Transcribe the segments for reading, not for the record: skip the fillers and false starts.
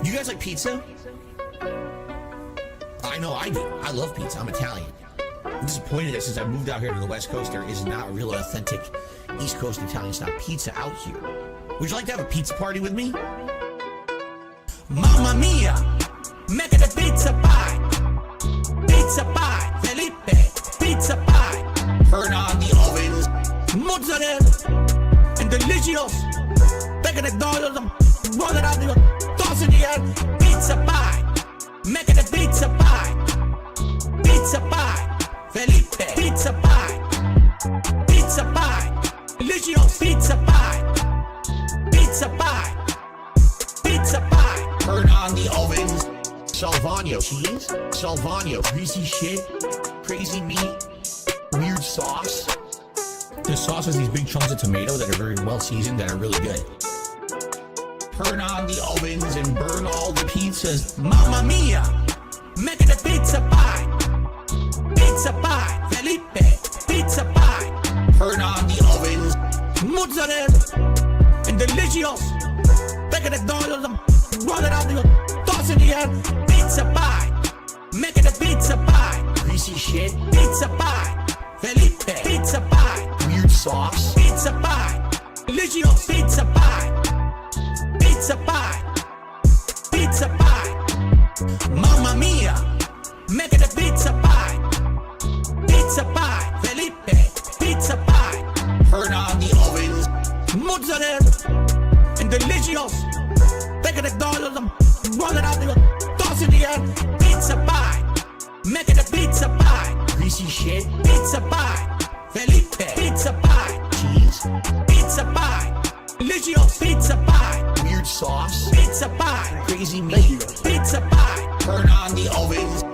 You guys like pizza? I know I do. I love pizza. I'm Italian. I'm disappointed that since I moved out here to the West Coast, there is not a real authentic East Coast Italian style pizza out here. Would you like to have a pizza party with me? Mamma mia, make it a pizza pie. Pizza pie, Felipe, pizza pie. Turn on the ovens, mozzarella, and delicious. Take the dollars and roll it out, toss in the air. Pizza pie, make it a pizza pie. Pizza pie, Felipe, pizza pie. Pizza pie, delicious pizza pie. Pizza pie, pizza pie. Turn on the ovens. Salvano cheese, Salvano greasy shit, crazy meat, weird sauce. The sauce has these big chunks of tomato that are very well seasoned, that are really good. Turn on the ovens and burn all the pizzas. Mamma mia, make it a pizza pie. Pizza pie, Felipe, pizza pie. Turn on the ovens, mozzarella, and delicious. Take the dollars and roll it out, toss in the air. Pizza pie, make it a pizza pie. Greasy shit, pizza pie. Felipe, pizza pie. Weird sauce, pizza pie. Delicious pizza pie. Pizza pie, pizza pie. Mamma mia, make it a pizza pie. Pizza pie, Felipe, pizza pie. Turn on the ovens, mozzarella, and delicious. Take the dollars and roll it out, toss in the air. Pizza pie, make it a pizza pie. Greasy shit, pizza pie. Felipe, pizza pie. Cheese, pizza pie. Delicious pizza pie. Weird sauce, pizza pie. Crazy meat, pizza pie. Turn on the ovens.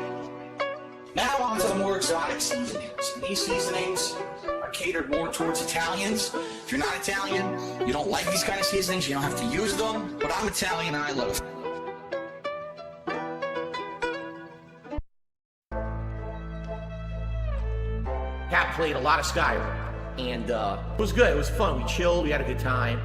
Now on to the more exotic seasonings. These seasonings are catered more towards Italians. If you're not Italian, you don't like these kind of seasonings, you don't have to use them. But I'm Italian and I love it. Cat played a lot of Skyrim, and it was good. It was fun. We chilled. We had a good time.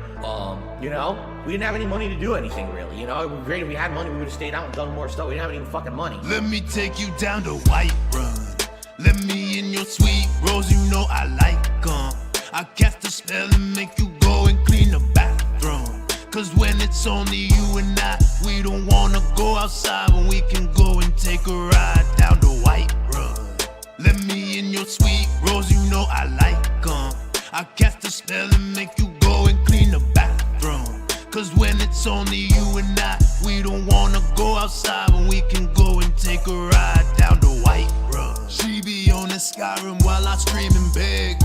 You know, we didn't have any money to do anything really. You know, it would be great if we had money. We would have stayed out and done more stuff. We didn't have any fucking money. Let me take you down to Whiterun. Let me in your sweet rose. You know I like 'em. I cast a spell and make you go and clean the bathroom. Cause when it's only you and I, we don't wanna go outside when we can go and take a ride down to Whiterun. Let me in your sweet rose, you know I like 'em. I cast a spell and make you go and clean the bathroom. Cause when it's only you and I, we don't wanna go outside when we can go and take a ride down to Whiterun. She be on the Skyrim while I stream and beg.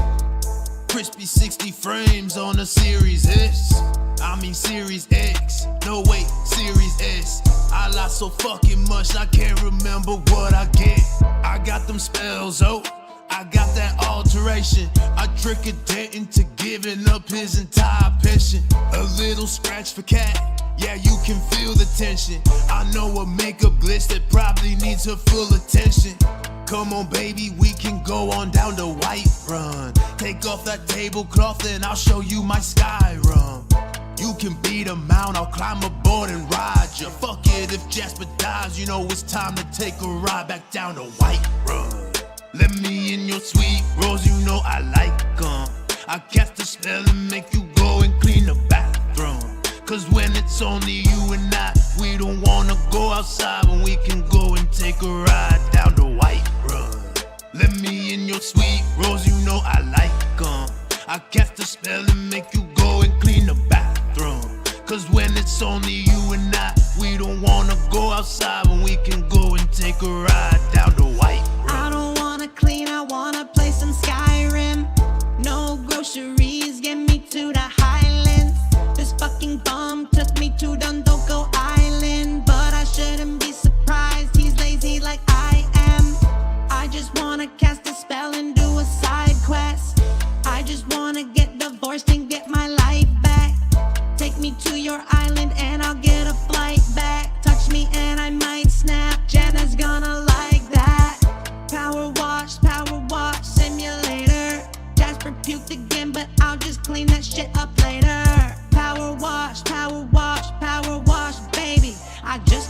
Crispy 60 frames on a Series S. I mean Series X. No wait, Series S. I lost so fucking much I can't remember what I get. I got them spells, oh, I got that alteration. I trick a dent into giving up his entire pension. A little scratch for cat, yeah, you can feel the tension. I know a makeup glitch that probably needs her full attention. Come on baby, we can go on down to Whiterun. Take off that tablecloth and I'll show you my Skyrim. You can beat a mount, I'll climb aboard and ride ya. Fuck it if Jasper dies, you know it's time to take a ride back down to Whiterun. Let me in your sweet rose, you know I like 'em. I cast a spell and make you go and clean the bathroom. Cause when it's only you and I, we don't wanna go outside when we can go and take a ride down to Whiterun. Let me in your sweet rose, you know I like 'em. I cast a spell and make you go and clean the bathroom. Cause when it's only you and I, we don't wanna go outside when we can go and take a ride down to Whiterun. I don't wanna clean, I wanna play some Skyrim. No groceries, get me to the Highlands. This fucking bum took me to Dundoko Island, but I shouldn't be surprised, he's lazy like I am. I just wanna cast a spell and do a side quest. I just wanna get divorced and get my life back. Take me to your island and I'll get a flight back. Touch me and I might snap, Jenna's gonna like that.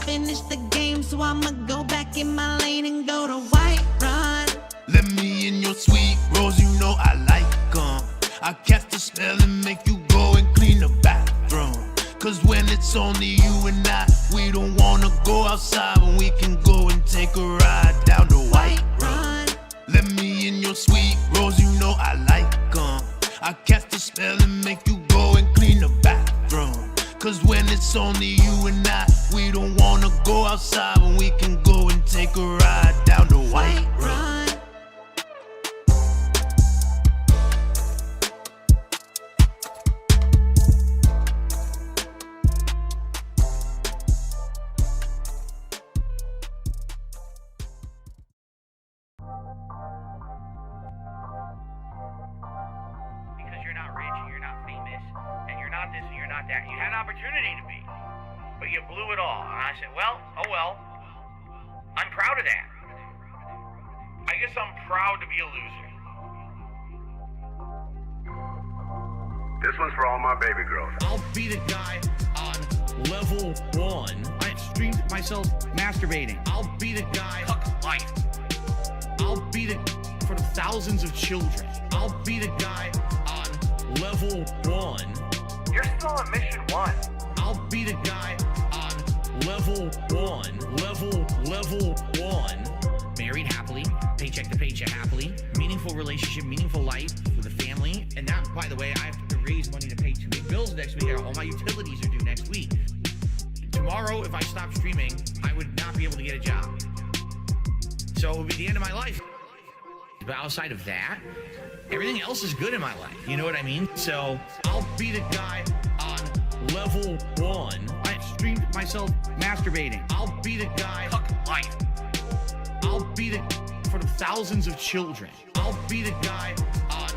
finish the game, so I'ma go back in my lane and go to white run. Let me in your sweet rose, you know I like 'em. I cast a spell and make you go and clean the bathroom. Cause when it's only you and I, we don't wanna go outside when we can go and take a ride down the white run. Let me in your sweet rose, you know I like 'em. I cast a spell and make you go and clean the bathroom. Cause when it's only you and I, we don't wanna go outside when we can go and take a ride down the white run. This and you're not that. You had an opportunity to be, but you blew it all. And I said, well, oh well. I'm proud of that. I guess I'm proud to be a loser. This one's for all my baby girls. I'll be the guy on level 1. I streamed myself masturbating. I'll be the guy. Fuck life. I'll be the for the thousands of children. I'll be the guy on level 1. You're still on mission 1. I'll be the guy on level 1. Level 1. Married happily, paycheck to paycheck happily, meaningful relationship, meaningful life with a family. And that, by the way, I have to raise money to pay 2 big bills next week. All my utilities are due next week. Tomorrow, if I stop streaming, I would not be able to get a job. So it would be the end of my life. But outside of that, everything else is good in my life. You know what I mean? So I'll be the guy on level 1. I streamed myself masturbating. I'll be the guy. Fuck life. I'll be the for the thousands of children. I'll be the guy on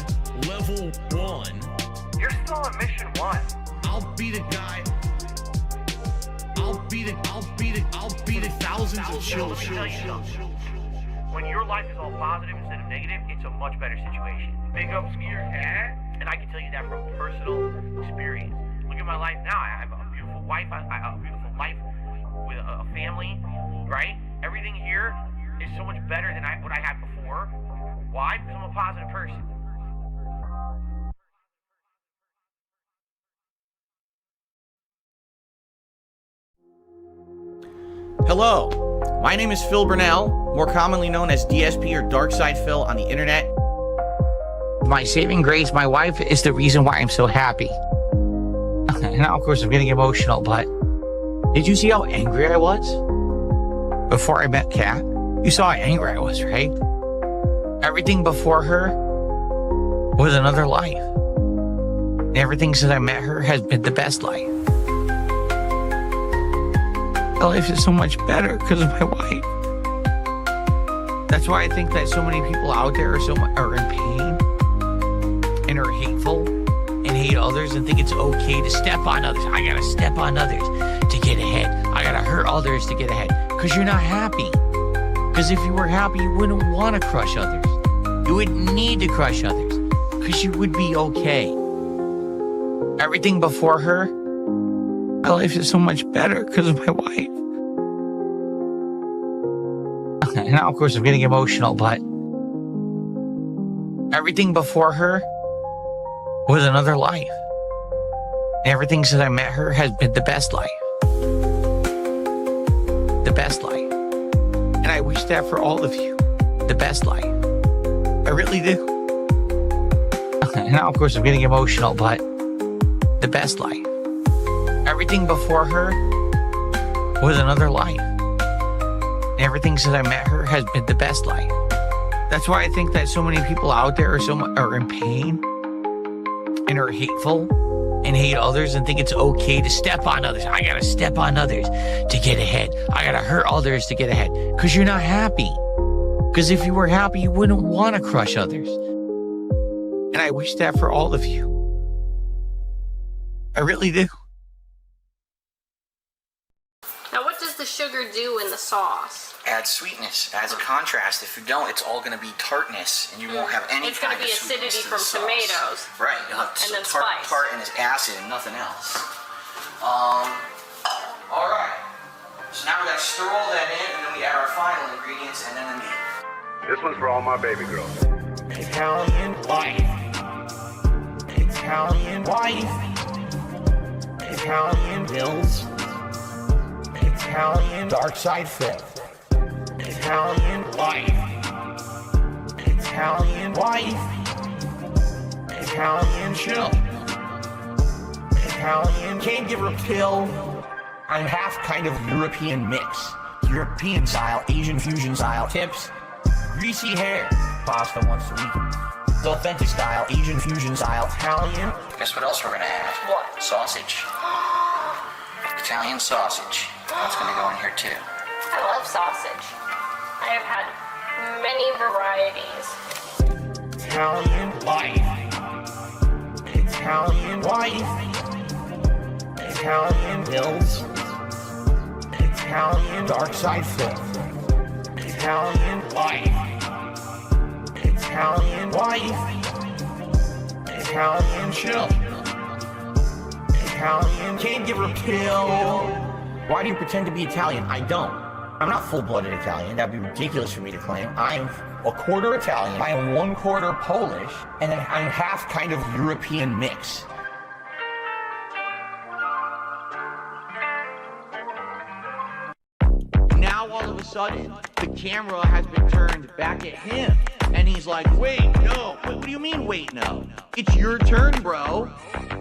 level 1. You're still on mission 1. I'll be the guy. I'll be the thousands of children. Let me tell you something. When your life is all positive instead of negative, it's a much better situation. Big up, Skeeter. And I can tell you that from personal experience. Look at my life now. I have a beautiful wife. I have a beautiful life with a family, right? Everything here is so much better than what I had before. Why? Because I'm a positive person. Hello, my name is Phil Burnell, more commonly known as DSP or Darkside Phil on the internet. My saving grace, my wife, is the reason why I'm so happy. Now, of course, I'm getting emotional, but did you see how angry I was before I met Kat? You saw how angry I was, right? Everything before her was another life. And everything since I met her has been the best life. My life is so much better because of my wife. That's why I think that so many people out there are in pain and are hateful and hate others and think it's okay to step on others. I gotta step on others to get ahead. I gotta hurt others to get ahead. Because you're not happy. Because if you were happy, you wouldn't want to crush others. You wouldn't need to crush others. Because you would be okay. Everything before her, my life is so much better because of my wife. And now, of course, I'm getting emotional, but everything before her was another life. And everything since I met her has been the best life. The best life. And I wish that for all of you. The best life. I really do. And now, of course, I'm getting emotional, but the best life. Everything before her was another life. And everything since I met her has been the best life. That's why I think that so many people out there are in pain and are hateful and hate others and think it's okay to step on others. I gotta step on others to get ahead. I gotta hurt others to get ahead. Because you're not happy. Because if you were happy, you wouldn't want to crush others. And I wish that for all of you. I really do. Now, what does the sugar do in the sauce? Adds sweetness, adds a contrast. If you don't, it's all going to be tartness, and you won't have any It's kind going to of be sweetness acidity to from the sauce. tomatoes. Right, you'll have And then tart spice. and its acid and nothing else. All right. So Now we gotta stir all that in, and then we add our final ingredients, and then the meat. This one's for all my baby girls. Italian wife. Italian wife. Italian bills. Italian dark side flip. Italian wife. Italian wife. Italian chill. Italian can't give her a pill. I'm half kind of European mix. European style, Asian fusion style tips. Greasy hair. Pasta once a week. Authentic style, Asian fusion style, Italian. Guess what else we're gonna add? What? Sausage. Italian sausage. That's gonna go in here too. I love sausage. I have had many varieties. Italian wife. Italian wife. Italian bills. Italian dark side flip. Italian wife. Italian wife. Italian chill. Italian can't give her a pill. Why do you pretend to be Italian? I don't. I'm not full-blooded Italian. That'd be ridiculous for me to claim. I'm a quarter Italian. I am 1/4 Polish, and then I'm half kind of European mix. Now all of a sudden, the camera has been turned back at him. And he's like, wait, no. What do you mean, wait, no? It's your turn, bro.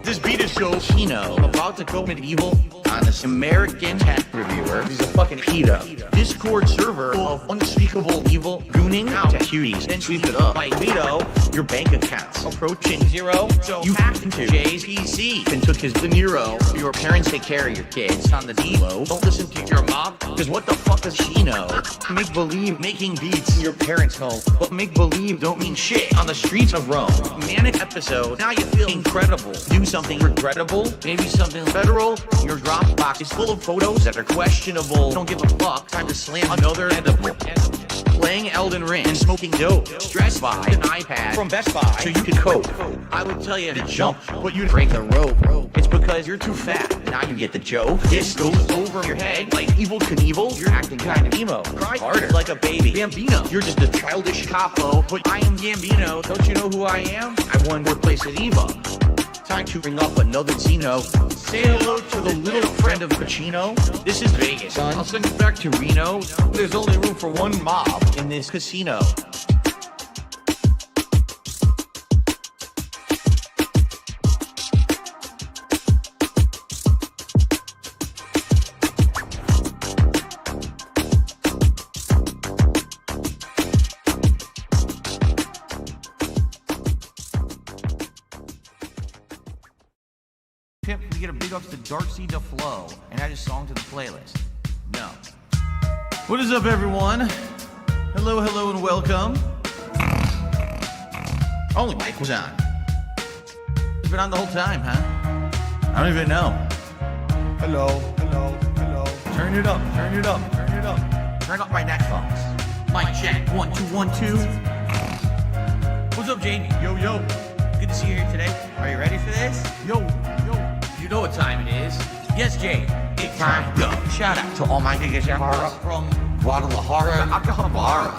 This beat is so Chino. About to go medieval on this American tech reviewer. He's a fucking pedo. Discord server of unspeakable evil gooning out to cuties. Then sweep it up. Like Vito, your bank accounts approaching zero. So you hacked into Jay's PC and took his De Niro. Your parents take care of your kids on the D-Lo. Don't listen to your mom, because what the fuck does she know? Make believe making beats in your parents' home. But make believe don't mean shit on the streets of Rome. Manic episode, now you feel incredible. Do something regrettable, maybe something federal. Your Dropbox is full of photos that are questionable. Don't give a fuck, time to slam another edible. Playing Elden Ring and smoking dope. Stressed by an iPad from Best Buy so you can cope. I would tell you to jump, but you'd break the rope. It's because you're too fat. Now you get the joke. This goes over your head like Evel Knievel. You're acting kind of emo. Cry harder like a baby. Bambino, you're just a childish capo. But I am Gambino. Don't you know who I am? I won fourth place at Evo. Time to bring up another Zeno. Say hello to the little friend of Pacino. This is Vegas, son. I'll send you back to Reno. There's only room for one mob in this casino. We get a big ups to Darkseed to Flow and add a song to the playlist. No. What is up, everyone? Hello, hello, and welcome. Only mic was on. It's been on the whole time, huh? I don't even know. Hello, hello, hello. Turn it up, turn it up, turn it up. Turn up my headphones. Mic check, 1, 2, 1, 2. What's up, Jamie? Yo, yo. Good to see you here today. Are you ready for this? Yo, yo. You know what time it is. Yes, Jay. It's time to go. Shout out to all my niggas from Guadalajara, Acapulco.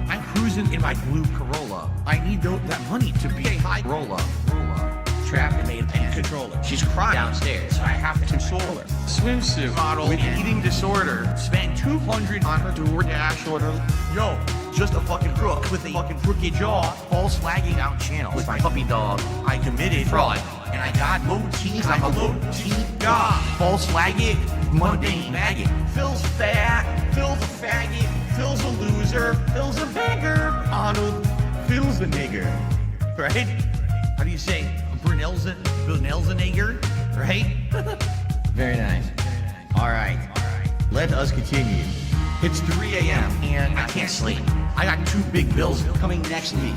I'm cruising in my blue Corolla. I need that money to be a high roller. Trapped and made a pan controller. She's crying downstairs, so I have to console her. Swimsuit model with eating disorder. Spent $200 on her DoorDash order. Yo, just a fucking crook with a fucking crooked jaw. False flagging out channel with my puppy dog. I committed fraud, and I got low teeth. I'm a low teeth god. False flagging, mundane maggot. Phil's fat, Phil's a faggot. Phil's a loser, Phil's a beggar. Arnold, Phil's a nigger. Right? How do you say? Brunelzenegger, right? Very nice. All right. Let us continue. It's 3 a.m. and I can't sleep. I got 2 big bills coming next week.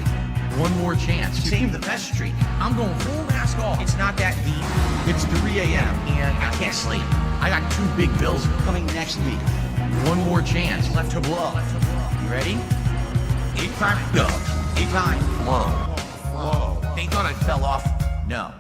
One more chance to save the best streak. I'm going full mask off. It's not that deep. It's 3 a.m. and I can't sleep. I got 2 big bills coming next week. One more chance left to blow. You ready? 8 time go. 8 time flow. Whoa. They thought I fell off. No.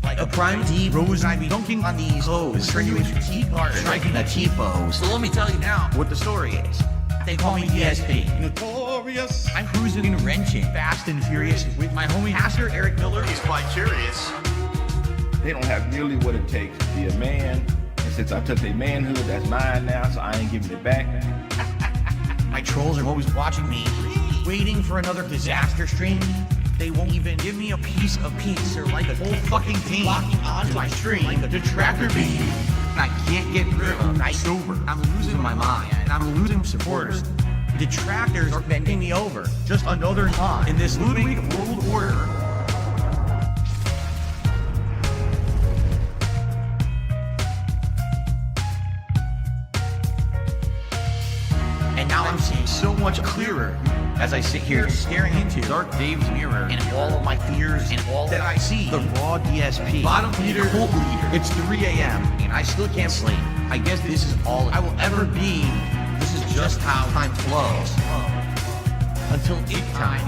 Like like a prime D rose, I'd be dunking on these hoes, turn you into T-part, striking a T-pose. So let me tell you now what the story is. They call me DSP. Notorious. I'm cruising and wrenching, fast and furious, with my homie Pastor Eric Miller. He's quite curious. They don't have nearly what it takes to be a man. And since I took their manhood, that's mine now, so I ain't giving it back. My trolls are always watching me, waiting for another disaster stream. They won't even give me a piece of peace. They're like a whole fucking team locking onto my stream like a detractor bee. And I can't get rid of them. I'm sober. I'm losing my mind. And I'm losing supporters. Detractors are bending me over. Just another pawn in this Ludwig world order. And now I'm seeing so much clearer as I sit here staring into Dark Dave's mirror and all of my fears and all that I see. The raw DSP, bottom leader, cult leader. It's 3 a.m. and I still can't sleep. I guess this is all I will ever be. This is just how time flows. Until it time.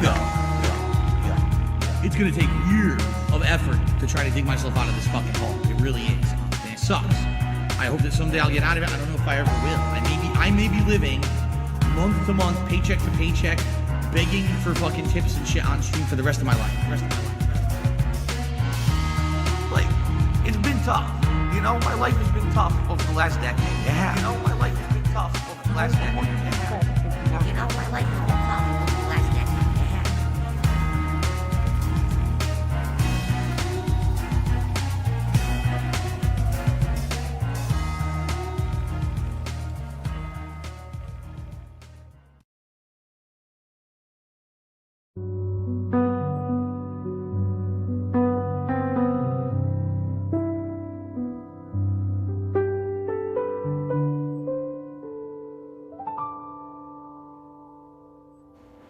It's gonna take years of effort to try to dig myself out of this fucking hole. It really is. And it sucks. I hope that someday I'll get out of it. I don't know if I ever will. I may be living month to month, paycheck to paycheck, begging for fucking tips and shit on stream for the rest of my life. Like, it's been tough. You know, my life has been tough over the last decade. Yeah. You know, my life has been tough over the last decade. Yeah. You know, my life has been tough over the last decade.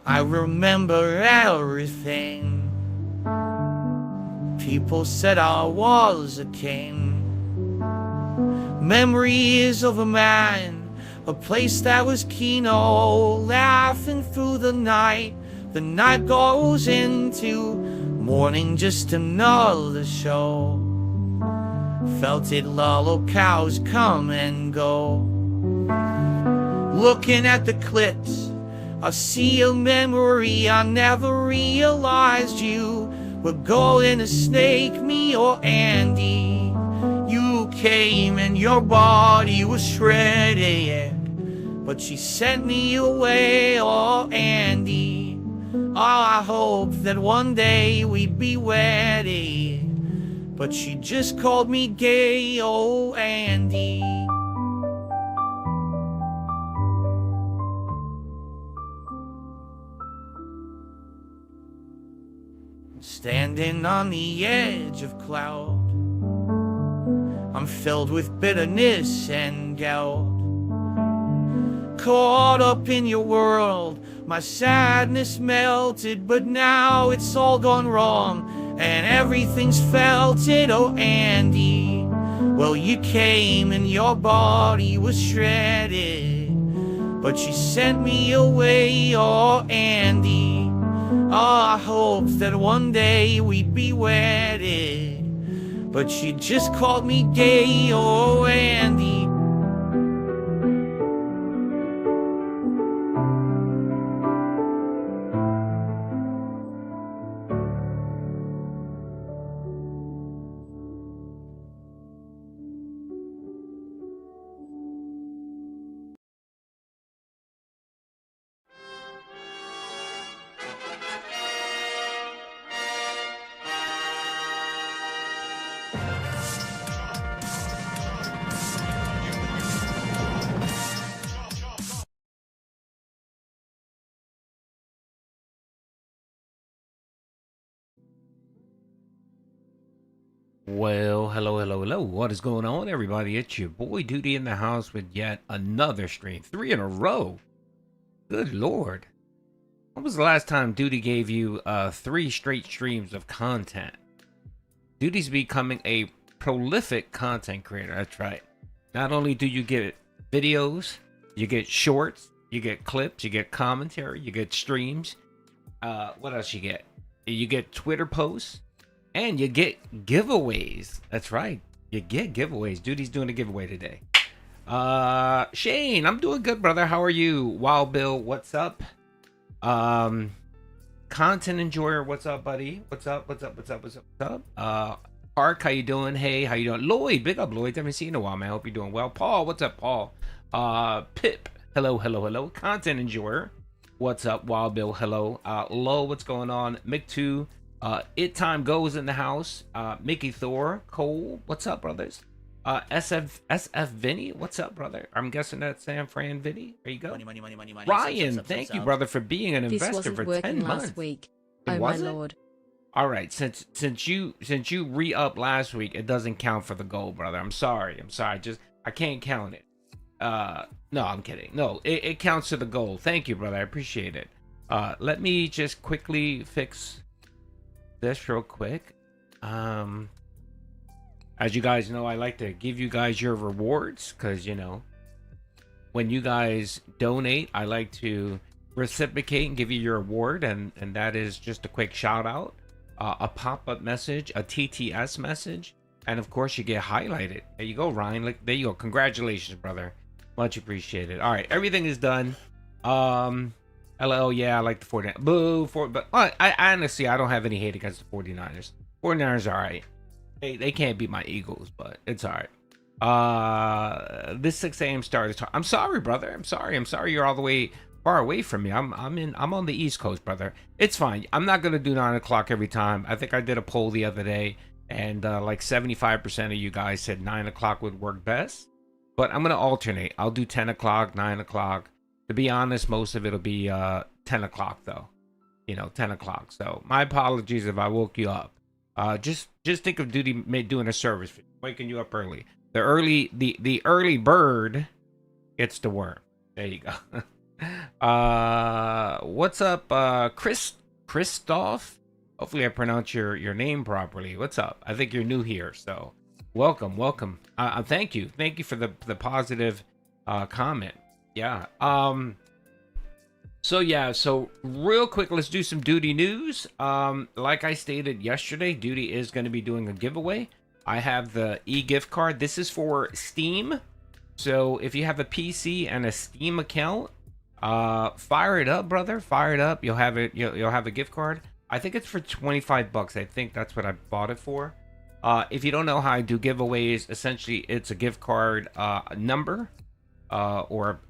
I remember everything. People said I was a king. Memories of a man, a place that was Kino, laughing through the night. The night goes into morning, just another show. Felt it lull cows come and go. Looking at the clips, I see a memory. I never realized you were going to snake me or Andy. You came and your body was shredded, but she sent me away, oh Andy. Oh, I hope that one day we'd be wedded, but she just called me gay, oh Andy. Standing on the edge of cloud, I'm filled with bitterness and doubt. Caught up in your world, my sadness melted, but now it's all gone wrong, and everything's felted, oh Andy. Well, you came and your body was shredded, but she sent me away, oh Andy. Oh, I hope that one day we'd be wedded, but she just called me gay, oh Andy. Well, hello. What is going on, everybody? It's your boy Doody in the house with yet another stream. 3 in a row. Good lord. When was the last time Doody gave you 3 straight streams of content? Doody's becoming a prolific content creator. That's right. Not only do you get videos, you get shorts, you get clips, you get commentary, you get streams. What else you get? You get Twitter posts. And you get giveaways. That's right. You get giveaways. Duty's doing a giveaway today. Shane, I'm doing good, brother. How are you? Wild Bill, what's up? Content enjoyer, what's up, buddy? What's up? Park, how you doing? Hey, how you doing? Lloyd, big up, Lloyd. Haven't seen you in a while, man. Hope you're doing well. Paul, what's up, Paul? Pip, hello. Content enjoyer, what's up? Wild Bill, hello. Lo, what's going on? Mick2, It Time Goes in the house. Mickey Thor, Cole, what's up, brothers? SF Vinny, what's up, brother? I'm guessing that's San Fran Vinny. There you go. Money. Ryan, thank you, brother, for being an investor for 10 months. Last week. It my wasn't? lord. All right, since you re-up last week, it doesn't count for the goal, brother. I'm sorry. I can't count it. No, I'm kidding. No, it counts to the goal. Thank you, brother. I appreciate it. Let me just quickly fix this real quick. As you guys know, I like to give you guys your rewards because, you know, when you guys donate, I like to reciprocate and give you your award, and that is just a quick shout out, a pop-up message, a TTS message, and of course you get highlighted. There you go, Ryan. Look, there you go. Congratulations, brother. Much appreciated. All right, everything is done. LL, yeah, I like the 49ers. Boo, but I honestly, I don't have any hate against the 49ers. 49ers are all right. They can't beat my Eagles, but it's all right. This 6 a.m. start is. I'm sorry, brother. I'm sorry. You're all the way far away from me. I'm on the East Coast, brother. It's fine. I'm not gonna do 9 o'clock every time. I think I did a poll the other day, and like 75% of you guys said 9 o'clock would work best. But I'm gonna alternate. I'll do 10 o'clock, 9 o'clock. To be honest, most of it'll be 10 o'clock though. You know, 10 o'clock. So my apologies if I woke you up. Just think of Duty doing a service for you, waking you up early. The early bird gets the worm. There you go. What's up, Christoph? Hopefully I pronounce your name properly. What's up? I think you're new here, so welcome. Thank you for the positive comment. Yeah. So real quick, let's do some Duty news. Like I stated yesterday, Duty is going to be doing a giveaway. I have the e-gift card. This is for Steam. So if you have a PC and a Steam account, fire it up, brother. Fire it up. You'll have it. You'll have a gift card. I think it's for $25. I think that's what I bought it for. If you don't know how I do giveaways, essentially it's a gift card number, or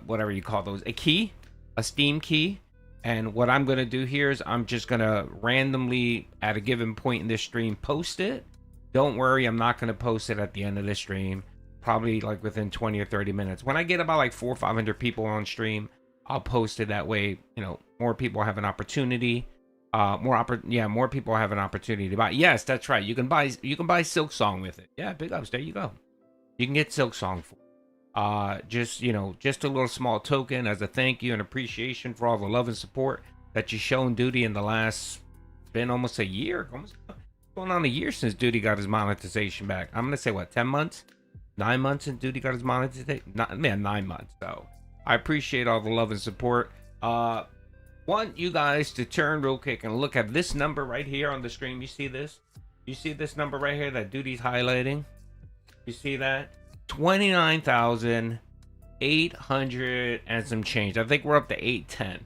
whatever you call those, a key. A Steam key, and what I'm gonna do here is I'm just gonna randomly at a given point in this stream post it. Don't worry, I'm not gonna post it at the end of the stream, probably like within 20 or 30 minutes. When I get about like 400 or 500 people on stream, I'll post it. That way, you know, more people have an opportunity. More people have an opportunity to buy. Yes, that's right. You can buy Silksong with it. Yeah, big ups. There you go. You can get Silksong for just a little small token as a thank you and appreciation for all the love and support that you've shown Duty in the last, been almost a year, going on a year since Duty got his monetization back. I'm gonna say what, 10 months, 9 months since Duty got his monetization. 9 months. So I appreciate all the love and support. Want you guys to turn real quick and look at this number right here on the stream. You see this number right here that Duty's highlighting? You see that? 29,800 and some change. I think we're up to 810, if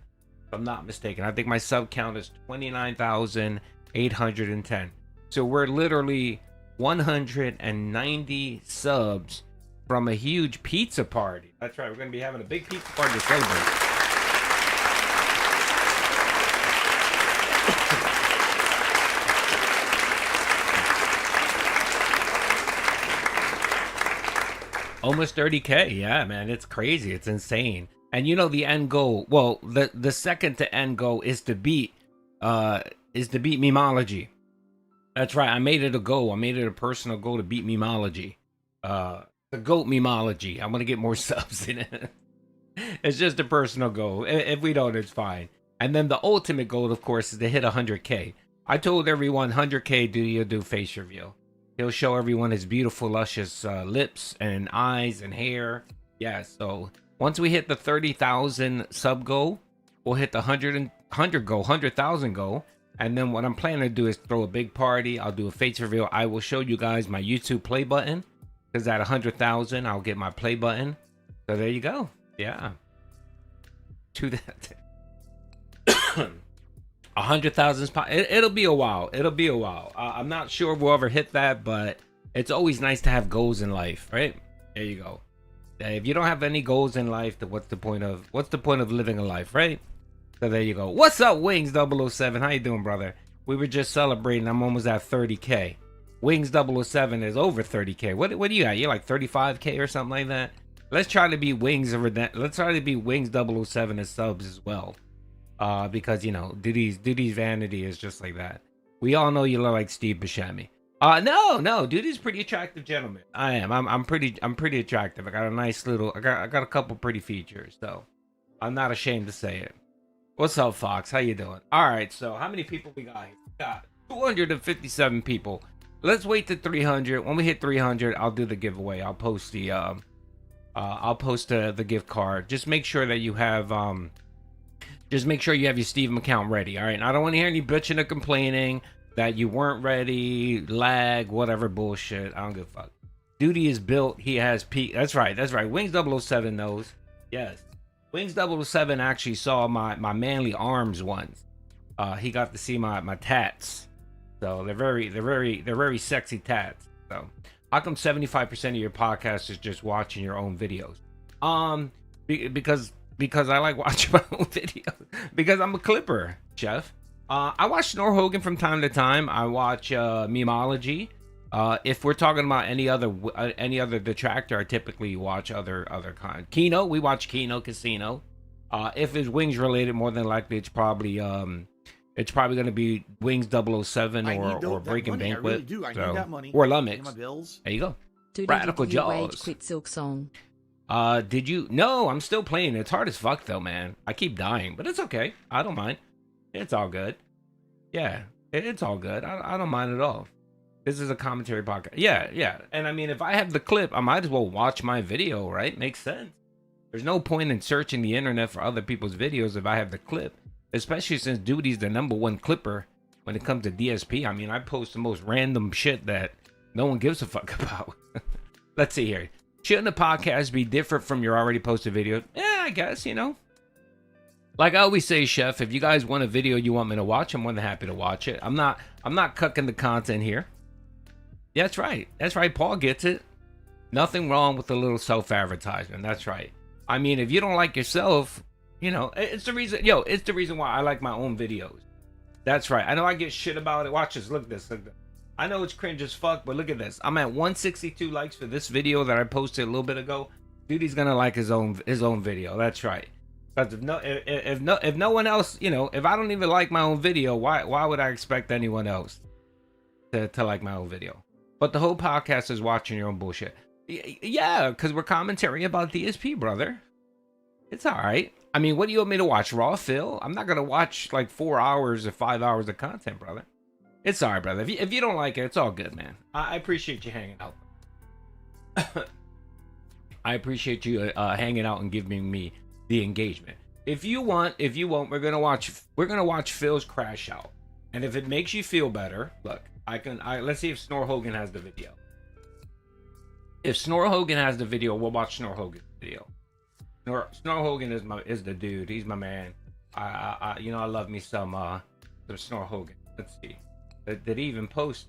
I'm not mistaken. I think my sub count is 29,810. So we're literally 190 subs from a huge pizza party. That's right, we're going to be having a big pizza party to celebrate. Almost 30K. Yeah, man, it's crazy. It's insane. And you know the end goal. Well, the second to end goal is to beat Memology. That's right. I made it a goal. I made it a personal goal to beat Memology. The GOAT Memology. I'm gonna get more subs in it. It's just a personal goal. If we don't, it's fine. And then the ultimate goal, of course, is to hit 100K. I told everyone 100K you'll do face reveal. He'll show everyone his beautiful, luscious lips and eyes and hair. Yeah, so once we hit the 30,000 sub goal, we'll hit the 100,000 goal. And then what I'm planning to do is throw a big party. I'll do a face reveal. I will show you guys my YouTube play button. Because at 100,000, I'll get my play button. So there you go. Yeah. To that. 100,000. It'll be a while. It'll be a while. I'm not sure we'll ever hit that, but it's always nice to have goals in life, right? There you go. If you don't have any goals in life, then what's the point of living a life, right? So there you go. What's up, Wings 007? How you doing, brother? We were just celebrating. I'm almost at 30K. Wings 007 is over 30K. What do you got? You're like 35K or something like that. Let's try to be Wings. Let's try to be Wings 007 as subs as well. Because you know, Doody's vanity is just like that. We all know you look like Steve Buscemi. No, Doody's a pretty attractive gentleman. I am. I'm pretty attractive. I got a nice little. I got a couple pretty features, so I'm not ashamed to say it. What's up, Fox? How you doing? All right. So how many people we got here? We got 257 people. Let's wait to 300. When we hit 300, I'll do the giveaway. I'll post the the gift card. Just make sure that you have Just make sure you have your Steam account ready. All right. And I don't want to hear any bitching or complaining that you weren't ready, lag, whatever bullshit. I don't give a fuck. Doody is built. He has peak. That's right. Wings 007 knows. Yes. Wings 007 actually saw my manly arms once. He got to see my tats. So they're very sexy tats. So how come 75% of your podcast is just watching your own videos? Because I like watching my own videos. Because I'm a clipper, Chef. I watch Snore Hogan from time to time. I watch Memology. If we're talking about any other detractor, I typically watch other kind. Kino, we watch Kino Casino. If it's Wings related, more than likely it's probably going to be Wings 007 or Breaking Banquet. I really do. I need that money. Or Lumix. My bills. There you go. Dude, Radical did you Jaws. rage quit Silksong? Did you? No, I'm still playing. It's hard as fuck though, man. I keep dying, but it's okay. I don't mind. It's all good. Yeah, it's all good. I don't mind at all. This is a commentary podcast. Yeah. And I mean, if I have the clip, I might as well watch my video, right? Makes sense. There's no point in searching the internet for other people's videos if I have the clip, especially since Doody's the #1 clipper when it comes to DSP. I mean, I post the most random shit that no one gives a fuck about. Let's see here. Shouldn't a podcast be different from your already posted videos? Yeah, I guess, you know. Like I always say, Chef, if you guys want a video you want me to watch, I'm more than happy to watch it. I'm not cucking the content here. Yeah, that's right. That's right. Paul gets it. Nothing wrong with a little self-advertisement. That's right. I mean, if you don't like yourself, you know, it's the reason. It's the reason why I like my own videos. That's right. I know I get shit about it. Watch this. Look at this. Look at this. I know it's cringe as fuck, but look at this. I'm at 162 likes for this video that I posted a little bit ago. Dude's gonna like his own video. That's right. Because if no one else, you know, if I don't even like my own video, why would I expect anyone else to like my own video? But the whole podcast is watching your own bullshit. Yeah, because we're commentary about DSP, brother. It's all right. I mean, what do you want me to watch? Raw Phil? I'm not gonna watch like 4 hours or 5 hours of content, brother. It's all right, brother. If you don't like it, it's all good, man. I appreciate you hanging out. I appreciate you hanging out and giving me the engagement. If you want, we're gonna watch Phil's crash out. And if it makes you feel better, look, let's see if Snore Hogan has the video. If Snore Hogan has the video, we'll watch Snore Hogan's video. Snore Hogan is the dude. He's my man. I love me some Snore Hogan. Let's see. Did he even post?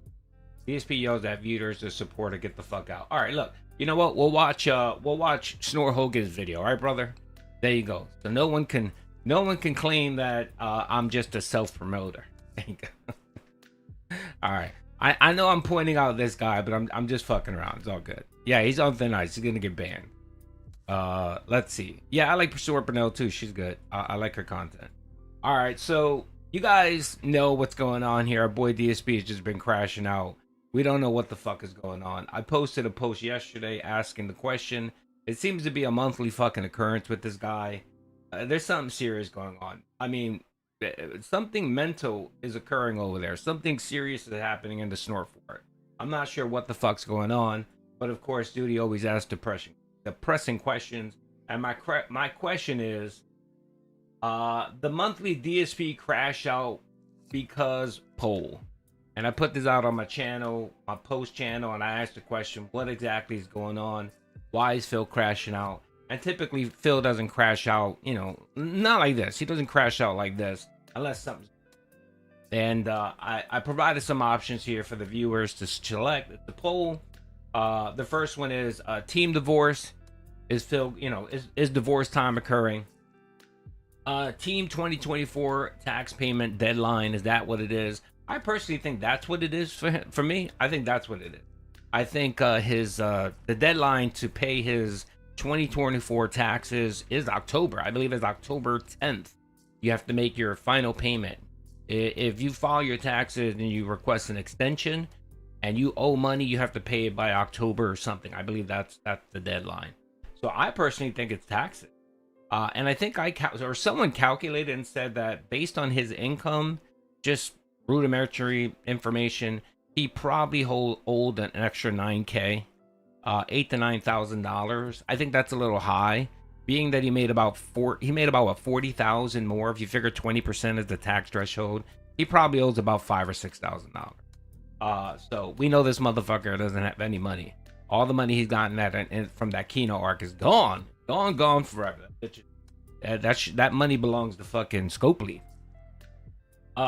DSP yells at viewers to support or get the fuck out. All right, look. You know what? We'll watch Snore Hogan's video. All right, brother. There you go. So no one can claim that I'm just a self promoter. There you go. All right. I know I'm pointing out this guy, but I'm just fucking around. It's all good. Yeah, he's on thin ice. He's gonna get banned. Let's see. Yeah, I like Priscilla Purnell too. She's good. I like her content. All right, so you guys know what's going on here. Our boy DSP has just been crashing out. We don't know what the fuck is going on. I posted a post yesterday asking the question. It seems to be a monthly fucking occurrence with this guy. There's something serious going on. I mean, something mental is occurring over there. Something serious is happening in the Snort Fort. I'm not sure what the fuck's going on, but of course, Doody always asks the pressing questions. And my question is, the monthly DSP crash out because poll. And I put this out on my channel, my post channel, and I asked the question, what exactly is going on? Why is Phil crashing out? And typically Phil doesn't crash out, you know, not like this. He doesn't crash out like this unless something's. And I provided some options here for the viewers to select the poll. The first one is team divorce. Is Phil, you know, is divorce time occurring? Team 2024 tax payment deadline, is that what it is? I personally think that's what it is for me. I think that's what it is. I think the deadline to pay his 2024 taxes is October. I believe it's October 10th. You have to make your final payment. If you file your taxes and you request an extension and you owe money, you have to pay it by October or something. I believe that's the deadline. So I personally think it's taxes. And I think someone calculated and said that based on his income, just rudimentary information, he probably owed an extra $9K, $8,000 to $9,000. I think that's a little high, being that he made about $40,000 more. If you figure 20% is the tax threshold, he probably owes about $5,000 or $6,000. So we know this motherfucker doesn't have any money. All the money he's gotten from that Kino arc is gone forever. That money belongs to fucking Scopely.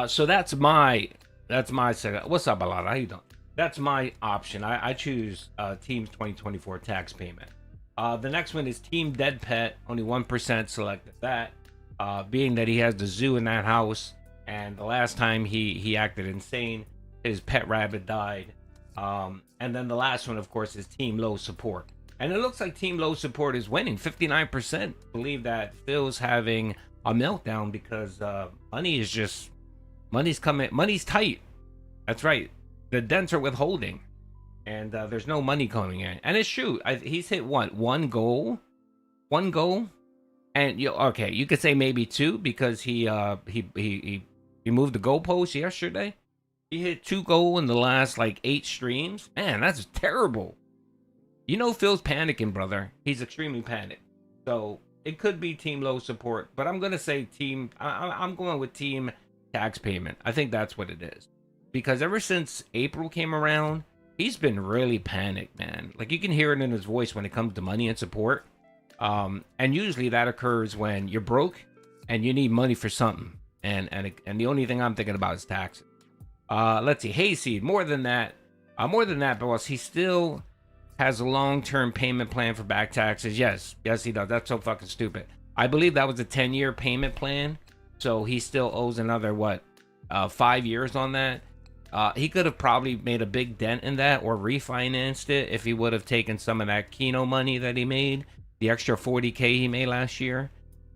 So that's my second. What's up, Alana? How you doing? That's my option. I choose Team's 2024 tax payment. The next one is Team Dead Pet. Only 1% selected that, being that he has the zoo in that house, and the last time he acted insane, his pet rabbit died. And then the last one, of course, is Team Low Support. And it looks like Team Low Support is winning. 59% believe that Phil's having a meltdown because money's coming. Money's tight. That's right. The dents are withholding, and there's no money coming in. And it's true. He's hit one goal, and you could say maybe two because he moved the goalpost yesterday. He hit 2 goals in the last like 8 streams. Man, that's terrible. You know Phil's panicking, brother. He's extremely panicked. So it could be Team Low Support, but I'm gonna say Team. I'm going with Team Tax Payment. I think that's what it is, because ever since April came around, he's been really panicked, man. Like you can hear it in his voice when it comes to money and support. And usually that occurs when you're broke and you need money for something, and the only thing I'm thinking about is taxes. Let's see, Hayseed. More than that, boss. He still has a long-term payment plan for back taxes. Yes, he does. That's so fucking stupid. I believe that was a 10-year payment plan, so he still owes another 5 years on that. He could have probably made a big dent in that or refinanced it if he would have taken some of that Kino money that he made, the extra $40K he made last year,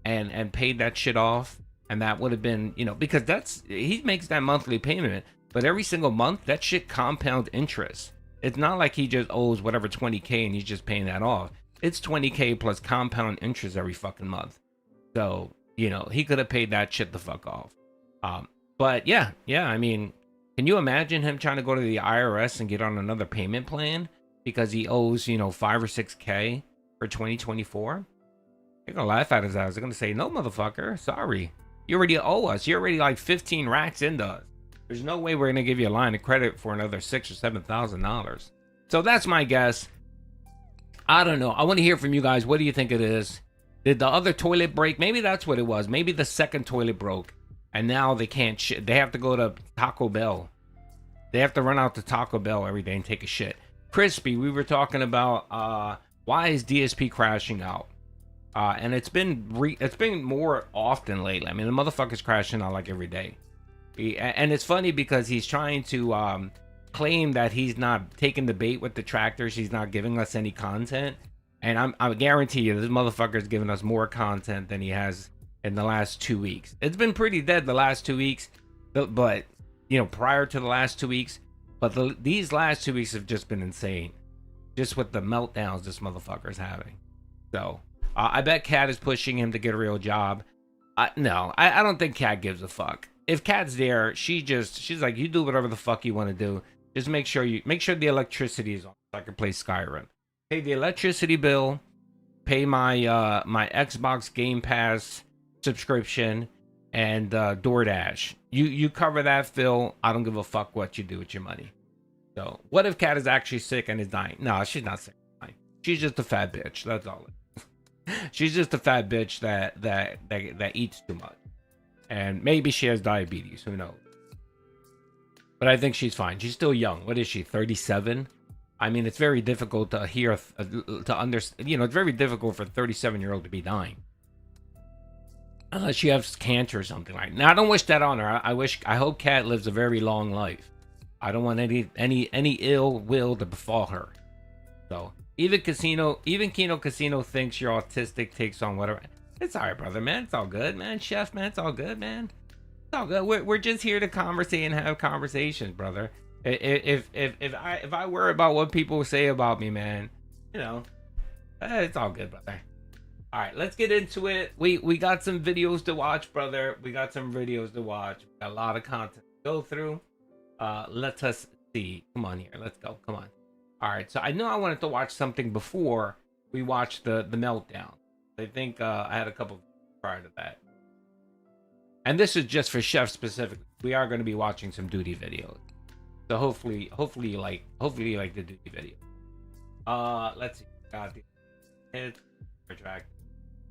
and paid that shit off. And that would have been, because he makes that monthly payment, but every single month that shit compounds interest. It's not like he just owes whatever 20K and he's just paying that off. It's 20K plus compound interest every fucking month. So, he could have paid that shit the fuck off. But yeah, I mean, can you imagine him trying to go to the IRS and get on another payment plan because he owes, 5 or 6K for 2024? They're gonna laugh at his ass. They're gonna say, no, motherfucker, sorry. You already owe us. You're already like 15 racks into us. There's no way we're gonna give you a line of credit for another $6,000 or $7,000. So that's my guess. I don't know. I want to hear from you guys. What do you think it is? Did the other toilet break? Maybe that's what it was. Maybe the second toilet broke, and now they can't shit. They have to go to Taco Bell. They have to run out to Taco Bell every day and take a shit. Crispy, we were talking about why is DSP crashing out? And it's been more often lately. I mean, the motherfucker's crashing out like every day. And it's funny because he's trying to claim that he's not taking the bait with the tractors. He's not giving us any content. And I guarantee you, this motherfucker's giving us more content than he has in the last 2 weeks. It's been pretty dead the last 2 weeks, but prior to the last 2 weeks. But these last 2 weeks have just been insane, just with the meltdowns this motherfucker's having. So I bet Kat is pushing him to get a real job. No, I don't think Kat gives a fuck. If Kat's there, she's like, you do whatever the fuck you want to do. Just make sure the electricity is on so I can play Skyrim. Pay the electricity bill, pay my my Xbox Game Pass subscription, and DoorDash. You cover that, Phil. I don't give a fuck what you do with your money. So, what if Kat is actually sick and is dying? No, she's not sick. She's just a fat bitch. That's all. She's just a fat bitch that eats too much, and maybe she has diabetes. Who knows? But I think she's fine. She's still young. What is she? 37. I mean, it's very difficult to hear, to understand. You know, it's very difficult for a 37-year-old to be dying, unless she has cancer or something like that. Now, I don't wish that on her. I hope Kat lives a very long life. I don't want any ill will to befall her. So even Kino Casino thinks you're autistic, takes on whatever. It's all right, brother, man. It's all good, man. Chef, man. It's all good, man. It's all good. We're just here to conversate and have conversations, brother. If I worry about what people say about me, man, you know, it's all good, brother. All right, let's get into it. We got some videos to watch, brother. We got some videos to watch. We got a lot of content to go through. Let us see. Come on here. Let's go. Come on. All right. So I know I wanted to watch something before we watched the meltdown. I think I had a couple prior to that. And this is just for Chef specifically. We are going to be watching some Doody videos. So hopefully you like the Doody video. Let's see. Got the hit.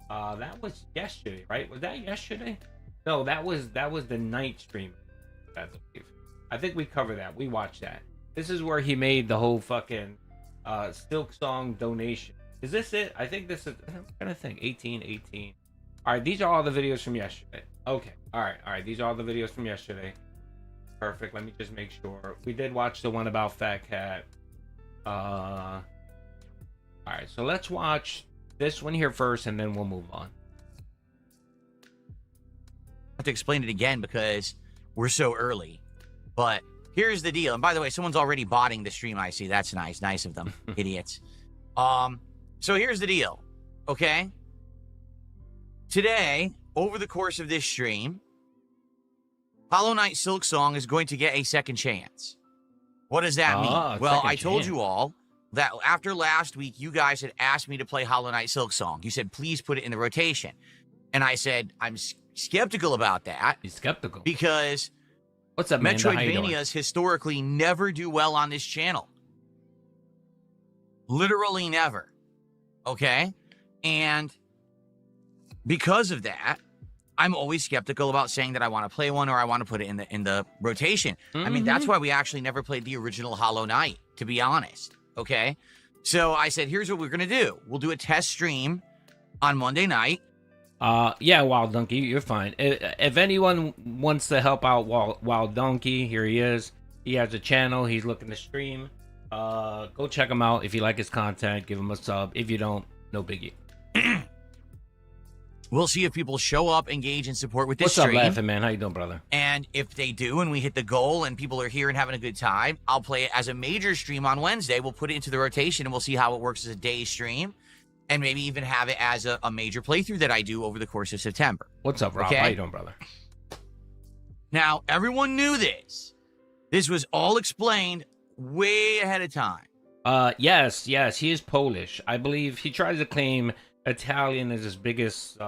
That was yesterday, right? Was that yesterday? No, that was the night stream. I think we covered that. We watched that. This is where he made the whole fucking Silksong donation. Is this it? I think this is. I'm trying to think. 18. All right, these are all the videos from yesterday. Okay. All right. These are all the videos from yesterday. Perfect. Let me just make sure. We did watch the one about Fat Cat. All right, so let's watch this one here first, and then we'll move on. I have to explain it again because we're so early. But here's the deal. And by the way, someone's already botting the stream, I see. That's nice. Nice of them. Idiots. So here's the deal. Okay? Today, over the course of this stream, Hollow Knight Silksong is going to get a second chance. What does that mean? Well, I told you all that after last week, you guys had asked me to play Hollow Knight Silksong. You said, please put it in the rotation. And I said, I'm skeptical about that. He's skeptical. Because what's up, man? Metroidvanias historically never do well on this channel. Literally never. Okay? And because of that, I'm always skeptical about saying that I want to play one or I want to put it in the rotation. Mm-hmm. I mean, that's why we actually never played the original Hollow Knight, to be honest. Okay? So I said, here's what we're going to do. We'll do a test stream on Monday night. Yeah, Wild Donkey, you're fine. If anyone wants to help out Wild Donkey, here he is. He has a channel. He's looking to stream. Go check him out. If you like his content, give him a sub. If you don't, no biggie. We'll see if people show up, engage, and support with this stream. What's up, Laughing Man? How you doing, brother? And if they do, and we hit the goal, and people are here and having a good time, I'll play it as a major stream on Wednesday. We'll put it into the rotation, and we'll see how it works as a day stream, and maybe even have it as a major playthrough that I do over the course of September. What's up, Rob? Okay? How you doing, brother? Now, everyone knew this. This was all explained way ahead of time. Yes, he is Polish. I believe he tries to claim Italian is his biggest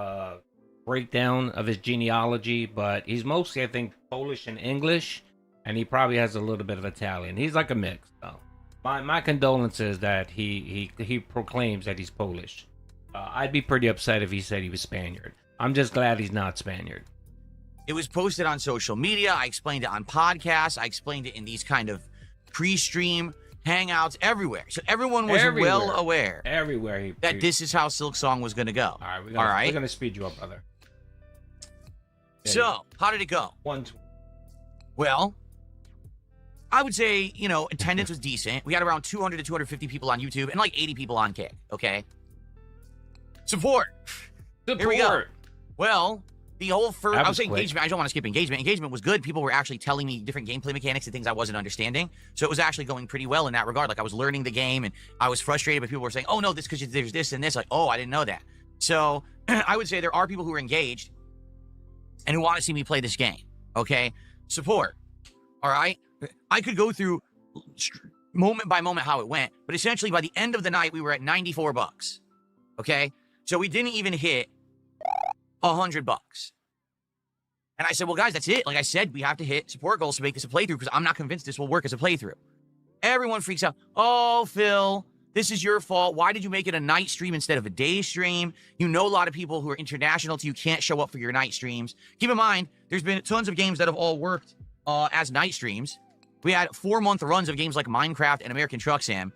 breakdown of his genealogy, but he's mostly, I think, Polish and English, and he probably has a little bit of Italian. He's like a mix, though. My condolences that he proclaims that he's Polish. I'd be pretty upset if he said he was Spaniard. I'm just glad he's not Spaniard. It was posted on social media. I explained it on podcasts. I explained it in these kind of pre-stream hangouts everywhere. So everyone was well aware that this is how Silksong was going to go. All right, we're going to speed you up, brother. So, how did it go? Well, I would say, attendance was decent. We had around 200 to 250 people on YouTube and like 80 people on Kick, okay? Support. Here we go. Well, the whole first, I would say engagement. I don't want to skip engagement. Engagement was good. People were actually telling me different gameplay mechanics and things I wasn't understanding. So it was actually going pretty well in that regard. Like I was learning the game and I was frustrated, but people were saying, oh no, this because there's this and this. Like, oh, I didn't know that. So I would say there are people who are engaged and who want to see me play this game. Okay? Support. All right? I could go through moment by moment how it went, but essentially by the end of the night, we were at $94. Okay? So we didn't even hit $100. And I said, well, guys, that's it. Like I said, we have to hit support goals to make this a playthrough because I'm not convinced this will work as a playthrough. Everyone freaks out. Oh, Phil, this is your fault. Why did you make it a night stream instead of a day stream? You know a lot of people who are international to you can't show up for your night streams. Keep in mind, there's been tons of games that have all worked as night streams. We had 4-month runs of games like Minecraft and American Truck Sim.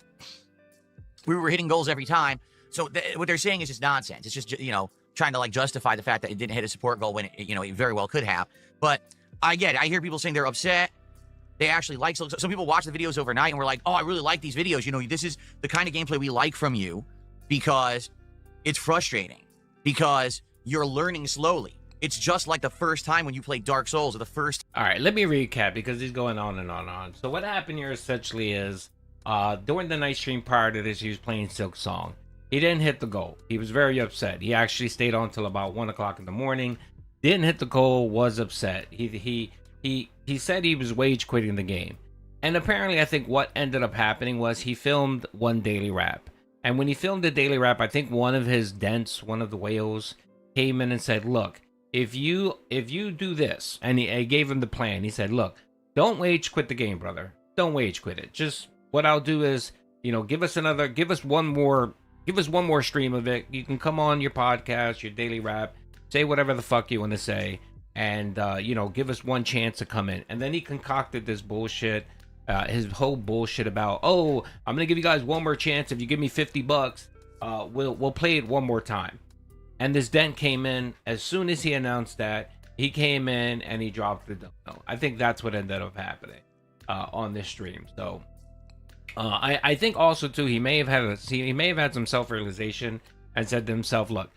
We were hitting goals every time. So what they're saying is just nonsense. It's just, you know, trying to like justify the fact that it didn't hit a support goal when it, you know, it very well could have. But I get it. I hear people saying they're upset. They actually like, some people watch the videos overnight and we're like, oh, I really like these videos. You know, this is the kind of gameplay we like from you because it's frustrating, because you're learning slowly. It's just like the first time when you played Dark Souls or the first. All right, let me recap because he's going on and on and on. So what happened here essentially is during the night stream prior to this, he was playing Silksong. He didn't hit the goal. He was very upset. He actually stayed on till about 1 o'clock in the morning. Didn't hit the goal, was upset. He said he was rage quitting the game. And apparently I think what ended up happening was he filmed one daily rap. And when he filmed the daily rap, I think one of his dents, one of the whales, came in and said, look, if you do this, and he gave him the plan. He said, look, don't rage quit the game, brother. Don't rage quit it. Just what I'll do is, you know, give us one more stream of it. You can come on your podcast, your daily rap, say whatever the fuck you want to say, and you know, give us one chance to come in. And then he concocted this bullshit, his whole bullshit about, oh, I'm gonna give you guys one more chance. If you give me $50, we'll play it one more time. And this dent came in as soon as he announced that. He came in and he dropped the dono. I think that's what ended up happening on this stream. So I think also too, he may have had some self-realization and said to himself, look,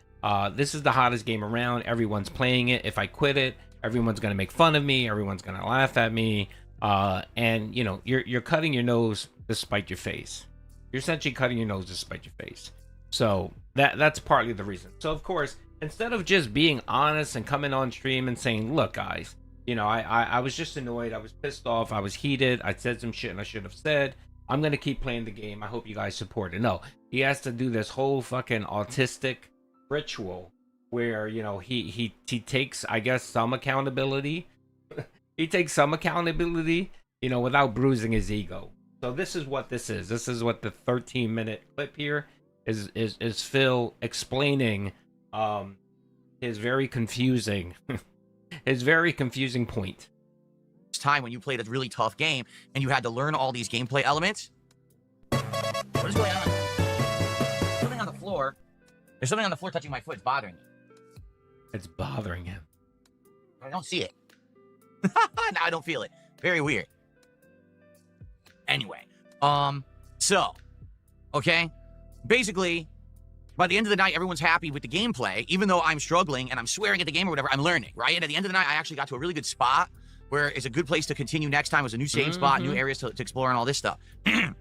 this is the hottest game around. Everyone's playing it. If I quit it, everyone's gonna make fun of me. Everyone's gonna laugh at me. And you know, you're cutting your nose to spite your face. You're essentially cutting your nose to spite your face. So that's partly the reason. So of course, instead of just being honest and coming on stream and saying, look guys, you know, I was just annoyed, I was pissed off, I was heated, I said some shit and I should have said, I'm gonna keep playing the game, I hope you guys support it. No, he has to do this whole fucking autistic ritual where, you know, he takes, I guess, some accountability. He takes some accountability, you know, without bruising his ego. So this is what this is. This is what the 13-minute clip here is Phil explaining his very confusing point. Time when you played a really tough game and you had to learn all these gameplay elements. What is going on? Something on the floor. There's something on the floor touching my foot. It's bothering me. It's bothering him. I don't see it. Now I don't feel it. Very weird. Anyway, so, okay, basically, by the end of the night, everyone's happy with the gameplay, even though I'm struggling and I'm swearing at the game or whatever, I'm learning, right? And at the end of the night, I actually got to a really good spot where it's a good place to continue next time. It was a new save spot, new areas to explore and all this stuff. And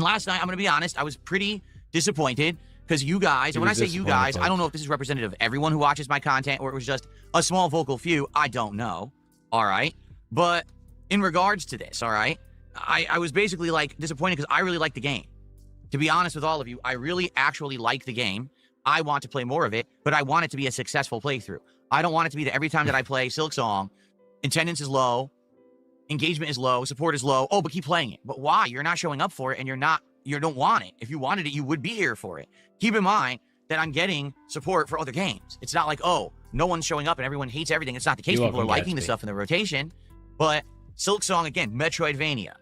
last night, I'm going to be honest, I was pretty disappointed because you guys, and when I say you guys, I don't know if this is representative of everyone who watches my content or it was just a small vocal few. I don't know. All right. But in regards to this, all right, I was basically like disappointed because I really like the game. To be honest with all of you, I really actually like the game. I want to play more of it, but I want it to be a successful playthrough. I don't want it to be that every time that I play Silksong, attendance is low, engagement is low, support is low. Oh, but keep playing it. But why? You're not showing up for it and you don't want it. If you wanted it, you would be here for it. Keep in mind that I'm getting support for other games. It's not like, oh, no one's showing up and everyone hates everything. It's not the case. People are liking the stuff in the rotation. But Silksong, again, Metroidvania.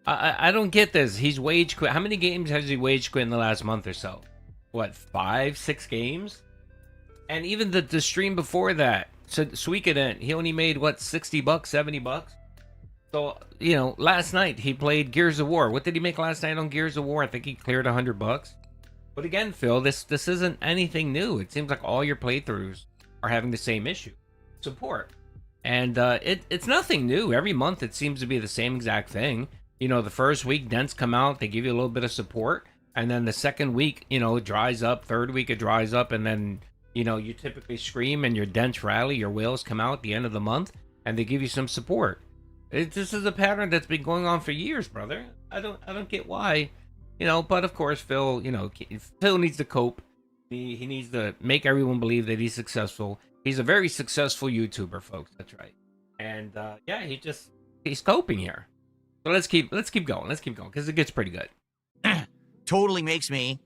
I don't get this. He's wage quit. How many games has he wage quit in the last month or so? What, 5, 6 games? And even the stream before that, so Suikoden, he only made, what, $60, $70? So, you know, last night he played Gears of War. What did he make last night on Gears of War? I think he cleared $100. But again, Phil, this isn't anything new. It seems like all your playthroughs are having the same issue. Support. And it's nothing new. Every month it seems to be the same exact thing. You know, the first week, dents come out, they give you a little bit of support. And then the second week, you know, it dries up. Third week, it dries up. And then, you know, you typically scream and your dents rally, your whales come out at the end of the month, and they give you some support. This is a pattern that's been going on for years, brother. I don't get why. You know, but of course, Phil, you know, Phil needs to cope. He needs to make everyone believe that he's successful. He's a very successful YouTuber, folks. That's right. And yeah, he's coping here. So let's keep going. Let's keep going because it gets pretty good. Totally makes me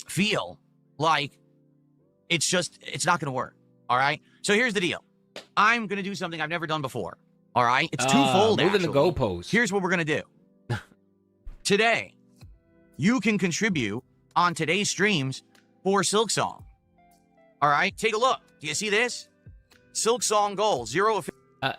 feel like it's not going to work. All right. So here's the deal. I'm going to do something I've never done before. All right. It's twofold. Moving the goalposts. Here's what we're going to do. Today, you can contribute on today's streams for Silksong. All right. Take a look. Do you see this? Silksong goal 0.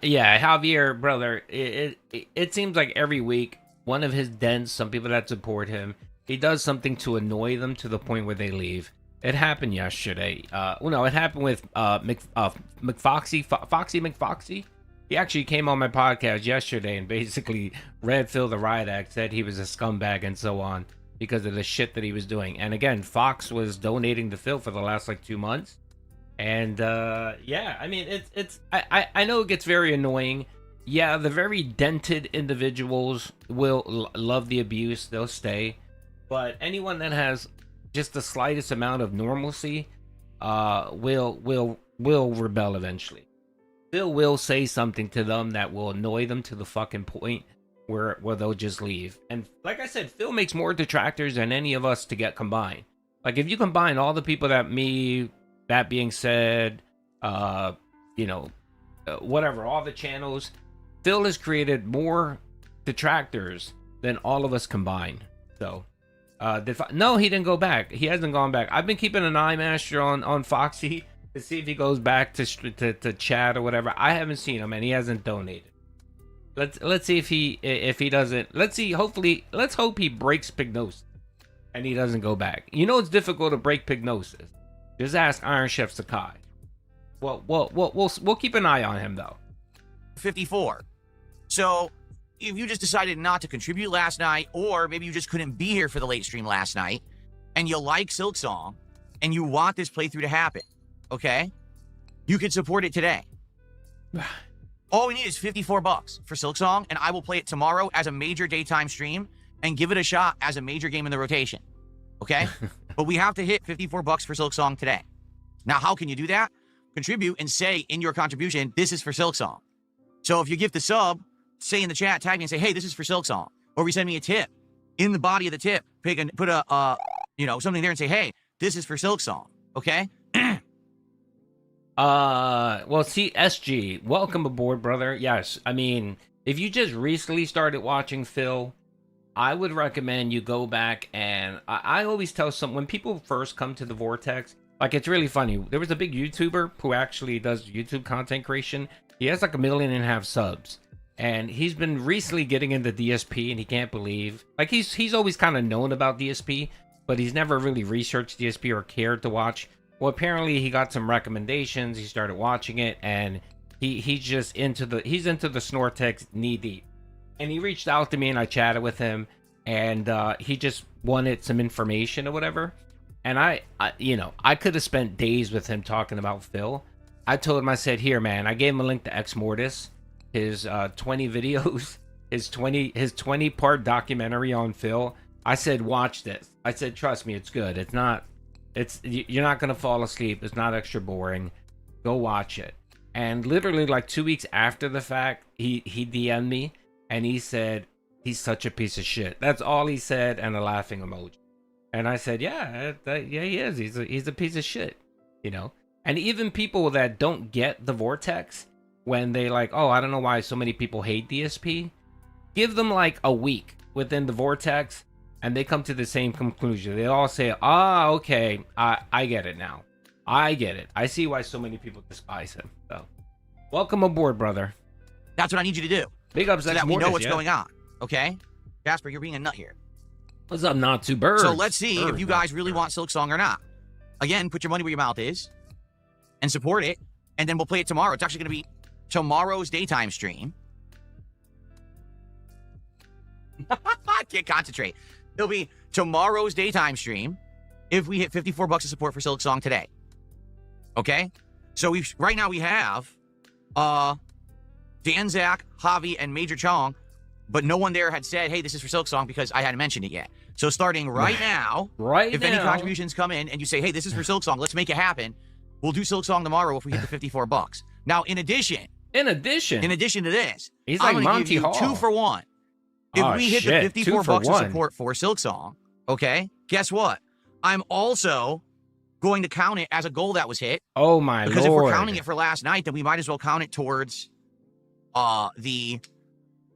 Yeah, Javier, brother. It seems like every week, one of his dens, some people that support him, he does something to annoy them to the point where they leave. It happened yesterday. It happened with Foxy McFoxy. He actually came on my podcast yesterday and basically read Phil the Riot Act, said he was a scumbag and so on because of the shit that he was doing. And again, Fox was donating to Phil for the last 2 months. And yeah, I mean, I know it gets very annoying. Yeah, the very dented individuals will love the abuse. They'll stay. But anyone that has just the slightest amount of normalcy will rebel eventually. Phil will say something to them that will annoy them to the fucking point where they'll just leave. And like I said, Phil makes more detractors than any of us to get combined. Like if you combine all the people that being said, whatever, all the channels, Phil has created more detractors than all of us combined. So, no, he didn't go back. He hasn't gone back. I've been keeping an eye, Master, on Foxy to see if he goes back to chat or whatever. I haven't seen him, and he hasn't donated. Let's see if he doesn't. Let's hope he breaks Pignosis, and he doesn't go back. You know it's difficult to break Pignosis. Just ask Iron Chef Sakai. Well, we'll keep an eye on him though. 54. So, if you just decided not to contribute last night, or maybe you just couldn't be here for the late stream last night, and you like Silksong, and you want this playthrough to happen, okay? You can support it today. All we need is $54 for Silksong, and I will play it tomorrow as a major daytime stream and give it a shot as a major game in the rotation, okay? But we have to hit $54 for Silksong today. Now, how can you do that? Contribute and say in your contribution, this is for Silksong. So if you give the sub, say in the chat, tag me and say, hey, this is for Silksong. Or we send me a tip. In the body of the tip, put a something there and say, hey, this is for Silksong. Okay? Well, see, SG, welcome aboard, brother. Yes, I mean, if you just recently started watching Phil, I would recommend you go back and I always tell when people first come to the Vortex, like it's really funny. There was a big YouTuber who actually does YouTube content creation. He has 1.5 million subs. And he's been recently getting into DSP and he can't believe, like he's always kind of known about DSP, but he's never really researched DSP or cared to watch. Well, apparently he got some recommendations. He started watching it and he's into the Snortex knee deep. And he reached out to me and I chatted with him and he just wanted some information or whatever. And I could have spent days with him talking about Phil. I told him, I said, here, man, I gave him a link to Ex Mortis, his 20 videos, his 20 part documentary on Phil. I said, watch this. I said, trust me, it's good. You're not going to fall asleep. It's not extra boring. Go watch it. And literally 2 weeks after the fact, he DM'd me and he said, he's such a piece of shit. That's all he said, and a laughing emoji. And I said, yeah, he is. He's a piece of shit, And even people that don't get the Vortex, when they oh, I don't know why so many people hate DSP, give them a week within the Vortex, and they come to the same conclusion. They all say, okay, I get it now. I get it. I see why so many people despise him. So, welcome aboard, brother. That's what I need you to do. Big ups, so that we know what's going on. Okay, Jasper, you're being a nut here. What's up, not two birds? So let's see if you guys really want Silksong or not. Again, put your money where your mouth is, and support it, and then we'll play it tomorrow. It's actually going to be tomorrow's daytime stream. I can't concentrate. It'll be tomorrow's daytime stream if we hit $54 of support for Silksong today. Okay? So right now we have Dan Zach, Javi, and Major Chong, but no one there had said, hey, this is for Silksong because I hadn't mentioned it yet. So starting right now, if any contributions come in and you say, hey, this is for Silksong, let's make it happen, we'll do Silksong tomorrow if we hit the 54 bucks. Now, in addition to this, he's I'm like gonna Monty give you Hall. 2 for 1. If we hit the 54 bucks of support for Silksong, okay, guess what? I'm also going to count it as a goal that was hit. Oh my lord! Because if we're counting it for last night, then we might as well count it towards the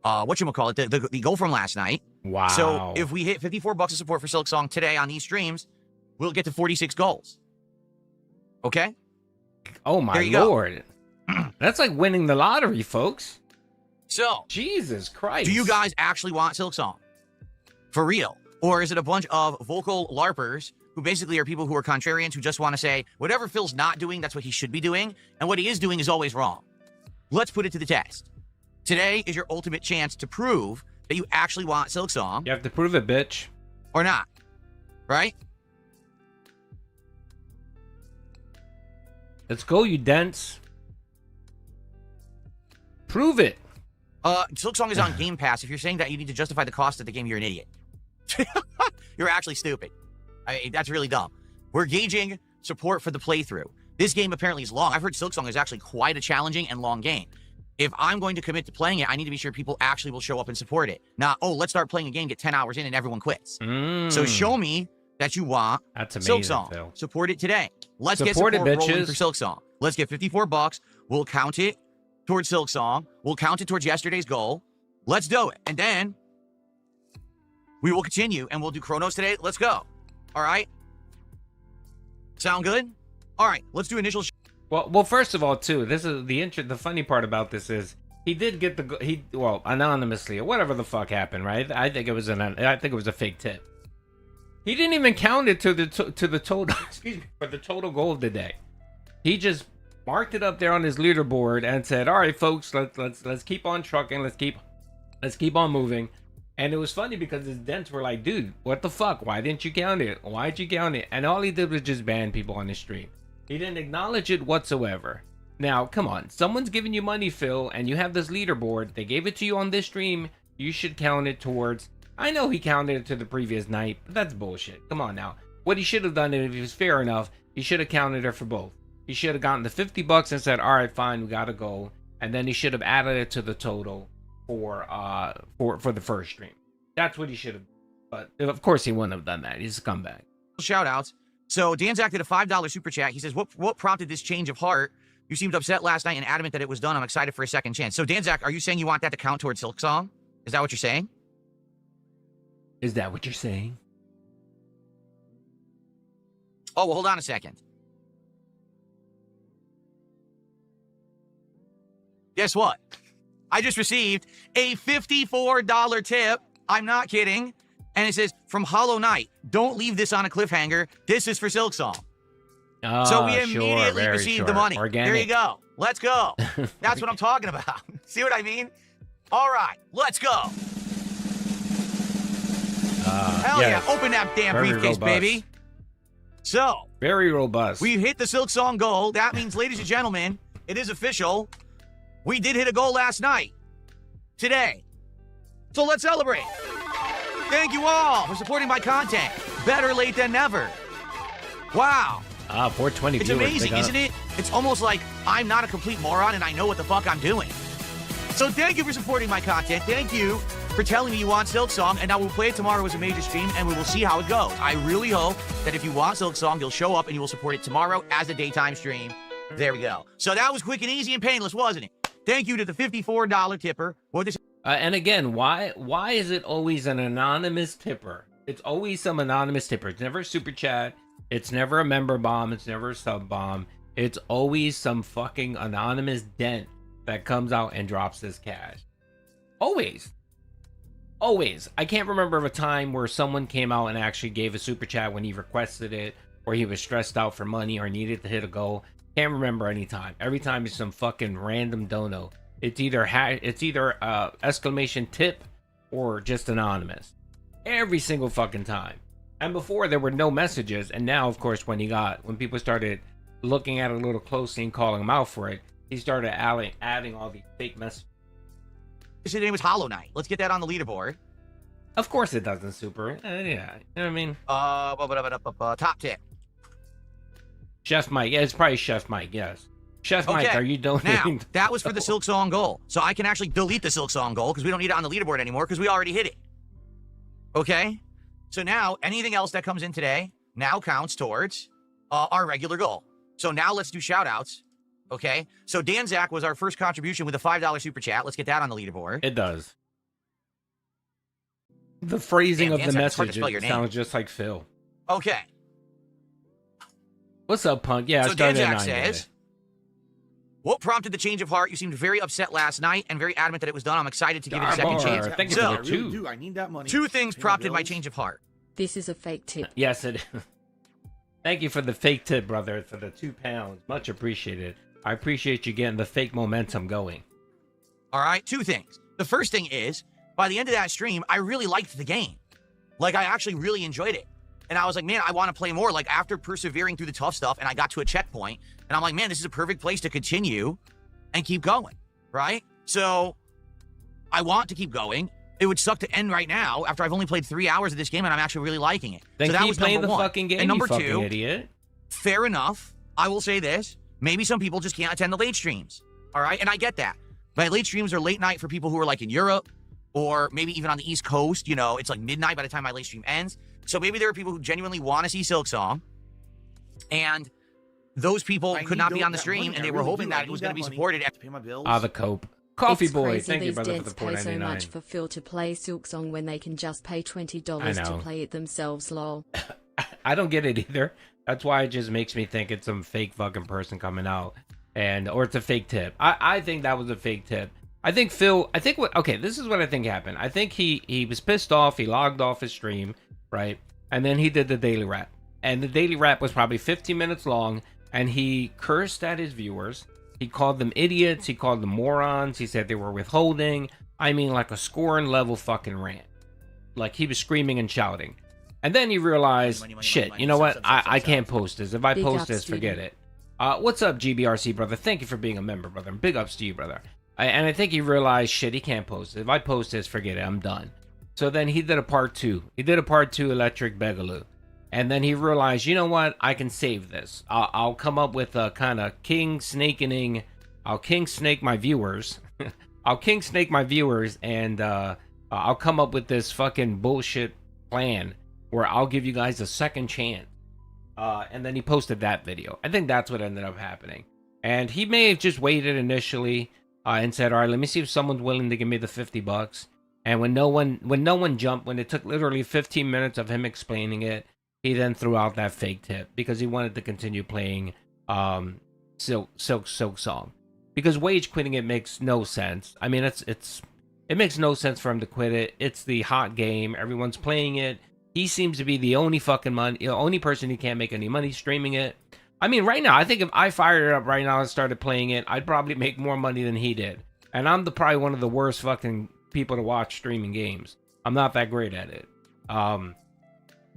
whatchamacallit, the goal from last night. Wow. So if we hit 54 bucks of support for Silksong today on these streams, we'll get to 46 goals. Okay? Oh my lord. That's like winning the lottery, folks. So, Jesus Christ. Do you guys actually want Silksong? For real? Or is it a bunch of vocal LARPers who basically are people who are contrarians who just want to say, whatever Phil's not doing, that's what he should be doing, and what he is doing is always wrong? Let's put it to the test. Today is your ultimate chance to prove that you actually want Silksong. You have to prove it, bitch. Or not. Right? Let's go, you dents. Prove it. Silksong is on Game Pass. If you're saying that you need to justify the cost of the game, you're an idiot. You're actually stupid. That's really dumb. We're gauging support for the playthrough. This game apparently is long. I've heard Silksong is actually quite a challenging and long game. If I'm going to commit to playing it, I need to be sure people actually will show up and support it. Not, oh, let's start playing a game, get 10 hours in, and everyone quits. So show me that you want Silksong. Phil. Support it today. Let's get support rolling for Silksong. Let's get 54 bucks. We'll count it towards Silksong. We'll count it towards yesterday's goal. Let's do it. And then we will continue and we'll do Chronos today. Let's go. All right? Sound good? All right, let's do initial. Well, first of all, too, this is the funny part about this is he did get anonymously or whatever the fuck happened, right? I think it was a fake tip. He didn't even count it to the total. Excuse me, for the total goal of the day. He just marked it up there on his leaderboard and said, "All right, folks, let's keep on trucking. Let's keep on moving." And it was funny because his dents were like, "Dude, what the fuck? Why didn't you count it? Why'd you count it?" And all he did was just ban people on the stream. He didn't acknowledge it whatsoever. Now, come on, someone's giving you money, Phil, and you have this leaderboard. They gave it to you on this stream. You should count it towards. I know he counted it to the previous night, but that's bullshit. Come on now. What he should have done, if he was fair enough, he should have counted it for both. He should have gotten the 50 bucks and said, "All right, fine, we gotta go," and then he should have added it to the total for the first stream. That's what he should have. But of course, he wouldn't have done that. He's a scumbag. Shout outs. So Danzak did a $5 super chat. He says, "What prompted this change of heart? You seemed upset last night and adamant that it was done. I'm excited for a second chance." So Danzak, are you saying you want that to count towards Silksong? Is that what you're saying? Is that what you're saying? Oh, well, hold on a second. Guess what? I just received a $54 tip. I'm not kidding. And it says, from Hollow Knight, "Don't leave this on a cliffhanger. This is for Silksong." Oh, so we immediately received the money. Organic. There you go. Let's go. That's what I'm talking about. See what I mean? All right, let's go. Hell yeah. Open that damn briefcase, baby. So, very robust. We hit the Silksong goal. That means, ladies and gentlemen, it is official. We did hit a goal last night. Today. So let's celebrate. Thank you all for supporting my content. Better late than never. Wow. 420 It's viewers, amazing, isn't it? It's almost like I'm not a complete moron and I know what the fuck I'm doing. So thank you for supporting my content. Thank you for telling me you want Silksong, and now we'll play it tomorrow as a major stream, and we will see how it goes. I really hope that if you want Silksong, you'll show up and you will support it tomorrow as a daytime stream. There we go. So that was quick and easy and painless, wasn't it? Thank you to the $54 tipper. And again, why is it always an anonymous tipper? It's always some anonymous tipper. It's never a super chat. It's never a member bomb. It's never a sub bomb. It's always some fucking anonymous dent that comes out and drops this cash. Always. I can't remember of a time where someone came out and actually gave a super chat when he requested it, or he was stressed out for money or needed to hit a goal. Can't remember any time. Every time it's some fucking random dono. It's either exclamation tip or just anonymous. Every single fucking time. And before there were no messages, and now of course when people started looking at it a little closely and calling him out for it, he started adding all these fake messages. His name was Hollow Knight. Let's get that on the leaderboard. Of course it doesn't, Super. Yeah, you know what I mean? Top tip. Chef Mike. Yeah, it's probably Chef Mike. Yes. Chef Mike, are you donating? Now, that was for the Silksong goal. So I can actually delete the Silksong goal because we don't need it on the leaderboard anymore because we already hit it. Okay? So now, anything else that comes in today now counts towards our regular goal. So now let's do shout-outs. Okay? So Dan Zach was our first contribution with a $5 super chat. Let's get that on the leaderboard. It does. The phrasing of the message sounds just like Phil. Okay. What's up, Punk? Yeah, so Dan Zach says, what prompted the change of heart? You seemed very upset last night and very adamant that it was done. I'm excited to give it a second chance. Thank you for the two. I need that money. Two things prompted my change of heart. This is a fake tip. Yes, it is. Thank you for the fake tip, brother, for the £2. Much appreciated. I appreciate you getting the fake momentum going. All right, two things. The first thing is, by the end of that stream, I really liked the game. Like, I actually really enjoyed it. And I was like, man, I want to play more. Like, after persevering through the tough stuff, and I got to a checkpoint, and I'm like, man, this is a perfect place to continue and keep going, right? So, I want to keep going. It would suck to end right now after I've only played 3 hours of this game, and I'm actually really liking it. Then so that keep was playing number the one. fucking game, and number you fucking two, idiot. Fair enough. I will say this. Maybe some people just can't attend the late streams, all right? And I get that. My late streams are late night for people who are, like, in Europe, or maybe even on the East Coast. You know, it's like midnight by the time my late stream ends. So maybe there are people who genuinely want to see Silksong, and those people could not be on the stream, and they were hoping that it was going to be supported. To pay my bills. The cope. Coffee it's boy, crazy thank you, these brother, for dads the pay so $4.99. much for Phil to play Silksong when they can just pay $20 to play it themselves, lol. I don't get it either. That's why it just makes me think it's some fake fucking person coming out, or it's a fake tip. I think that was a fake tip. I think Phil, okay, this is what I think happened. I think he was pissed off. He logged off his stream, right? And then he did the daily rap. And the daily rap was probably 15 minutes long. And he cursed at his viewers. He called them idiots. He called them morons. He said they were withholding. I mean, like a scorn level fucking rant. Like he was screaming and shouting. And then he realized, shit, you know what? I can't post this. If I post this, forget it. What's up, GBRC, brother? Thank you for being a member, brother. Big ups to you, brother. And I think he realized, shit, he can't post it. If I post this, forget it. I'm done. So then he did a part 2. He did a part 2 Electric Begaloo. And then he realized, you know what? I can save this. I'll come up with a kind of I'll king snake my viewers. I'll king snake my viewers, and I'll come up with this fucking bullshit plan where I'll give you guys a second chance. And then he posted that video. I think that's what ended up happening. And he may have just waited initially and said, all right, let me see if someone's willing to give me the $50. And when no one jumped, when it took literally 15 minutes of him explaining it, he then threw out that fake tip because he wanted to continue playing Silksong. Because wage quitting it makes no sense. I mean, it makes no sense for him to quit it. It's the hot game. Everyone's playing it. He seems to be the only only person who can't make any money streaming it. I mean, right now, I think if I fired it up right now and started playing it, I'd probably make more money than he did. And I'm probably one of the worst fucking people to watch streaming games. I'm not that great at it.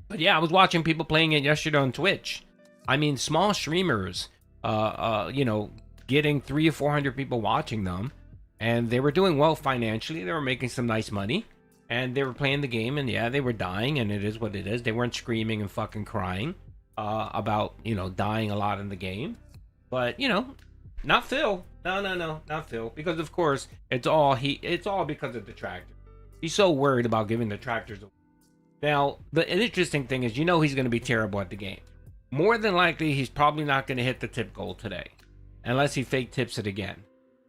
But yeah, I was watching people playing it yesterday on Twitch. I mean, small streamers, getting 300 or 400 people watching them, and they were doing well financially. They were making some nice money, and they were playing the game, and yeah, they were dying, and it is what it is. They weren't screaming and fucking crying about, dying a lot in the game. But, not Phil. No, not Phil. Because, of course, it's all because of the tractor. He's so worried about giving the tractors away. Now, the interesting thing is, he's going to be terrible at the game. More than likely, he's probably not going to hit the tip goal today. Unless he fake tips it again.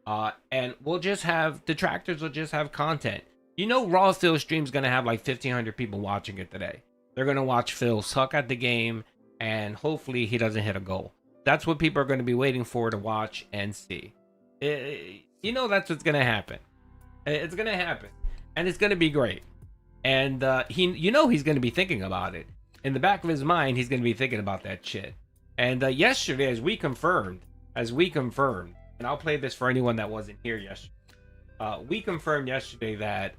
And the tractors will just have content. Raw Phil stream's going to have like 1,500 people watching it today. They're going to watch Phil suck at the game, and hopefully he doesn't hit a goal. That's what people are going to be waiting for to watch and see. That's what's going to happen. It's going to happen. And it's going to be great. And he's going to be thinking about it. In the back of his mind, he's going to be thinking about that shit. And yesterday, as we confirmed, and I'll play this for anyone that wasn't here yesterday. We confirmed yesterday that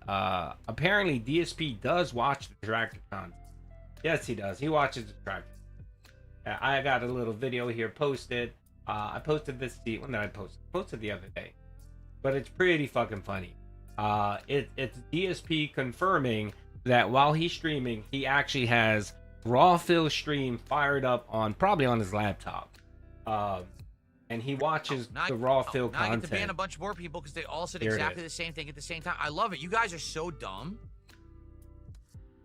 apparently DSP does watch the tractor content. Yes, he does. He watches the tractor. I got a little video here posted. I posted this. When did I post? I posted the other day. But it's pretty fucking funny. It's DSP confirming that while he's streaming, he actually has Raw Phil stream fired up probably on his laptop. And he watches the raw Phil now I content. get to ban a bunch more people because they all said exactly the same thing at the same time. I love it. You guys are so dumb.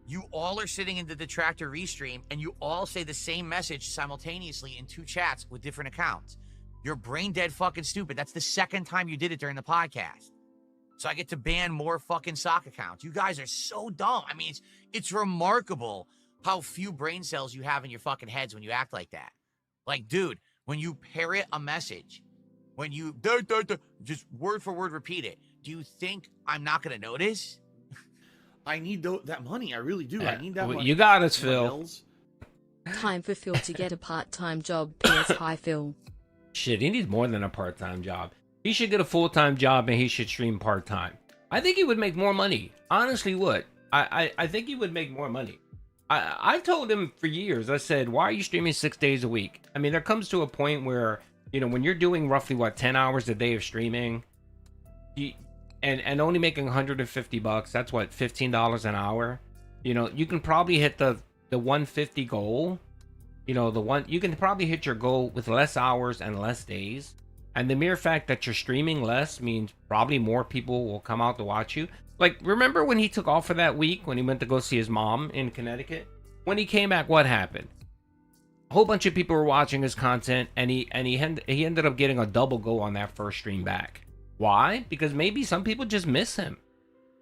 You all are sitting in the detractor restream and you all say the same message simultaneously in 2 chats with different accounts. You're brain dead fucking stupid. That's the second time you did it during the podcast. So I get to ban more fucking sock accounts. You guys are so dumb. I mean, it's remarkable how few brain cells you have in your fucking heads when you act like that. Like, dude, when you parrot a message, when you just word for word repeat it, do you think I'm not going to notice? I need that money. I really do. I need that money. You got us, Phil. Time for Phil to get a part-time job. P.S. Hi, Phil. Shit, he needs more than a part-time job. He should get a full-time job and he should stream part-time. I think he would make more money. Honestly would. I think he would make more money. I've told him for years, I said, why are you streaming 6 days a week? I mean, there comes to a point where, you know, when you're doing roughly, 10 hours a day of streaming, and only making $150, that's what, $15 an hour? You know, you can probably hit the 150 goal. You know, you can probably hit your goal with less hours and less days. And the mere fact that you're streaming less means probably more people will come out to watch you. Like, remember when he took off for that week when he went to go see his mom in Connecticut? When he came back, what happened? A whole bunch of people were watching his content, and he ended up getting a double go on that first stream back. Why? Because maybe some people just miss him.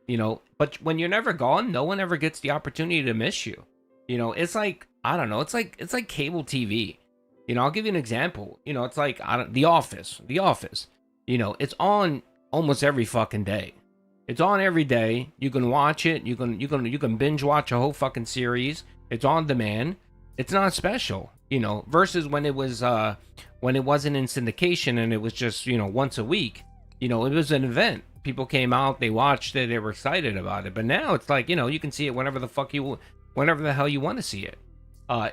You know, but when you're never gone, no one ever gets the opportunity to miss you. You know, it's like, I don't know, it's like cable TV. You know, I'll give you an example. You know, it's like The Office. You know, it's on almost every fucking day. It's on every day. You can watch it. You can binge watch a whole fucking series. It's on demand. It's not special, you know, versus when it wasn't in syndication and it was just, you know, once a week. You know, it was an event. People came out, they watched it, they were excited about it. But now it's like, you know, you can see it whenever the hell you want to see it.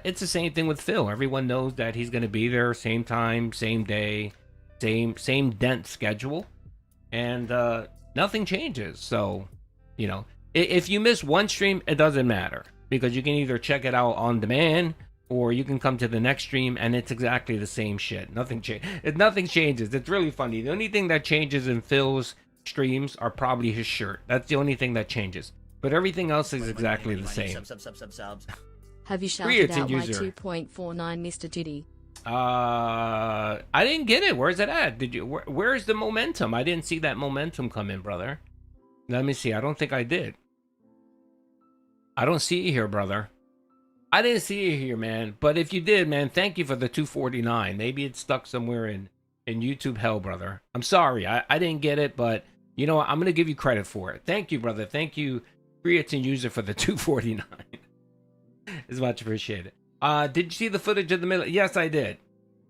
It's the same thing with Phil. Everyone knows that he's going to be there, same time, same day, same dense schedule, and nothing changes. So, you know, if you miss one stream, it doesn't matter because you can either check it out on demand or you can come to the next stream and it's exactly the same shit. Nothing changes. It's really funny. The only thing that changes in Phil's streams are probably his shirt. That's the only thing that changes. But everything else is exactly the same. Subs. Have you shouted out my 2.49, Mr. Doody? I didn't get it. Where's it at? Did you? Where's the momentum? I didn't see that momentum come in, brother. Let me see. I don't think I did. I don't see it here, brother. I didn't see it here, man. But if you did, man, thank you for the 249. Maybe it's stuck somewhere in YouTube hell, brother. I'm sorry. I didn't get it, but you know what? I'm going to give you credit for it. Thank you, brother. Thank you, Creatine User, for the 249. It's much appreciated. Did you see the footage of the middle? Yes, I did.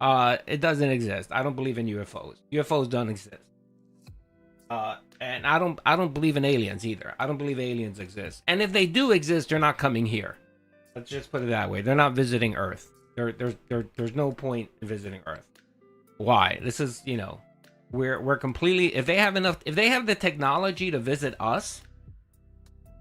It doesn't exist. I don't believe in UFOs. UFOs don't exist. And I don't believe in aliens either. I don't believe aliens exist. And if they do exist, they're not coming here. Let's just put it that way. They're not visiting Earth. There's no point in visiting Earth. Why? This is, you know, we're completely, if they have the technology to visit us,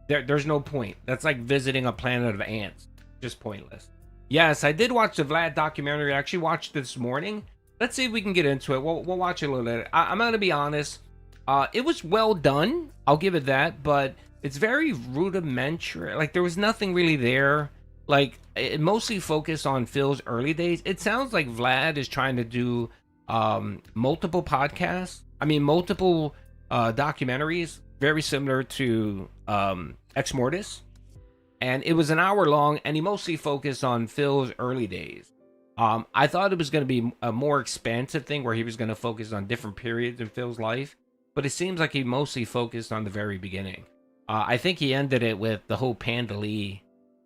there's no point. That's like visiting a planet of ants. Just pointless. Yes, I did watch the Vlad documentary. I actually watched this morning. Let's see if we can get into it. We'll watch it a little later. I'm gonna be honest. It was well done. I'll give it that, but it's very rudimentary. Like there was nothing really there. Like it mostly focused on Phil's early days. It sounds like Vlad is trying to do multiple podcasts. I mean, multiple documentaries, very similar to Ex Mortis. And it was an hour long, and he mostly focused on Phil's early days. I thought it was going to be a more expansive thing where he was going to focus on different periods in Phil's life, but it seems like he mostly focused on the very beginning. I think he ended it with the whole Panda Lee,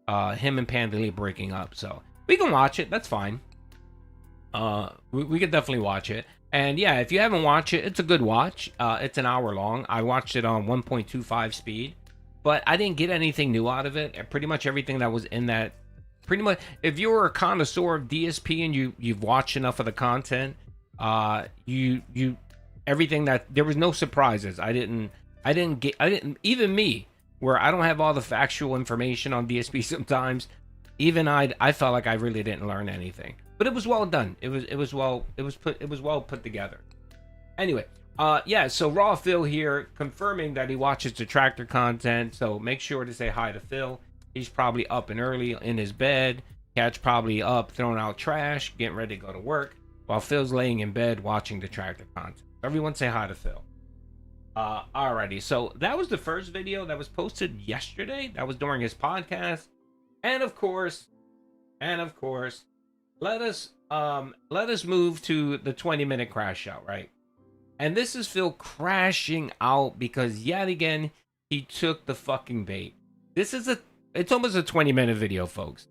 him and Panda Lee breaking up. So we can watch it. That's fine. We could definitely watch it. And yeah, if you haven't watched it, it's a good watch. It's an hour long. I watched it on 1.25 speed. But I didn't get anything new out of it. Pretty much everything that was in that, pretty much, if you were a connoisseur of DSP and you've watched enough of the content, everything that, there was no surprises. I didn't even me, where I don't have all the factual information on DSP sometimes, even I felt like I really didn't learn anything. but it was well done. It was well put together. Anyway, yeah, so Raw Phil here confirming that he watches Detractor content, so make sure to say hi to Phil. He's probably up and early in his bed. Cat's probably up throwing out trash, getting ready to go to work, while Phil's laying in bed watching Detractor content. Everyone say hi to Phil. Alrighty, so that was the first video that was posted yesterday. That was during his podcast. And of course, let us move to the 20-minute crash out, right? And this is Phil crashing out because yet again he took the fucking bait. It's almost a 20-minute video, folks.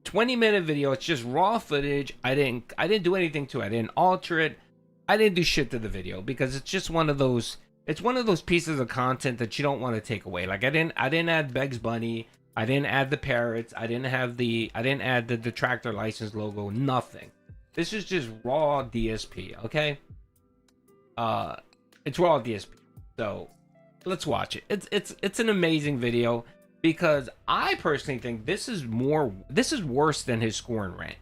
20-minute video. It's just raw footage. I didn't do anything to it. I didn't alter it. I didn't do shit to the video because it's just one of those. It's one of those pieces of content that you don't want to take away. Like I didn't add Bugs Bunny. I didn't add the parrots. I didn't add the Detractor license logo. Nothing. This is just raw DSP. Okay. It's raw DSP. So let's watch it. It's an amazing video because I personally think this is worse than his scorn rant.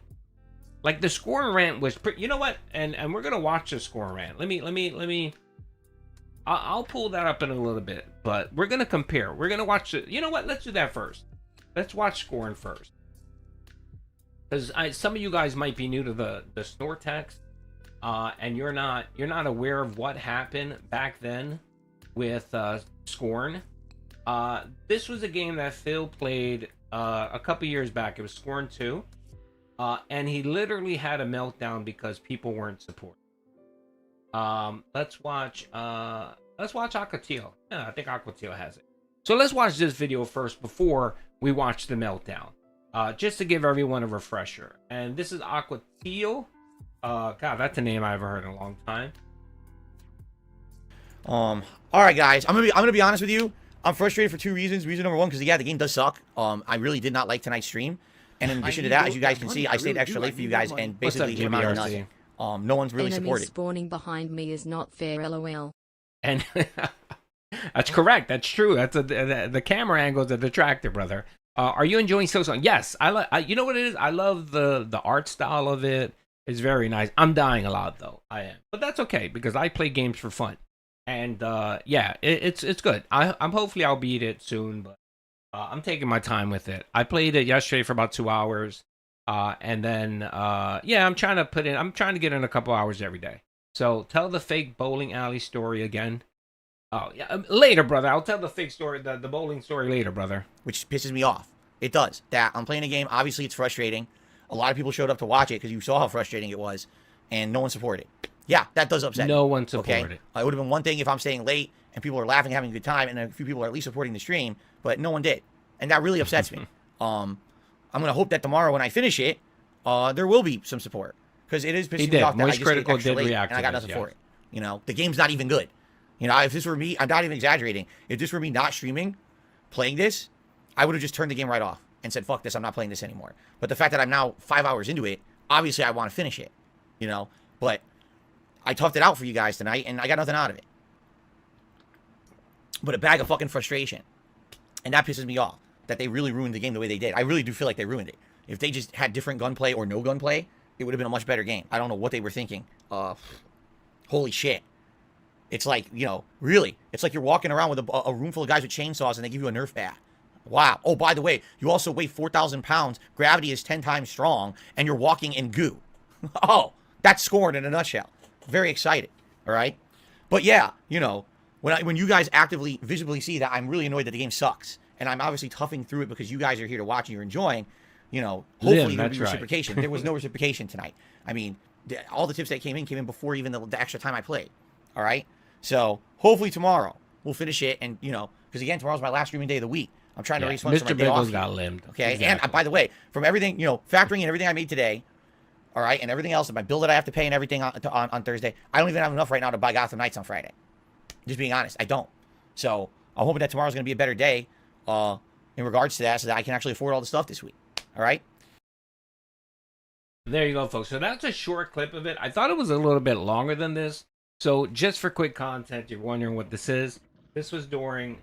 Like the scorn rant was you know what? And we're gonna watch the scorn rant. Let me. I'll pull that up in a little bit, but we're gonna compare. We're gonna watch it. You know what? Let's do that first. Let's watch scorn first, because some of you guys might be new to the snore text, and you're not aware of what happened back then with Scorn. This was a game that Phil played a couple years back. It was Scorn 2, and he literally had a meltdown because people weren't supporting. Let's watch Aquatil. Yeah, I think Aquatil has it. So let's watch this video first before we watch the meltdown. Just to give everyone a refresher. And this is Aquatil. God, that's a name I haven't heard in a long time. All right, guys. I'm gonna be honest with you. I'm frustrated for two reasons. Reason number one, because yeah, the game does suck. I really did not like tonight's stream. And in addition to that, as you guys can see, I stayed extra late for you guys and basically came out of nothing. No one's really supported. Spawning behind me is not fair, lol. And that's correct. That's true. That's the camera angle is a detractor, brother. Are you enjoying Silksong? Yes, you know what it is? I love the art style of it. It's very nice. I'm dying a lot though. I am, but that's okay because I play games for fun. And yeah, it's good. I'm hopefully I'll beat it soon, but I'm taking my time with it. I played it yesterday for about 2 hours. And then, yeah, I'm trying to get in a couple hours every day. So tell the fake bowling alley story again. Oh, yeah, later, brother. I'll tell the fake story, the bowling story later, brother. Which pisses me off. It does. That I'm playing a game. Obviously, it's frustrating. A lot of people showed up to watch it because you saw how frustrating it was, and no one supported it. Yeah, that does upset me. No one supported it. It would have been one thing if I'm staying late and people are laughing, having a good time, and a few people are at least supporting the stream, but no one did. And that really upsets me. I'm going to hope that tomorrow when I finish it, there will be some support, because it is pissing me off that I just stayed extra late and I got nothing for it. You know, the game's not even good. You know, if this were me, I'm not even exaggerating. If this were me not streaming, playing this, I would have just turned the game right off and said, fuck this, I'm not playing this anymore. But the fact that I'm now 5 hours into it, obviously I want to finish it, you know, but I toughed it out for you guys tonight and I got nothing out of it. But a bag of fucking frustration. And that pisses me off that they really ruined the game the way they did. I really do feel like they ruined it. If they just had different gunplay or no gunplay, it would have been a much better game. I don't know what they were thinking. Holy shit. It's like, you know, really, it's like you're walking around with a room full of guys with chainsaws and they give you a Nerf bat. Wow. Oh, by the way, you also weigh 4,000 pounds. Gravity is 10 times strong and you're walking in goo. Oh, that's Scorn in a nutshell. Very excited. All right. But yeah, you know, when you guys actively, visibly see that I'm really annoyed that the game sucks and I'm obviously toughing through it because you guys are here to watch and you're enjoying, you know, hopefully there'll be reciprocation. Right. There was no reciprocation tonight. I mean, all the tips that came in before even the extra time I played. All right. So hopefully tomorrow we'll finish it. And, you know, because again, tomorrow's my last streaming day of the week. I'm trying to raise funds for my day off. Got limbed. Okay. Exactly. And by the way, from everything, you know, factoring in everything I made today, all right, and everything else, my bill that I have to pay and everything on Thursday, I don't even have enough right now to buy Gotham Knights on Friday. Just being honest, I don't. So I'm hoping that tomorrow's going to be a better day in regards to that so that I can actually afford all the stuff this week. All right. There you go, folks. So that's a short clip of it. I thought it was a little bit longer than this. So just for quick content, you're wondering what this is. This was during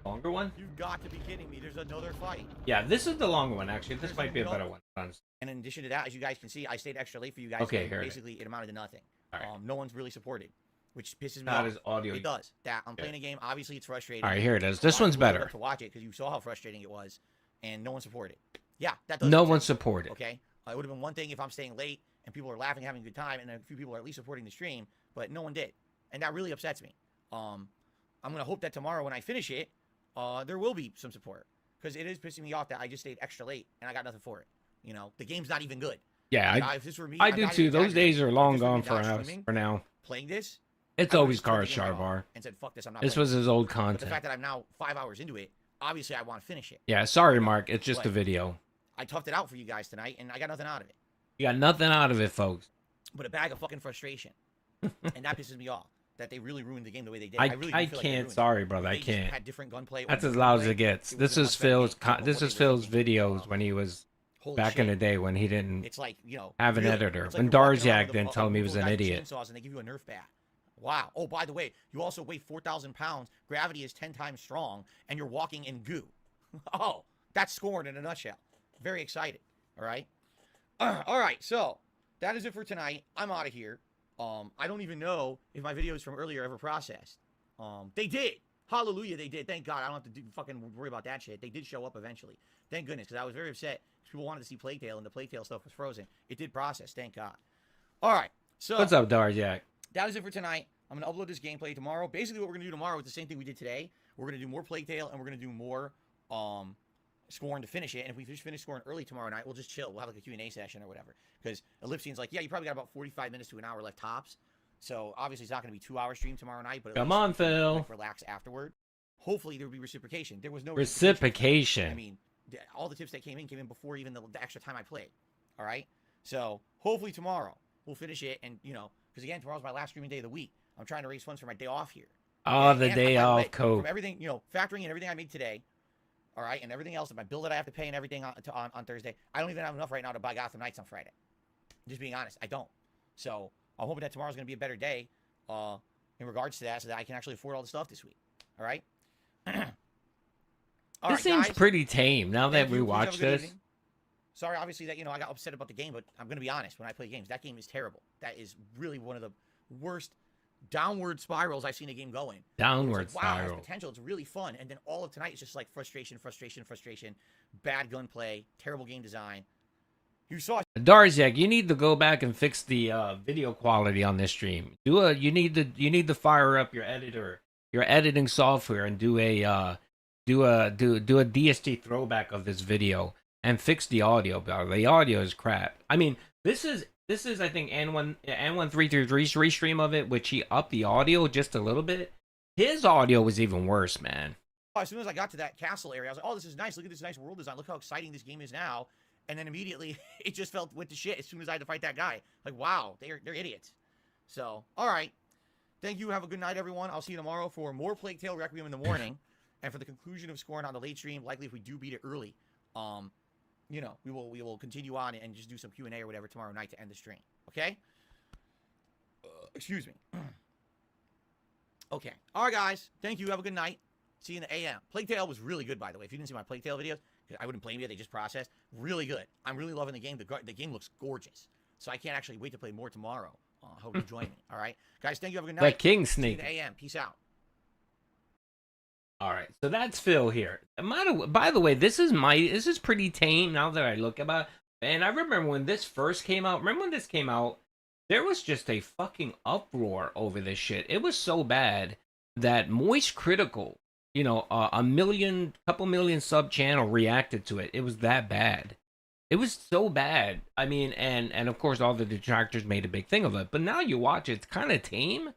Longer one? You've got to be kidding me. There's another fight. Yeah, this is the longer one, actually. This might be a better one. Honestly. And in addition to that, as you guys can see, I stayed extra late for you guys. Okay, and here basically, it amounted to nothing. All right. No one's really supported, which pisses me That off. is audio. It does. That I'm playing a game. Obviously, it's frustrating. All right, here it is. This one's better. To watch it because you saw how frustrating it was, and no one supported. Yeah, that does. No one supported. Okay, it would have been one thing if I'm staying late and people are laughing, having a good time, and a few people are at least supporting the stream, but no one did, and that really upsets me. I'm gonna hope that tomorrow when I finish it, there will be some support because it is pissing me off that I just stayed extra late and I got nothing for it. You know, the game's not even good. Yeah, if this were me, I do too. Those days are long gone for us. For now, playing this, it's always Cars Sharvar. And said, "Fuck this, I'm not." This was his old But content. the fact that I'm now 5 hours into it, obviously I want to finish it. Yeah, sorry, Mark. It's just a video. I toughed it out for you guys tonight, and I got nothing out of it. You got nothing out of it, folks. But a bag of fucking frustration, and that pisses me off. That they really ruined the game the way they did. I really I do feel like they can't. ruined Sorry, it. brother. I They just can't. had different gunplay. That's as loud as it gets. This is Phil's. This is Phil's videos when he was back in the day when he didn't. It's like, you know, have an really, editor. it's like when you're walking around Darzak with didn't tell him he was an idiot. chainsaws and they give you a Nerf bat. Wow. Oh, by the way, you also weigh 4,000 pounds. Gravity is 10 times strong, and you're walking in goo. Oh, that's Scorn in a nutshell. Very excited. All right. All right. So that is it for tonight. I'm out of here. I don't even know if my videos from earlier ever processed. They did. Hallelujah, they did. Thank God. I don't have to fucking worry about that shit. They did show up eventually. Thank goodness, because I was very upset. People wanted to see Plague Tale, and the Plague Tale stuff was frozen. It did process. Thank God. All right. So What's up, Darzak? that is it for tonight. I'm going to upload this gameplay tomorrow. Basically, what we're going to do tomorrow is the same thing we did today. We're going to do more Plague Tale, and we're going to do more Scorn to finish it. And if we just finish Scorn early tomorrow night, we'll just chill. We'll have like a Q&A session or whatever. Because Ellipsian's like, yeah, you probably got about 45 minutes to an hour left tops. So obviously it's not going to be a 2-hour stream tomorrow night. But Come on, Phil. Like, relax afterward. Hopefully there will be reciprocation. There was no reciprocation. I mean, all the tips that came in before even the extra time I played. All right? So hopefully tomorrow we'll finish it. And, you know, because again, tomorrow's my last streaming day of the week. I'm trying to raise funds for my day off here. Oh, the day off, cool. From everything, you know, factoring in everything I made today, all right, and everything else, my bill that I have to pay and everything on Thursday, I don't even have enough right now to buy Gotham Knights on Friday. Just being honest, I don't. So I'm hoping that tomorrow's going to be a better day in regards to that so that I can actually afford all the stuff this week. All right? This seems pretty tame now that we watched this. Evening. Sorry, obviously, that, you know, I got upset about the game, but I'm going to be honest. When I play games, that game is terrible. That is really one of the worst downward spirals I've seen a game go in. Downward like, wow, it spiral. has potential. It's really fun. And then all of tonight is just like frustration, bad gunplay, terrible game design. You saw Darzak, you need to go back and fix the video quality on this stream. You need to fire up your editing software and do a DST throwback of this video and fix the audio. The audio is crap. I mean, this is I think N1333's restream of it, which he upped the audio just a little bit. His audio was even worse, man. As soon as I got to that castle area, I was like, oh, this is nice. Look at this nice world design. Look how exciting this game is now. And then immediately, it just went to shit as soon as I had to fight that guy. Like, wow, they're idiots. So, all right. Thank you. Have a good night, everyone. I'll see you tomorrow for more Plague Tale Requiem in the morning. And for the conclusion of Scorn on the late stream, likely if we do beat it early, you know, we will continue on and just do some Q&A or whatever tomorrow night to end the stream. Okay? Excuse me. Okay. All right, guys. Thank you. Have a good night. See you in the AM. Plague Tale was really good, by the way. If you didn't see my Plague Tale videos, I wouldn't blame you. They just processed. Really good. I'm really loving the game. The game looks gorgeous. So I can't actually wait to play more tomorrow. Hope you join me. All right? Guys, thank you. Have a good night. The King See you in Snake. the AM. Peace out. All right, so that's Phil here. By the way, this is pretty tame now that I look about it. And I remember when this first came out. Remember when this came out? There was just a fucking uproar over this shit. It was so bad that Moist Critical, you know, couple million sub channel reacted to it. It was that bad. It was so bad. I mean, and of course all the detractors made a big thing of it. But now you watch it, it's kind of tame.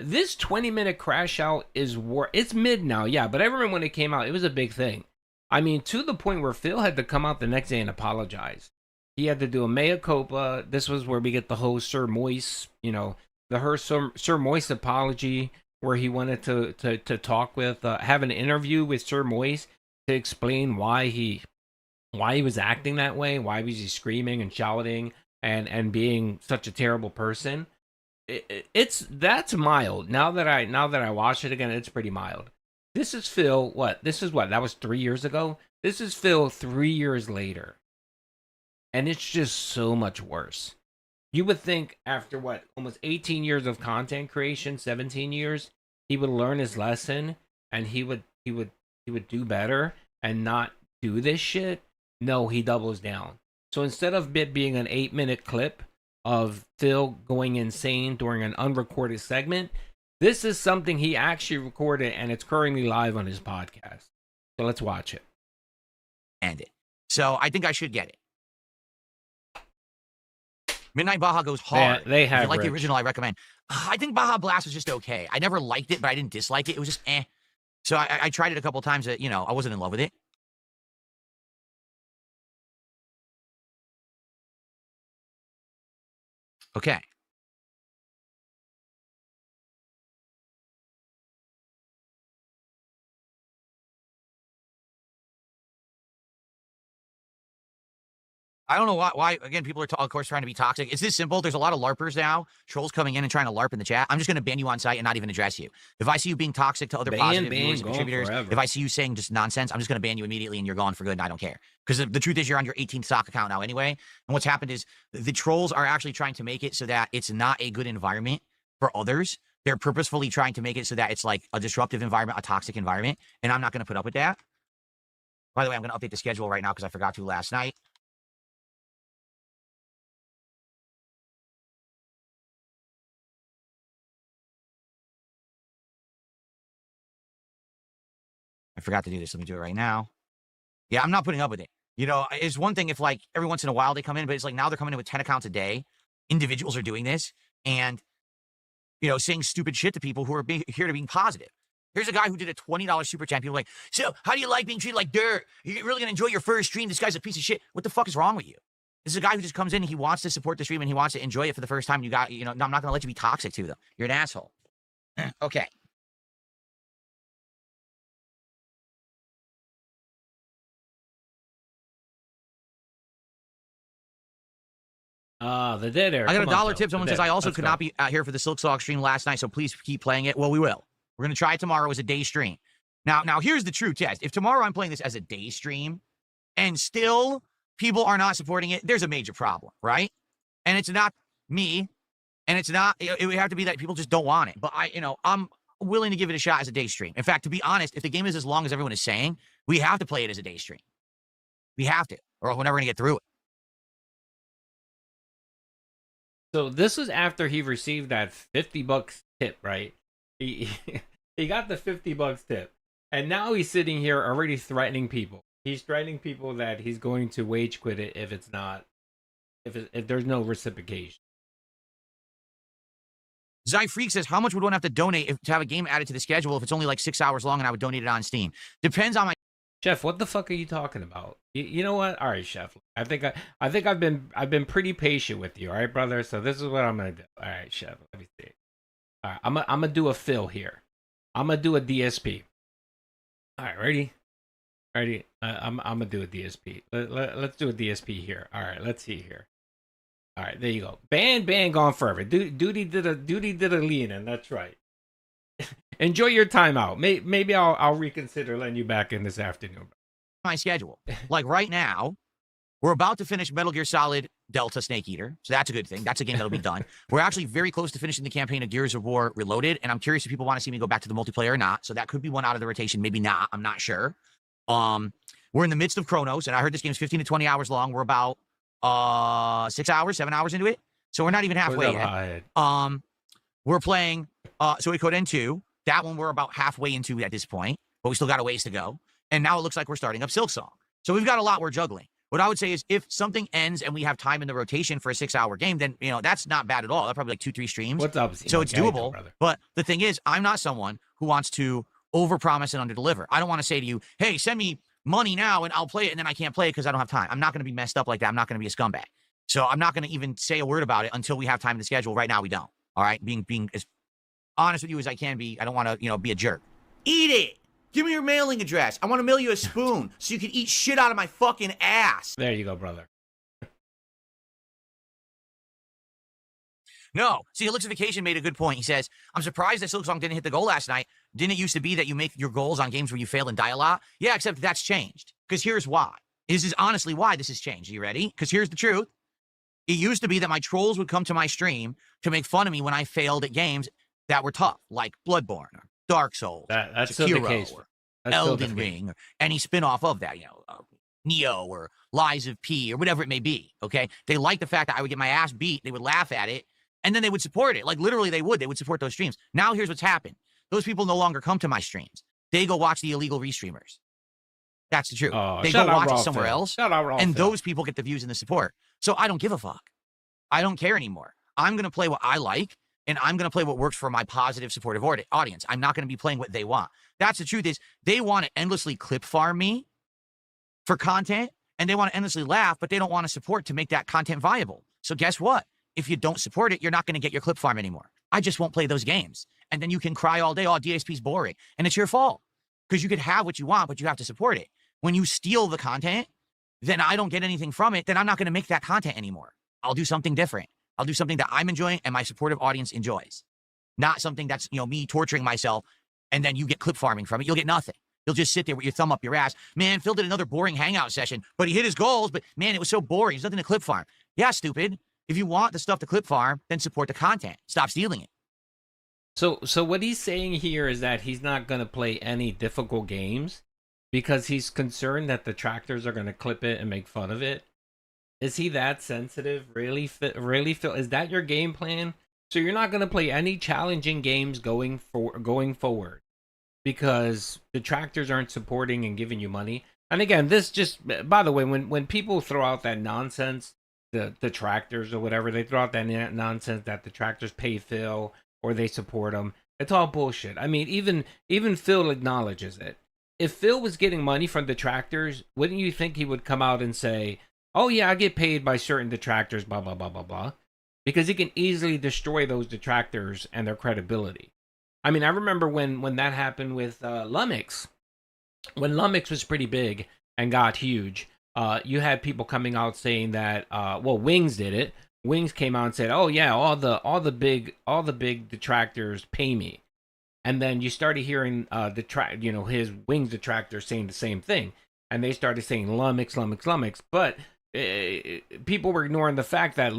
This 20-minute crash out it's mid now, yeah, but I remember when it came out, it was a big thing. I mean, to the point where Phil had to come out the next day and apologize. He had to do a mea culpa. This was where we get the whole Sir Moist, you know, Sir Moist apology, where he wanted to talk with, have an interview with Sir Moist to explain why he was acting that way, why was he screaming and shouting and being such a terrible person. That's mild. Now that I watch it again, it's pretty mild. This is Phil. What? This is what? That was 3 years ago. This is Phil 3 years later, and it's just so much worse. You would think after what, almost 18 years of content creation, 17 years, he would learn his lesson and he would do better and not do this shit. No, he doubles down. So instead of it being an 8-minute clip of Phil going insane during an unrecorded segment, this is something he actually recorded and it's currently live on his podcast. So let's watch it. And it. So I think I should get it. Midnight Baja goes hard. They have if you like the original, I recommend. I think Baja Blast was just okay. I never liked it, but I didn't dislike it. It was just eh. So I tried it a couple times. You know, I wasn't in love with it. Okay. I don't know why again, people are, of course, trying to be toxic. It's this simple. There's a lot of LARPers now, trolls coming in and trying to LARP in the chat. I'm just going to ban you on site and not even address you. If I see you being toxic to other positive viewers and contributors, if I see you saying just nonsense, I'm just going to ban you immediately and you're gone for good and I don't care. Because the truth is you're on your 18th stock account now anyway. And what's happened is the trolls are actually trying to make it so that it's not a good environment for others. They're purposefully trying to make it so that it's like a disruptive environment, a toxic environment. And I'm not going to put up with that. By the way, I'm going to update the schedule right now because I forgot to last night. I forgot to do this. Let me do it right now. Yeah, I'm not putting up with it. You know, it's one thing if, like, every once in a while they come in, but it's like now they're coming in with 10 accounts a day. Individuals are doing this and, you know, saying stupid shit to people who are here to being positive. Here's a guy who did a $20 super chat. People are like, so how do you like being treated like dirt? You're really going to enjoy your first stream? This guy's a piece of shit. What the fuck is wrong with you? This is a guy who just comes in and he wants to support the stream and he wants to enjoy it for the first time. You know, I'm not going to let you be toxic to them. You're an asshole. Okay. The dead air. I got a dollar tip. Someone says, I also could not be out here for the Silksong stream last night, so please keep playing it. Well, we will. We're going to try it tomorrow as a day stream. Now, here's the true test. If tomorrow I'm playing this as a day stream and still people are not supporting it, there's a major problem, right? And it's not me, and it's not, it would have to be that people just don't want it. But I'm willing to give it a shot as a day stream. In fact, to be honest, if the game is as long as everyone is saying, we have to play it as a day stream. We have to, or we're never going to get through it. So this is after he received that $50 tip, right? He got the $50 tip, and now he's sitting here already threatening people. He's threatening people that he's going to wage quit it if it's not, if there's no reciprocation. Zyfreak says, how much would one have to donate to have a game added to the schedule if it's only like 6 hours long and I would donate it on Steam? Depends on my... Chef, what the fuck are you talking about? You know what? All right, Chef. I think I've been pretty patient with you, all right, brother? So this is what I'm gonna do. All right, Chef. Let me see. All right, I'm gonna do a fill here. I'm gonna do a DSP. All right, ready? I'm gonna do a DSP. Let's do a DSP here. All right, let's see here. All right, there you go. Ban gone forever. Doody did a lean in. That's right. Enjoy your time out. Maybe I'll reconsider letting you back in this afternoon. My schedule. Like right now, we're about to finish Metal Gear Solid Delta Snake Eater. So that's a good thing. That's a game that'll be done. We're actually very close to finishing the campaign of Gears of War Reloaded. And I'm curious if people want to see me go back to the multiplayer or not. So that could be one out of the rotation. Maybe not. I'm not sure. We're in the midst of Chronos. And I heard this game's 15 to 20 hours long. We're about 6 hours, 7 hours into it. So we're not even halfway yet. We're playing Suikoden 2. That one we're about halfway into at this point, but we still got a ways to go. And now it looks like we're starting up Silksong. So we've got a lot we're juggling. What I would say is if something ends and we have time in the rotation for a 6 hour game, then, that's not bad at all. That's probably like 2-3 streams. What's up? So it's doable. But the thing is, I'm not someone who wants to overpromise and underdeliver. I don't want to say to you, hey, send me money now and I'll play it and then I can't play it because I don't have time. I'm not going to be messed up like that. I'm not going to be a scumbag. So I'm not going to even say a word about it until we have time in the schedule. Right now we don't. All right? Being as honest with you as I can be. I don't want to, be a jerk. Eat it. Give me your mailing address. I want to mail you a spoon so you can eat shit out of my fucking ass. There you go, brother. No. See, Elixification made a good point. He says, I'm surprised that Silksong didn't hit the goal last night, Didn't it used to be that you make your goals on games where you fail and die a lot? Yeah, except that's changed. Because here's why. This is honestly why this has changed. Are you ready? Because here's the truth. It used to be that my trolls would come to my stream to make fun of me when I failed at games that were tough, like Bloodborne or Dark Souls, that's still the case. or Elden Ring, or any spin-off of that, Neo or Lies of P or whatever it may be, okay? They liked the fact that I would get my ass beat, they would laugh at it, and then they would support it. Like, literally, they would support those streams. Now, here's what's happened. Those people no longer come to my streams. They go watch the illegal restreamers. That's the truth. They go watch it somewhere else, and those people get the views and the support. So I don't give a fuck. I don't care anymore. I'm going to play what I like, and I'm going to play what works for my positive, supportive audience. I'm not going to be playing what they want. That's the truth is they want to endlessly clip farm me for content, and they want to endlessly laugh, but they don't want to support to make that content viable. So guess what? If you don't support it, you're not going to get your clip farm anymore. I just won't play those games. And then you can cry all day, oh, DSP's boring. And it's your fault. Because you could have what you want, but you have to support it. When you steal the content, then I don't get anything from it, then I'm not going to make that content anymore. I'll do something different. I'll do something that I'm enjoying and my supportive audience enjoys. Not something that's, me torturing myself, and then you get clip farming from it. You'll get nothing. You'll just sit there with your thumb up your ass. Man, Phil did another boring hangout session, but he hit his goals, but man, it was so boring. There's nothing to clip farm. Yeah, stupid. If you want the stuff to clip farm, then support the content. Stop stealing it. So what he's saying here is that he's not going to play any difficult games because he's concerned that detractors are going to clip it and make fun of it. Is he that sensitive? Really, Phil? Is that your game plan? So you're not going to play any challenging games going forward because detractors aren't supporting and giving you money. And again, this just, by the way, when people throw out that nonsense, the detractors or whatever, they throw out that nonsense that detractors pay Phil or they support him. It's all bullshit. I mean, even Phil acknowledges it. If Phil was getting money from detractors, wouldn't you think he would come out and say, oh yeah, I get paid by certain detractors, blah, blah, blah, blah, blah. Because he can easily destroy those detractors and their credibility. I mean, I remember when that happened with Lumix. When Lumix was pretty big and got huge, you had people coming out saying that, Wings did it. Wings came out and said, oh yeah, all the big detractors pay me. And then you started hearing his Wings detractors saying the same thing. And they started saying Lumix. But people were ignoring the fact that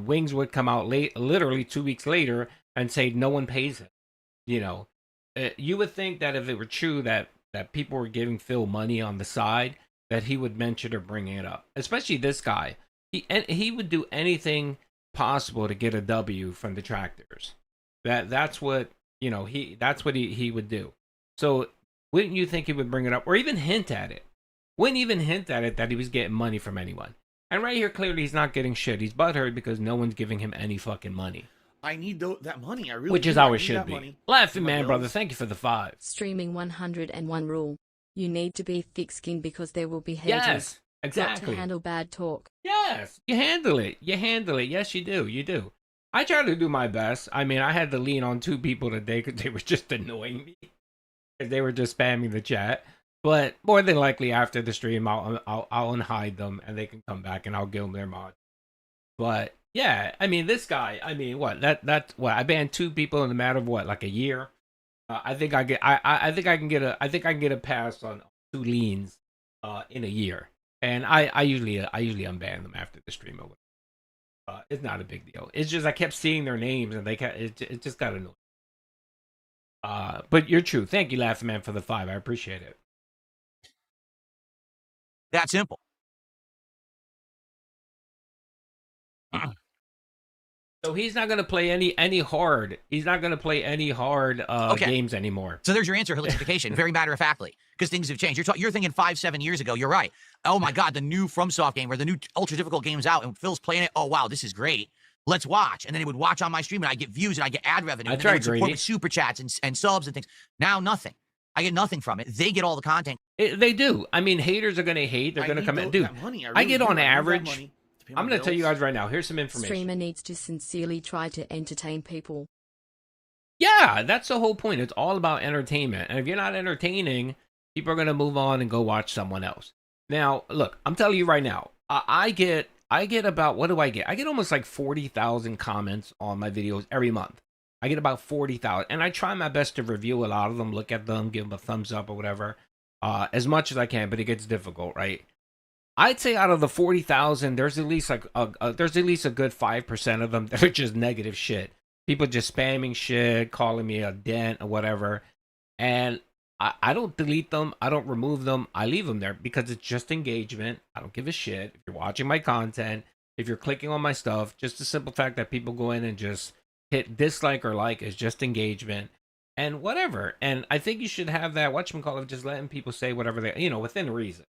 Wings would come out literally 2 weeks later and say no one pays him. You would think that if it were true that people were giving Phil money on the side, that he would mention or bring it up. Especially this guy, he would do anything possible to get a W from detractors. That's what he would do. So wouldn't you think he would bring it up or even hint at it? Wouldn't even hint at it that he was getting money from anyone. And right here, clearly, he's not getting shit. He's butthurt because no one's giving him any fucking money. I need that money. I really Which do. is how it should be. Money. Laughing man, brother. Thank you for the 5. Streaming 101 rule. You need to be thick-skinned because there will be haters. Yes, exactly. Not to handle bad talk. Yes, you handle it. Yes, you do. You do. I try to do my best. I mean, I had to lean on 2 people today because they were just annoying me. Because they were just spamming the chat. But more than likely after the stream, I'll unhide them and they can come back and I'll give them their mod. But yeah, I mean, this guy, I mean, what? That's what I banned 2 people in a matter of what, like a year. I think I can get a pass on 2 leans in a year, and I usually unban them after the stream over. It's not a big deal. It's just I kept seeing their names and it just got annoying. But you're true. Thank you, Laughing Man, for the 5. I appreciate it. That simple. So he's not going to play any hard. He's not going to play any hard games anymore. So there's your answer, holistification. Very matter-of-factly, because things have changed. You're thinking 5-7 years ago. You're right. Oh my God, the new FromSoft game or the new ultra difficult game's out, and Phil's playing it. Oh wow, this is great. Let's watch. And then he would watch on my stream, and I get views and I get ad revenue. That's and right, they would support with super chats and subs and things. Now nothing. I get nothing from it. They get all the content. They do. I mean, haters are going to hate. They're going to come in. Dude, I get on average. I'm going to tell you guys right now. Here's some information. Streamer needs to sincerely try to entertain people. Yeah, that's the whole point. It's all about entertainment. And if you're not entertaining, people are going to move on and go watch someone else. Now, look, I'm telling you right now. I get about, what do I get? I get almost like 40,000 comments on my videos every month. I get about 40,000, and I try my best to review a lot of them, look at them, give them a thumbs up or whatever, as much as I can. But it gets difficult, right? I'd say out of the 40,000, there's at least like there's at least a good 5% of them that are just negative shit. People just spamming shit, calling me a dent or whatever, and I don't delete them. I don't remove them. I leave them there because it's just engagement. I don't give a shit if you're watching my content, if you're clicking on my stuff. Just the simple fact that people go in and just hit dislike or like is just engagement and whatever. And I think you should have that whatchamacallit of just letting people say whatever they, within reason.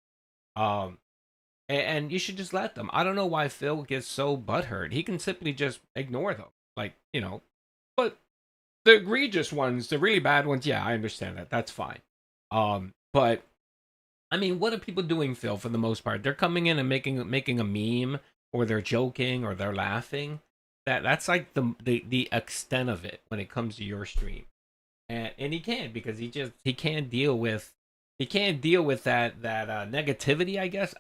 And you should just let them. I don't know why Phil gets so butthurt. He can simply just ignore them, but the egregious ones, the really bad ones, yeah, I understand that. That's fine. But I mean, what are people doing, Phil? For the most part, they're coming in and making a meme, or they're joking, or they're laughing. That's like the extent of it when it comes to your stream, and he can't, because he can't deal with that negativity, I guess.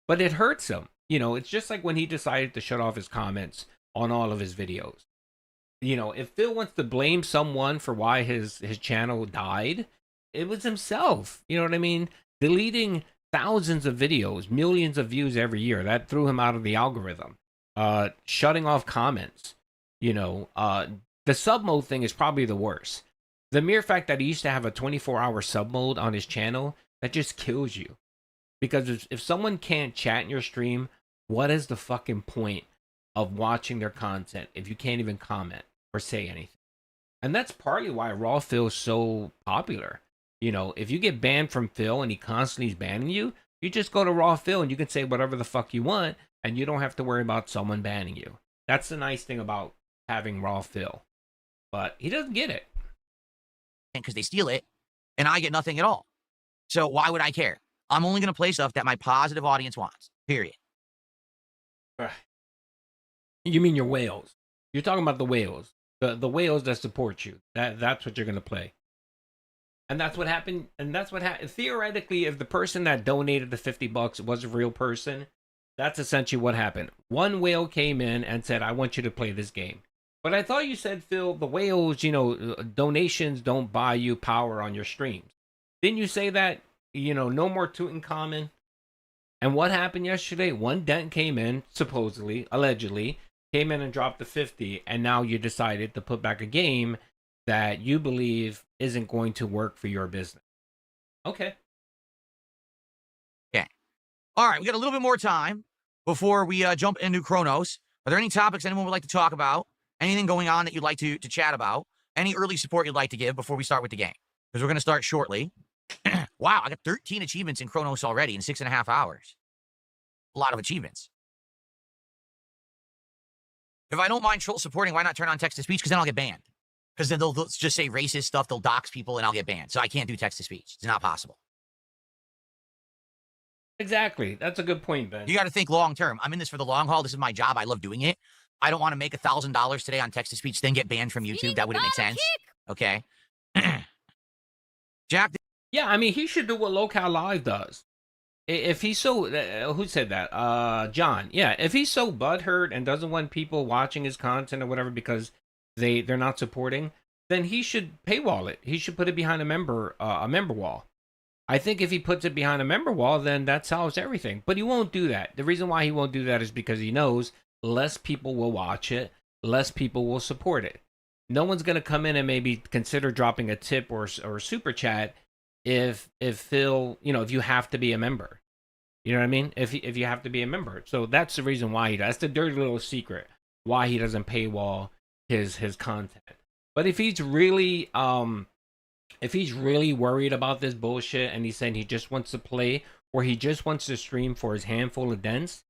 But it hurts him. It's just like when he decided to shut off his comments on all of his videos. If Phil wants to blame someone for why his channel died, it was himself. You know what I mean? Deleting thousands of videos, millions of views every year, that threw him out of the algorithm. Shutting off comments. The sub mode thing is probably the worst. The mere fact that he used to have a 24-hour sub mode on his channel, that just kills you. Because if someone can't chat in your stream, what is the fucking point of watching their content if you can't even comment or say anything? And that's partly why Raw Phil is so popular. If you get banned from Phil and he constantly is banning you, you just go to Raw Phil and you can say whatever the fuck you want, and you don't have to worry about someone banning you. That's the nice thing about having Raw Phil. But he doesn't get it. Because they steal it, and I get nothing at all. So why would I care? I'm only going to play stuff that my positive audience wants, period. You mean your whales. You're talking about the whales. The whales that support you. That's what you're going to play. And that's what happened. And that's what happened. Theoretically, if the person that donated the $50 was a real person, that's essentially what happened. One whale came in and said, I want you to play this game. But I thought you said, Phil, the whales, donations don't buy you power on your streams. Didn't you say that? No more Tutankhamun. And what happened yesterday? One dent came in, supposedly, allegedly, came in and dropped the 50, and now you decided to put back a game that you believe isn't going to work for your business. Okay. Yeah. All right, we got a little bit more time before we jump into Chronos. Are there any topics anyone would like to talk about? Anything going on that you'd like to chat about? Any early support you'd like to give before we start with the game? Because we're going to start shortly. Wow, I got 13 achievements in Chronos already in 6.5 hours. A lot of achievements. If I don't mind troll supporting, why not turn on text-to-speech? Because then I'll get banned. Because then they'll just say racist stuff, they'll dox people, and I'll get banned. So I can't do text-to-speech. It's not possible. Exactly. That's a good point, Ben. You got to think long-term. I'm in this for the long haul. This is my job. I love doing it. I don't want to make $1,000 today on text-to-speech, then get banned from YouTube. That wouldn't make sense. Okay? Jack... Yeah, I mean, he should do what Local Live does. If he's so... who said that? John. Yeah, if he's so butthurt and doesn't want people watching his content or whatever because they're not supporting, then he should paywall it. He should put it behind a member wall. I think if he puts it behind a member wall, then that solves everything. But he won't do that. The reason why he won't do that is because he knows less people will watch it, less people will support it. No one's going to come in and maybe consider dropping a tip or super chat if Phil, if you have to be a member. You know what I mean? If you have to be a member. So that's the reason why he does. That's the dirty little secret why he doesn't paywall his content. But if he's really worried about this bullshit and he's saying he just wants to play or he just wants to stream for his handful of dents,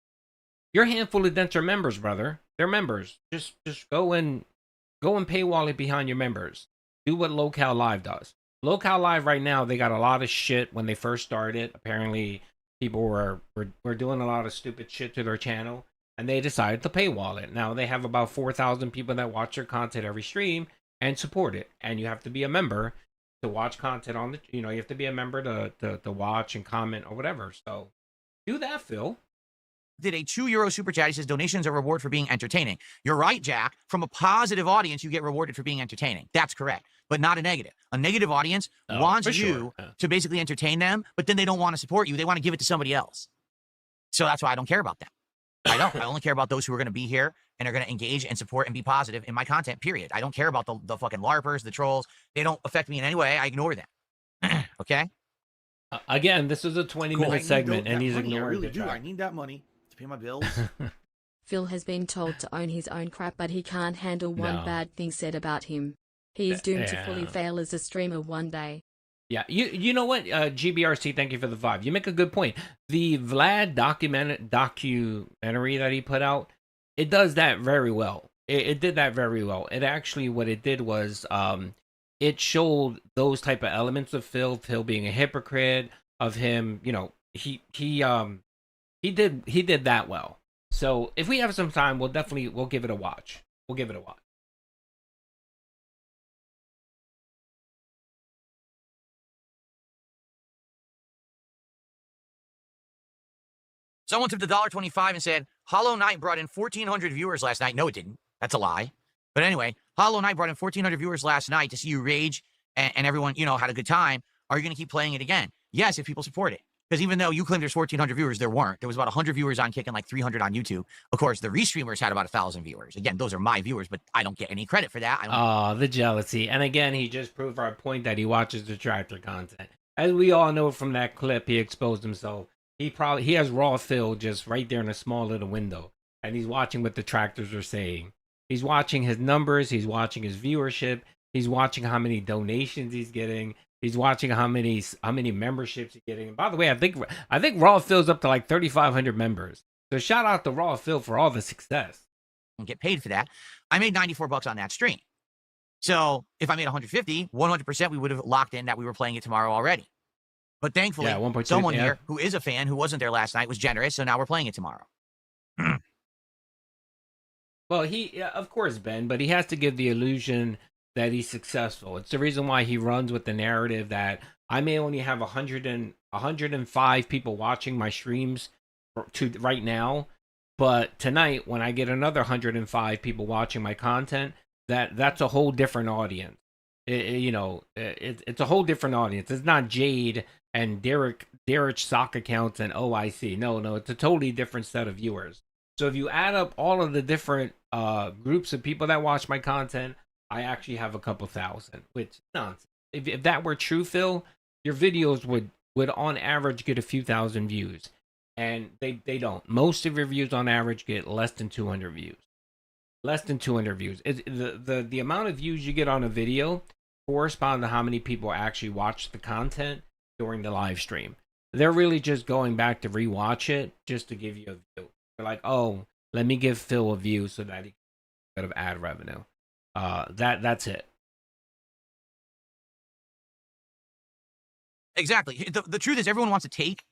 your handful of dents are members, brother. They're members. Just go and paywall it behind your members. Do what Local Live does. Local Live right now, they got a lot of shit when they first started. Apparently, people were doing a lot of stupid shit to their channel, and they decided to paywall it. Now, they have about 4,000 people that watch their content every stream and support it. And you have to be a member to watch content on the... you have to be a member to watch and comment or whatever. So, do that, Phil. did a €2 super chat. He says, donations are reward for being entertaining. You're right, Jack. From a positive audience, you get rewarded for being entertaining. That's correct, but not a negative. A negative audience wants you to basically entertain them, but then they don't want to support you. They want to give it to somebody else. So that's why I don't care about them. I don't. I only care about those who are going to be here and are going to engage and support and be positive in my content, period. I don't care about the fucking LARPers, the trolls. They don't affect me in any way. I ignore them. Okay? Again, this is a 20-minute segment, and he's ignoring I really the do. track. I need that money to pay my bills. Phil has been told to own his own crap, but he can't handle one bad thing said about him. He is doomed to fully fail as a streamer one day. Yeah, you know what, GBRC, thank you for the vibe. You make a good point. The Vlad documentary that he put out, it does that very well. It did that very well. It actually, what it did was, it showed those type of elements of Phil being a hypocrite, of him, you know, he did that well. So if we have some time, we'll give it a watch. We'll give it a watch. Someone tipped $1.25 and said, Hollow Knight brought in 1,400 viewers last night. No, it didn't. That's a lie. But anyway, Hollow Knight brought in 1,400 viewers last night to see you rage and everyone, you know, had a good time. Are you going to keep playing it again? Yes, if people support it. Because even though you claim there's 1,400 viewers, there weren't. There was about 100 viewers on Kick and like 300 on YouTube. Of course, the restreamers had about 1,000 viewers. Again, those are my viewers, but I don't get any credit for that. Oh, the jealousy. And again, he just proved our point that he watches the tractor content. As we all know from that clip, he exposed himself. He has raw Phil just right there in a small little window. And he's watching what the tractors are saying. He's watching his numbers. He's watching his viewership. He's watching how many donations he's getting. He's watching how many memberships he's getting. And by the way, I think Raw Phil's up to like 3,500 members. So shout out to Raw Phil for all the success. Get paid for that. I made $94 on that stream. So if I made 150, 100% we would have locked in that we were playing it tomorrow already. But thankfully, someone here who is a fan who wasn't there last night was generous, so now we're playing it tomorrow. Well, of course, Ben, but he has to give the illusion that he's successful. It's the reason why he runs with the narrative that I may only have 105 people watching my streams right now, but tonight when I get another 105 people watching my content, that's a whole different audience. It's a whole different audience. It's not Jade and Derek's sock accounts and OIC. No, it's a totally different set of viewers. So if you add up all of the different groups of people that watch my content, I actually have a couple thousand, which is nonsense. If that were true, Phil, your videos would on average get a few thousand views. And they don't. Most of your views on average get less than 200 views. Less than 200 views. The amount of views you get on a video correspond to how many people actually watch the content during the live stream. They're really just going back to rewatch it just to give you a view. They're like, oh, let me give Phil a view so that he can get a bit of ad revenue. That's it. Exactly. The truth is everyone wants to take,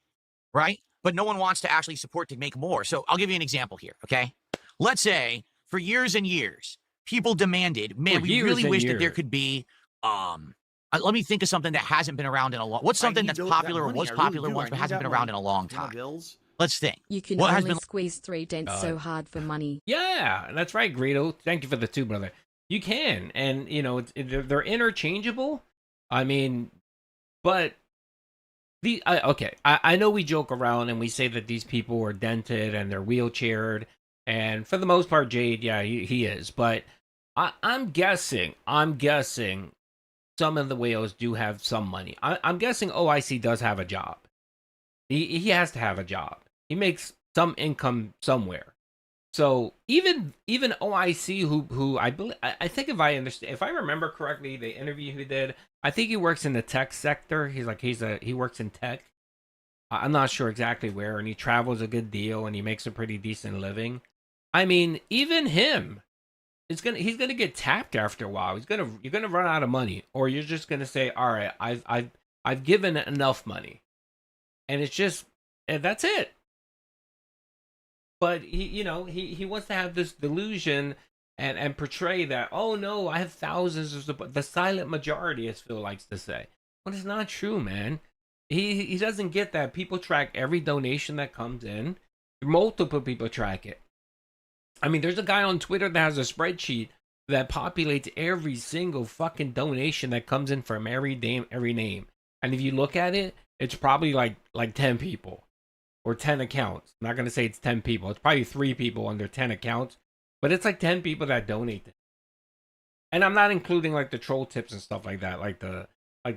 right? But no one wants to actually support to make more. So I'll give you an example here, okay? Let's say for years and years, people demanded, man, we really wish that there could be, let me think of something that hasn't been around in a long, what's something that's popular or was popular once but hasn't been around in a long time? Let's think. You can only squeeze 3 dents so hard for money. Yeah, that's right, Greedo. Thank you for the 2, brother. You can, and you know they're interchangeable. I mean, but I know we joke around and we say that these people are dented and they're wheelchaired, and for the most part, Jade, yeah, he is. But I'm guessing some of the whales do have some money. I'm guessing OIC does have a job. He has to have a job. He makes some income somewhere. So even OIC, who I think if I remember correctly, the interview he did, I think he works in the tech sector. He works in tech. I'm not sure exactly where, and he travels a good deal, and he makes a pretty decent living. I mean, even him, he's gonna get tapped after a while. You're gonna run out of money, or you're just gonna say, all right, I've given enough money, and it's just that's it. But he wants to have this delusion and portray that, oh no, I have thousands of the silent majority, as Phil likes to say. But it's not true, man. He doesn't get that. People track every donation that comes in. Multiple people track it. I mean, there's a guy on Twitter that has a spreadsheet that populates every single fucking donation that comes in from every name. And if you look at it, it's probably like 10 people or 10 accounts. I'm not going to say it's 10 people. It's probably 3 people under 10 accounts, but it's like 10 people that donate. And I'm not including like the troll tips and stuff like that, like the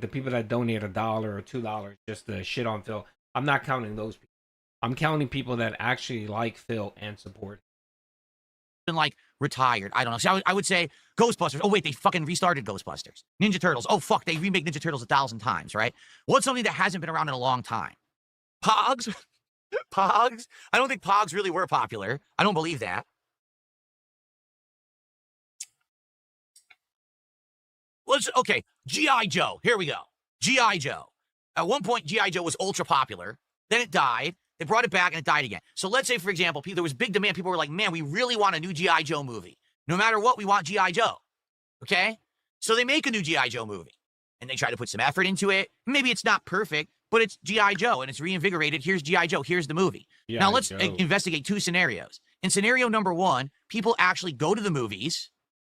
people that donate $1 or $2 just to shit on Phil. I'm not counting those people. I'm counting people that actually like Phil and support. Like retired. I don't know. So I would say Ghostbusters. Oh wait, they fucking restarted Ghostbusters. Ninja Turtles. Oh fuck, they remake Ninja Turtles 1,000 times, right? What's something that hasn't been around in a long time? Pogs? Pogs? I don't think Pogs really were popular. I don't believe that. Okay, G.I. Joe. Here we go. G.I. Joe. At one point, G.I. Joe was ultra popular. Then it died. They brought it back and it died again. So let's say, for example, there was big demand. People were like, man, we really want a new G.I. Joe movie. No matter what, we want G.I. Joe. Okay? So they make a new G.I. Joe movie. And they try to put some effort into it. Maybe it's not perfect, but it's G.I. Joe and it's reinvigorated. Here's G.I. Joe. Here's the movie. Now let's investigate 2 scenarios. In scenario number 1, people actually go to the movies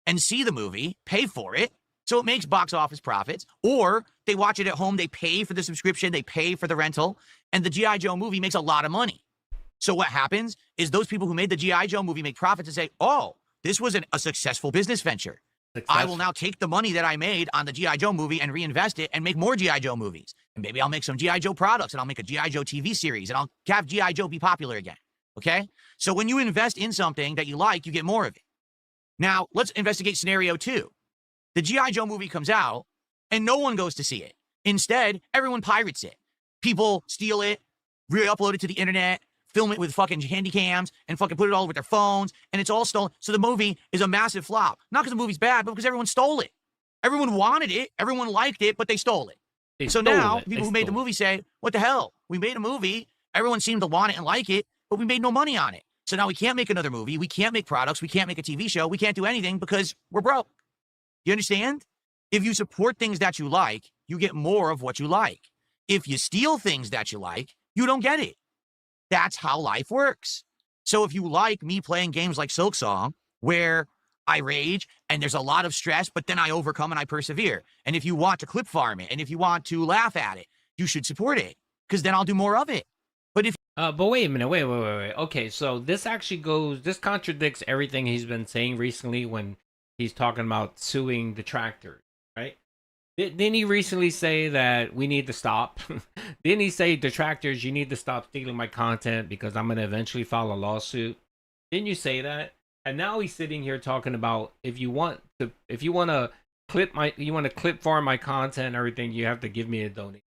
and see the movie, pay for it, so it makes box office profits, or they watch it at home, they pay for the subscription, they pay for the rental, and the G.I. Joe movie makes a lot of money. So what happens is those people who made the G.I. Joe movie make profits and say, oh, this was a successful business venture. I will now take the money that I made on the G.I. Joe movie and reinvest it and make more G.I. Joe movies. And maybe I'll make some G.I. Joe products, and I'll make a G.I. Joe TV series, and I'll have G.I. Joe be popular again. Okay? So when you invest in something that you like, you get more of it. Now, let's investigate scenario 2. The G.I. Joe movie comes out, and no one goes to see it. Instead, everyone pirates it. People steal it, re-upload it to the internet, film it with fucking handy cams, and fucking put it all over their phones, and it's all stolen. So the movie is a massive flop. Not because the movie's bad, but because everyone stole it. Everyone wanted it, everyone liked it, but they stole it. So now, people who made the movie say, what the hell? We made a movie, everyone seemed to want it and like it, but we made no money on it. So now we can't make another movie, we can't make products, we can't make a TV show, we can't do anything because we're broke. You understand? If you support things that you like, you get more of what you like. If you steal things that you like, you don't get it. That's how life works. So if you like me playing games like Silksong, where I rage and there's a lot of stress, but then I overcome and I persevere. And if you want to clip farm it and if you want to laugh at it, you should support it because then I'll do more of it. But if but wait a minute, wait. Okay, so this contradicts everything he's been saying recently when he's talking about suing detractors, right? Didn't he recently say that we need to stop? Didn't he say, detractors, you need to stop stealing my content because I'm going to eventually file a lawsuit? Didn't you say that? And now he's sitting here talking about if you want to clip farm my content and everything, you have to give me a donation.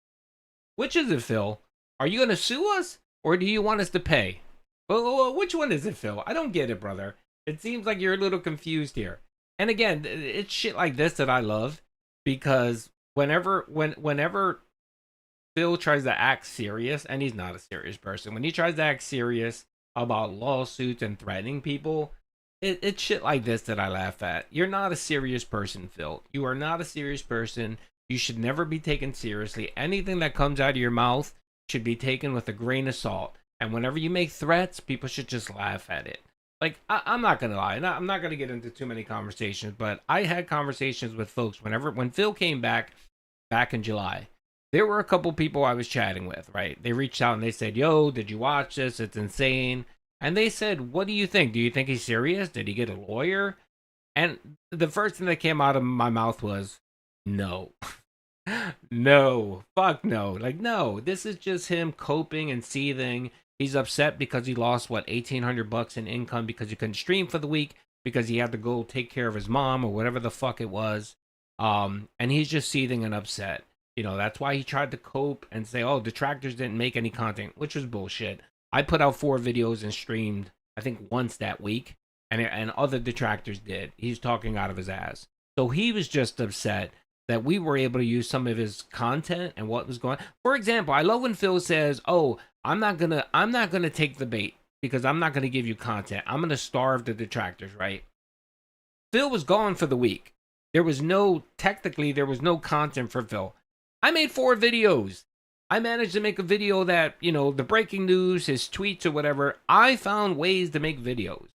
Which is it, Phil? Are you going to sue us or do you want us to pay? Well, which one is it, Phil? I don't get it, brother. It seems like you're a little confused here. And again, it's shit like this that I love, because whenever Phil tries to act serious, and he's not a serious person, when he tries to act serious about lawsuits and threatening people, it's shit like this that I laugh at. You're not a serious person, Phil. You are not a serious person. You should never be taken seriously. Anything that comes out of your mouth should be taken with a grain of salt. And whenever you make threats, people should just laugh at it. Like, I'm not going to lie. I'm not going to get into too many conversations, but I had conversations with folks when Phil came back in July. There were a couple people I was chatting with, right? They reached out and they said, yo, did you watch this? It's insane. And they said, what do you think? Do you think he's serious? Did he get a lawyer? And the first thing that came out of my mouth was, no. No. Fuck no. Like, no. This is just him coping and seething. He's upset because he lost, $1,800 in income because he couldn't stream for the week because he had to go take care of his mom or whatever the fuck it was. And he's just seething and upset. You know, that's why he tried to cope and say, oh, detractors didn't make any content, which was bullshit. I put out 4 videos and streamed, I think, once that week, and other detractors did. He's talking out of his ass. So he was just upset that we were able to use some of his content and what was going on. For example, I love when Phil says, oh, I'm not gonna take the bait because I'm not gonna give you content. I'm gonna starve the detractors, right? Phil was gone for the week. There was no content for Phil. I made 4 videos. I managed to make a video that, you know, the breaking news, his tweets or whatever, I found ways to make videos.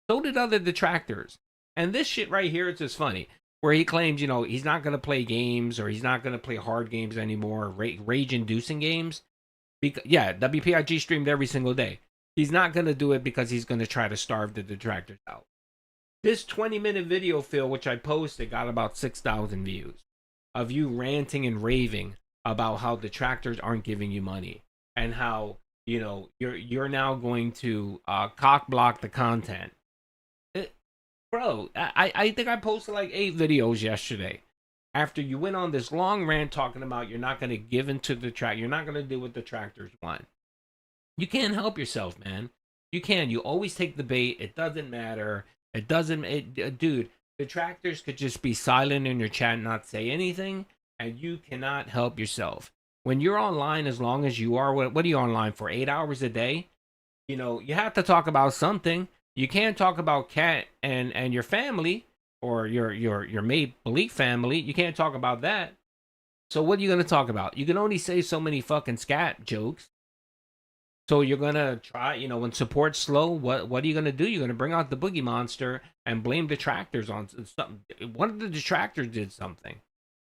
So did other detractors. And this shit right here, it's just funny. Where he claims, you know, he's not going to play games or he's not going to play hard games anymore, rage-inducing games. Yeah, WPIG streamed every single day. He's not going to do it because he's going to try to starve the detractors out. This 20-minute video, Phil, which I posted, got about 6,000 views of you ranting and raving about how detractors aren't giving you money and how, you know, you're now going to cock block the content. Bro, I think I posted like 8 videos yesterday after you went on this long rant talking about you're not going to give into the track, you're not going to do what detractors want. You can't help yourself, man. You can. You always take the bait. It doesn't matter. Dude, detractors could just be silent in your chat and not say anything, and you cannot help yourself. When you're online, as long as you are, what are you online for? 8 hours a day? You know, you have to talk about something. You can't talk about Cat and your family or your make-believe family. You can't talk about that. So what are you going to talk about? You can only say so many fucking scat jokes. So you're going to try, you know, when support's slow, what are you going to do? You're going to bring out the boogie monster and blame detractors on something. One of the detractors did something.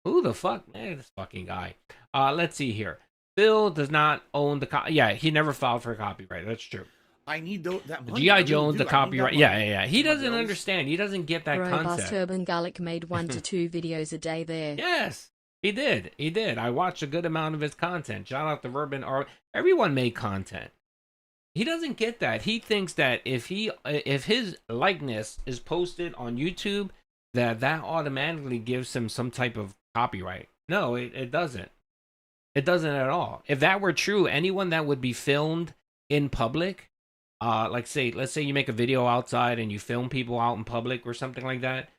Who the fuck? Man, this fucking guy. Let's see here. Phil does not own the yeah, he never filed for copyright. That's true. I need that money. G.I. Jones, the copyright. Yeah. He doesn't understand. He doesn't get that Robust concept. Urban Gallic made 1 to 2 videos a day there. Yes, he did. I watched a good amount of his content. Shout out to Urban Art. Everyone made content. He doesn't get that. He thinks that if his likeness is posted on YouTube, that automatically gives him some type of copyright. No, it doesn't. It doesn't at all. If that were true, anyone that would be filmed in public, let's say you make a video outside and you film people out in public or something like that,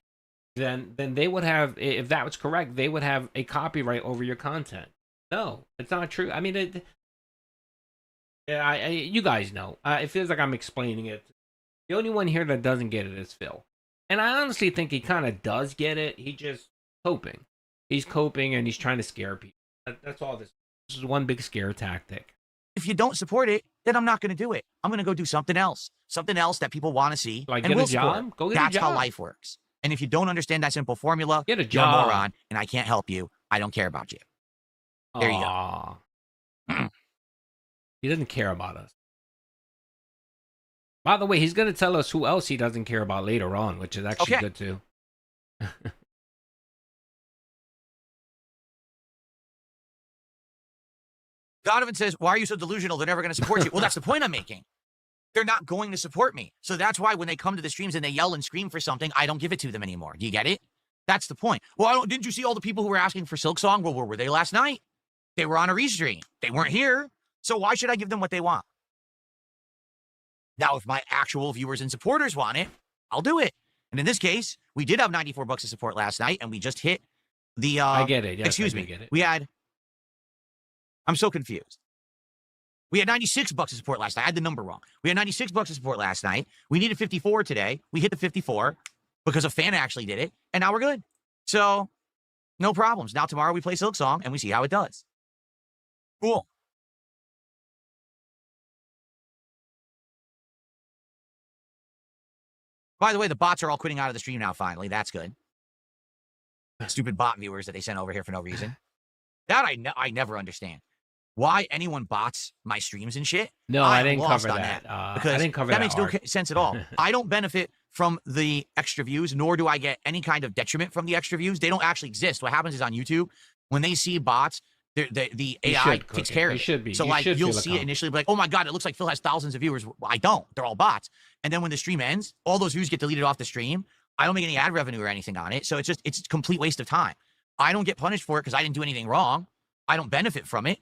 then they would have, if that was correct, they would have a copyright over your content. No, it's not true. I mean, you guys know. It feels like I'm explaining it. The only one here that doesn't get it is Phil. And I honestly think he kind of does get it. He's just coping. He's coping and he's trying to scare people. That's all this. This is one big scare tactic. If you don't support it, then I'm not going to do it. I'm going to go do something else. Something else that people want to see. Like and get will a job? support. Go get That's a job. how life works. And if you don't understand that simple formula, get a you're a job. moron, and I can't help you. I don't care about you. There you go. He doesn't care about us. By the way, he's going to tell us who else he doesn't care about later on, which is actually good too. Donovan says, why are you so delusional? They're never going to support you. Well, that's the point I'm making. They're not going to support me. So that's why when they come to the streams and they yell and scream for something, I don't give it to them anymore. Do you get it? That's the point. Well, didn't you see all the people who were asking for Silksong? Well, where were they last night? They were on a restream. They weren't here. So why should I give them what they want? Now, if my actual viewers and supporters want it, I'll do it. And in this case, we did have $94 of support last night, and we just hit the... I get it. Yes, excuse me. Get it. We had... I'm so confused. We had $96 of support last night. I had the number wrong. We had $96 of support last night. We needed 54 today. We hit the 54 because a fan actually did it, and now we're good. So, no problems. Now tomorrow we play Silksong, and we see how it does. Cool. By the way, the bots are all quitting out of the stream now, finally. That's good. Stupid bot viewers that they sent over here for no reason. That I never understand. Why anyone bots my streams and shit? No, I didn't cover that. Because I didn't cover that. That makes no sense at all. I don't benefit from the extra views, nor do I get any kind of detriment from the extra views. They don't actually exist. What happens is on YouTube, when they see bots, the AI takes care of it. Should be. So like you'll see it initially, be like, oh my God, it looks like Phil has thousands of viewers. I don't. They're all bots. And then when the stream ends, all those views get deleted off the stream. I don't make any ad revenue or anything on it. So it's a complete waste of time. I don't get punished for it because I didn't do anything wrong. I don't benefit from it.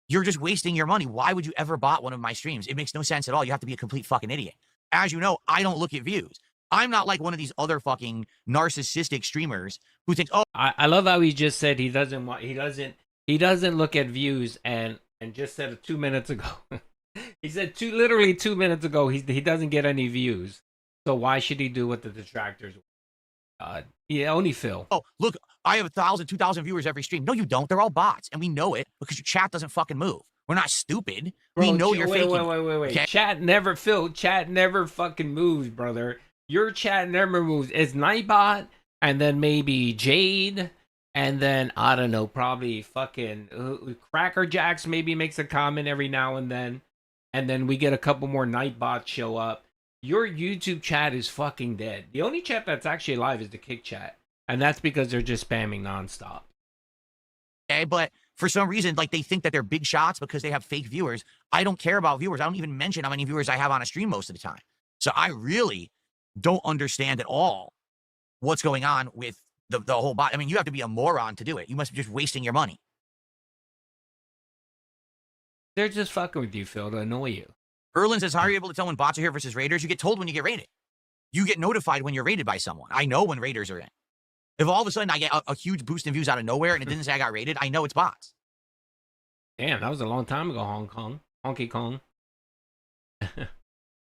You're just wasting your money. Why would you ever bot one of my streams? It makes no sense at all. You have to be a complete fucking idiot. As you know, I don't look at views. I'm not like one of these other fucking narcissistic streamers who thinks, oh, I love how he just said he doesn't look at views and just said it 2 minutes ago. He said literally 2 minutes ago he doesn't get any views. So why should he do what the detractors want? Yeah, only Phil. Oh, look, I have 1,000, 2,000 viewers every stream. No, you don't. They're all bots, and we know it because your chat doesn't fucking move. We're not stupid. Bro, we know you're faking. Wait. Okay? Chat never, Phil. Chat never fucking moves, brother. Your chat never moves. It's Nightbot, and then maybe Jade, and then I don't know, probably fucking Cracker Jacks maybe makes a comment every now and then we get a couple more Nightbots show up. Your YouTube chat is fucking dead. The only chat that's actually alive is the Kick chat, and that's because they're just spamming nonstop. Okay, but for some reason, like, they think that they're big shots because they have fake viewers. I don't care about viewers. I don't even mention how many viewers I have on a stream most of the time. So I really don't understand at all what's going on with the whole bot. I mean, you have to be a moron to do it. You must be just wasting your money. They're just fucking with you, Phil, to annoy you. Erlin says, how are you able to tell when bots are here versus raiders? You get told when you get raided. You get notified when you're raided by someone. I know when raiders are in. If all of a sudden I get a huge boost in views out of nowhere and it didn't say I got raided, I know it's bots. Damn, that was a long time ago, Honky Kong.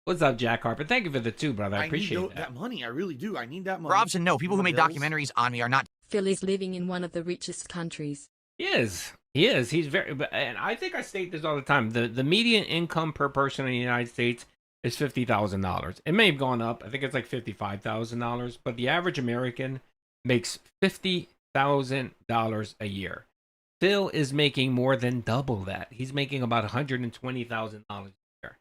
What's up, Jack Harper? Thank you for the 2, brother. I appreciate need that money. I really do. I need that money. Robson, no. People who made documentaries on me are not. Phil is living in one of the richest countries. He is. He's very, and I think I state this all the time. The median income per person in the United States is $50,000. It may have gone up. I think it's like $55,000, but the average American makes $50,000 a year. Phil is making more than double that. He's making about $120,000 a year.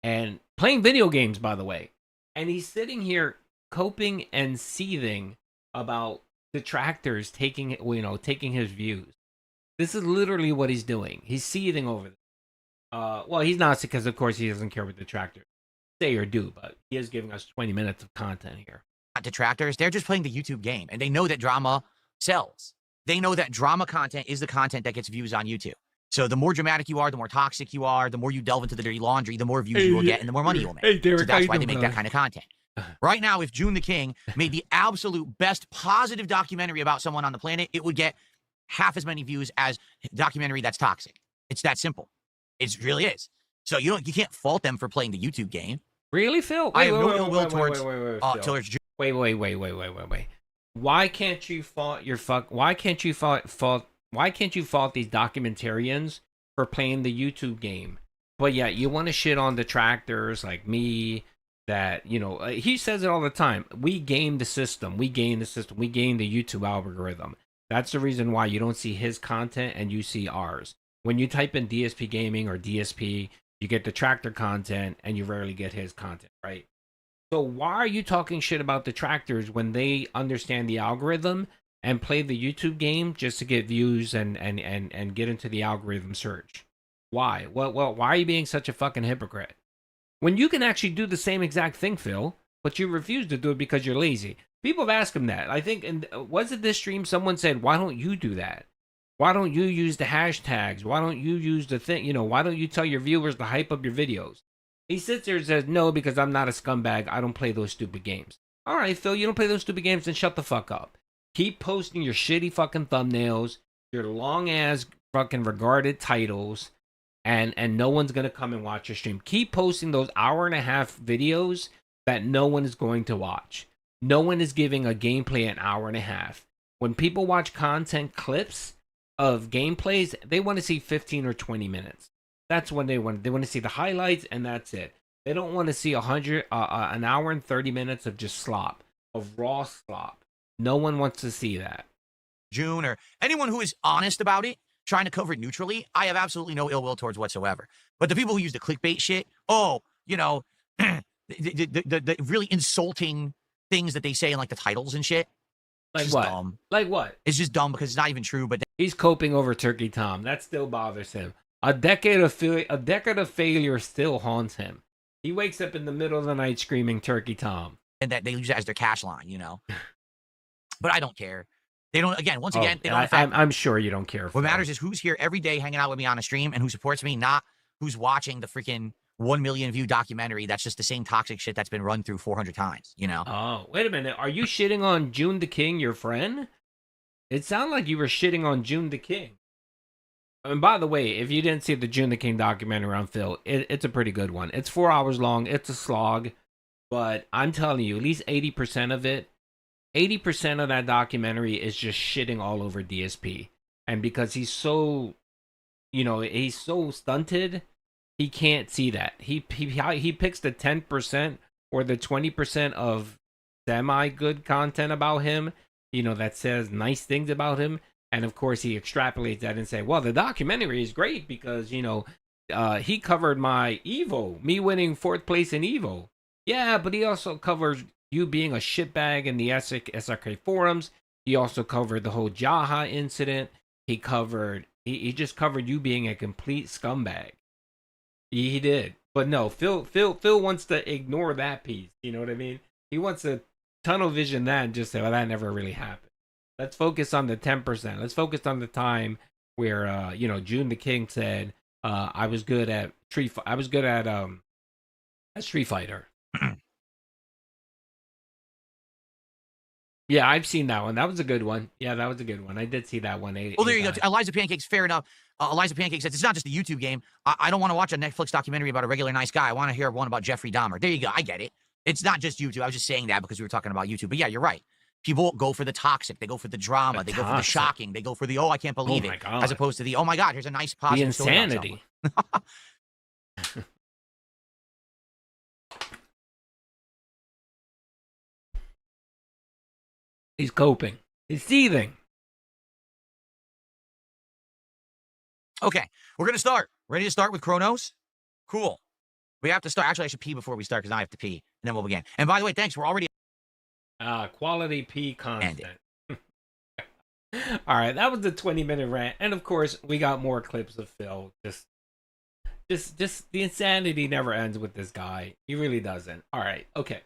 And playing video games, by the way. And he's sitting here coping and seething about detractors taking his views. This is literally what he's doing. He's seething over this. Well, he's not, because of course he doesn't care what detractors say or do, but he is giving us 20 minutes of content here. Detractors, they're just playing the YouTube game, and they know that drama sells. They know that drama content is the content that gets views on YouTube. So the more dramatic you are, the more toxic you are, the more you delve into the dirty laundry, the more views you will get and the more money you'll make. Hey, Derek, so that's why they make that kind of content. Right now, if June the King made the absolute best positive documentary about someone on the planet, it would get half as many views as a documentary that's toxic. It's that simple. It really is. So you can't fault them for playing the YouTube game. Really, Phil? I have no ill will towards June. Wait. Why can't you fault Why can't you fault these documentarians for playing the YouTube game? But yeah, you want to shit on detractors like me. That, he says it all the time. We game the system. We game the YouTube algorithm. That's the reason why you don't see his content and you see ours. When you type in DSP Gaming or DSP, you get detractor content and you rarely get his content, right? So why are you talking shit about detractors when they understand the algorithm and play the YouTube game just to get views and get into the algorithm search? Why? Well, why are you being such a fucking hypocrite? When you can actually do the same exact thing, Phil, but you refuse to do it because you're lazy. People have asked him that. I think, and was it this stream, someone said, why don't you do that? Why don't you use the hashtags? Why don't you use the thing? Why don't you tell your viewers to hype up your videos? He sits there and says, no, because I'm not a scumbag. I don't play those stupid games. All right, Phil, you don't play those stupid games, then shut the fuck up. Keep posting your shitty fucking thumbnails, your long-ass fucking regarded titles, and no one's going to come and watch your stream. Keep posting those hour-and-a-half videos that no one is going to watch. No one is giving a gameplay an hour and a half. When people watch content clips of gameplays, they want to see 15 or 20 minutes. That's when they want to see the highlights, and that's it. They don't want to see an hour and 30 minutes of just slop, of raw slop. No one wants to see that. June, or anyone who is honest about it, trying to cover it neutrally, I have absolutely no ill will towards whatsoever. But the people who use the clickbait shit, the really insulting things that they say in like the titles and shit. Like what? Dumb. Like what? It's just dumb because it's not even true. But he's coping over Turkey Tom. That still bothers him. A decade of failure still haunts him. He wakes up in the middle of the night screaming Turkey Tom. And that they use it as their cash line, But I don't care. They don't. Again, once again, they don't. I'm sure you don't care. What matters is who's here every day hanging out with me on a stream and who supports me, not who's watching the freaking 1 million view documentary that's just the same toxic shit that's been run through 400 times, Oh, wait a minute. Are you shitting on June the King, your friend? It sounded like you were shitting on June the King. And by the way, if you didn't see the June the King documentary on Phil, it's a pretty good one. It's 4 hours long. It's a slog. But I'm telling you, at least 80% of it 80% of that documentary is just shitting all over DSP. And because he's so, he's so stunted, he can't see that. He picks the 10% or the 20% of semi-good content about him, that says nice things about him. And of course, he extrapolates that and say, well, the documentary is great because, he covered my Evo, me winning 4th place in Evo. Yeah, but he also covers you being a shitbag in the SRK forums. He also covered the whole Jaha incident. He just covered you being a complete scumbag. He did. But no, Phil wants to ignore that piece. You know what I mean? He wants to tunnel vision that and just say, well, that never really happened. Let's focus on the 10%. Let's focus on the time where, June the King said, I was good at Street Fighter. Yeah, I've seen that one. That was a good one. Yeah, that was a good one. I did see that one. Well, there you go. Eliza Pancakes, fair enough. Eliza Pancakes says, it's not just a YouTube game. I don't want to watch a Netflix documentary about a regular nice guy. I want to hear one about Jeffrey Dahmer. There you go. I get it. It's not just YouTube. I was just saying that because we were talking about YouTube. But yeah, you're right. People go for the toxic. They go for the drama. They go for the shocking. They go for the, I can't believe it. God. As opposed to the, oh my God, here's a nice positive story. The insanity. He's coping. He's seething. Okay, we're going to start. Ready to start with Kronos? Cool. We have to start. Actually, I should pee before we start because I have to pee. And then we'll begin. And by the way, thanks. We're already... quality pee content. All right, that was the 20-minute rant. And of course, we got more clips of Phil. Just the insanity never ends with this guy. He really doesn't. All right, okay.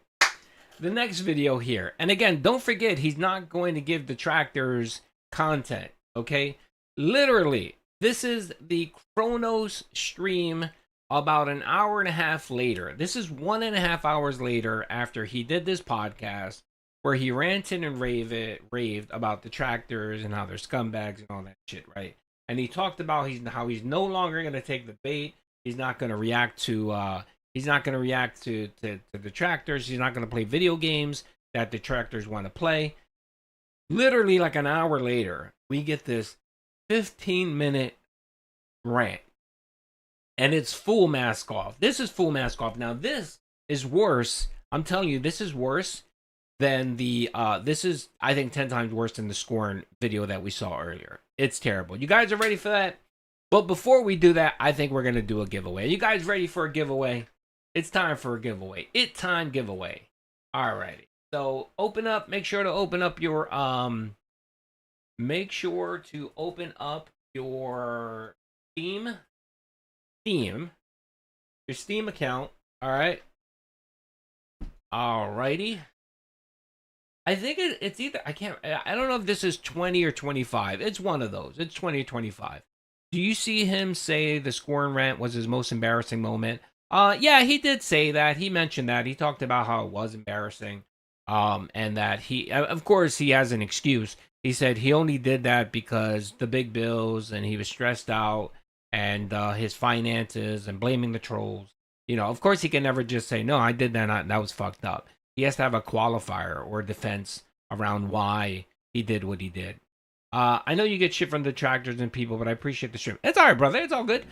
The next video here. And again, don't forget, he's not going to give detractors content, okay? Literally, this is the Kronos stream about an hour and a half later. This is 1.5 hours later after he did this podcast where he ranted and raved about detractors and how they're scumbags and all that shit, right? And he talked about how he's no longer going to take the bait. He's not going to react to detractors. He's not going to play video games that detractors want to play. Literally, like an hour later, we get this 15-minute rant. And it's full mask off. This is full mask off. Now, this is worse. I'm telling you, this is worse than this is, I think, 10 times worse than the Scorn video that we saw earlier. It's terrible. You guys are ready for that? But before we do that, I think we're going to do a giveaway. You guys ready for a giveaway? It's time for a giveaway. Time giveaway. Alrighty. So open up. Make sure to open up your Steam account. All right. Alrighty. I think it's either I don't know if this is 20 or 25. It's one of those. It's 20 or 25. Do you see him say the Scorn rant was his most embarrassing moment? Yeah, he did say that. He mentioned that. He talked about how it was embarrassing. And that he, of course, he has an excuse. He said he only did that because the big bills and he was stressed out and his finances and blaming the trolls. Of course, he can never just say, no, I did that. That was fucked up. He has to have a qualifier or defense around why he did what he did. I know you get shit from detractors and people, but I appreciate the stream. It's all right, brother. It's all good.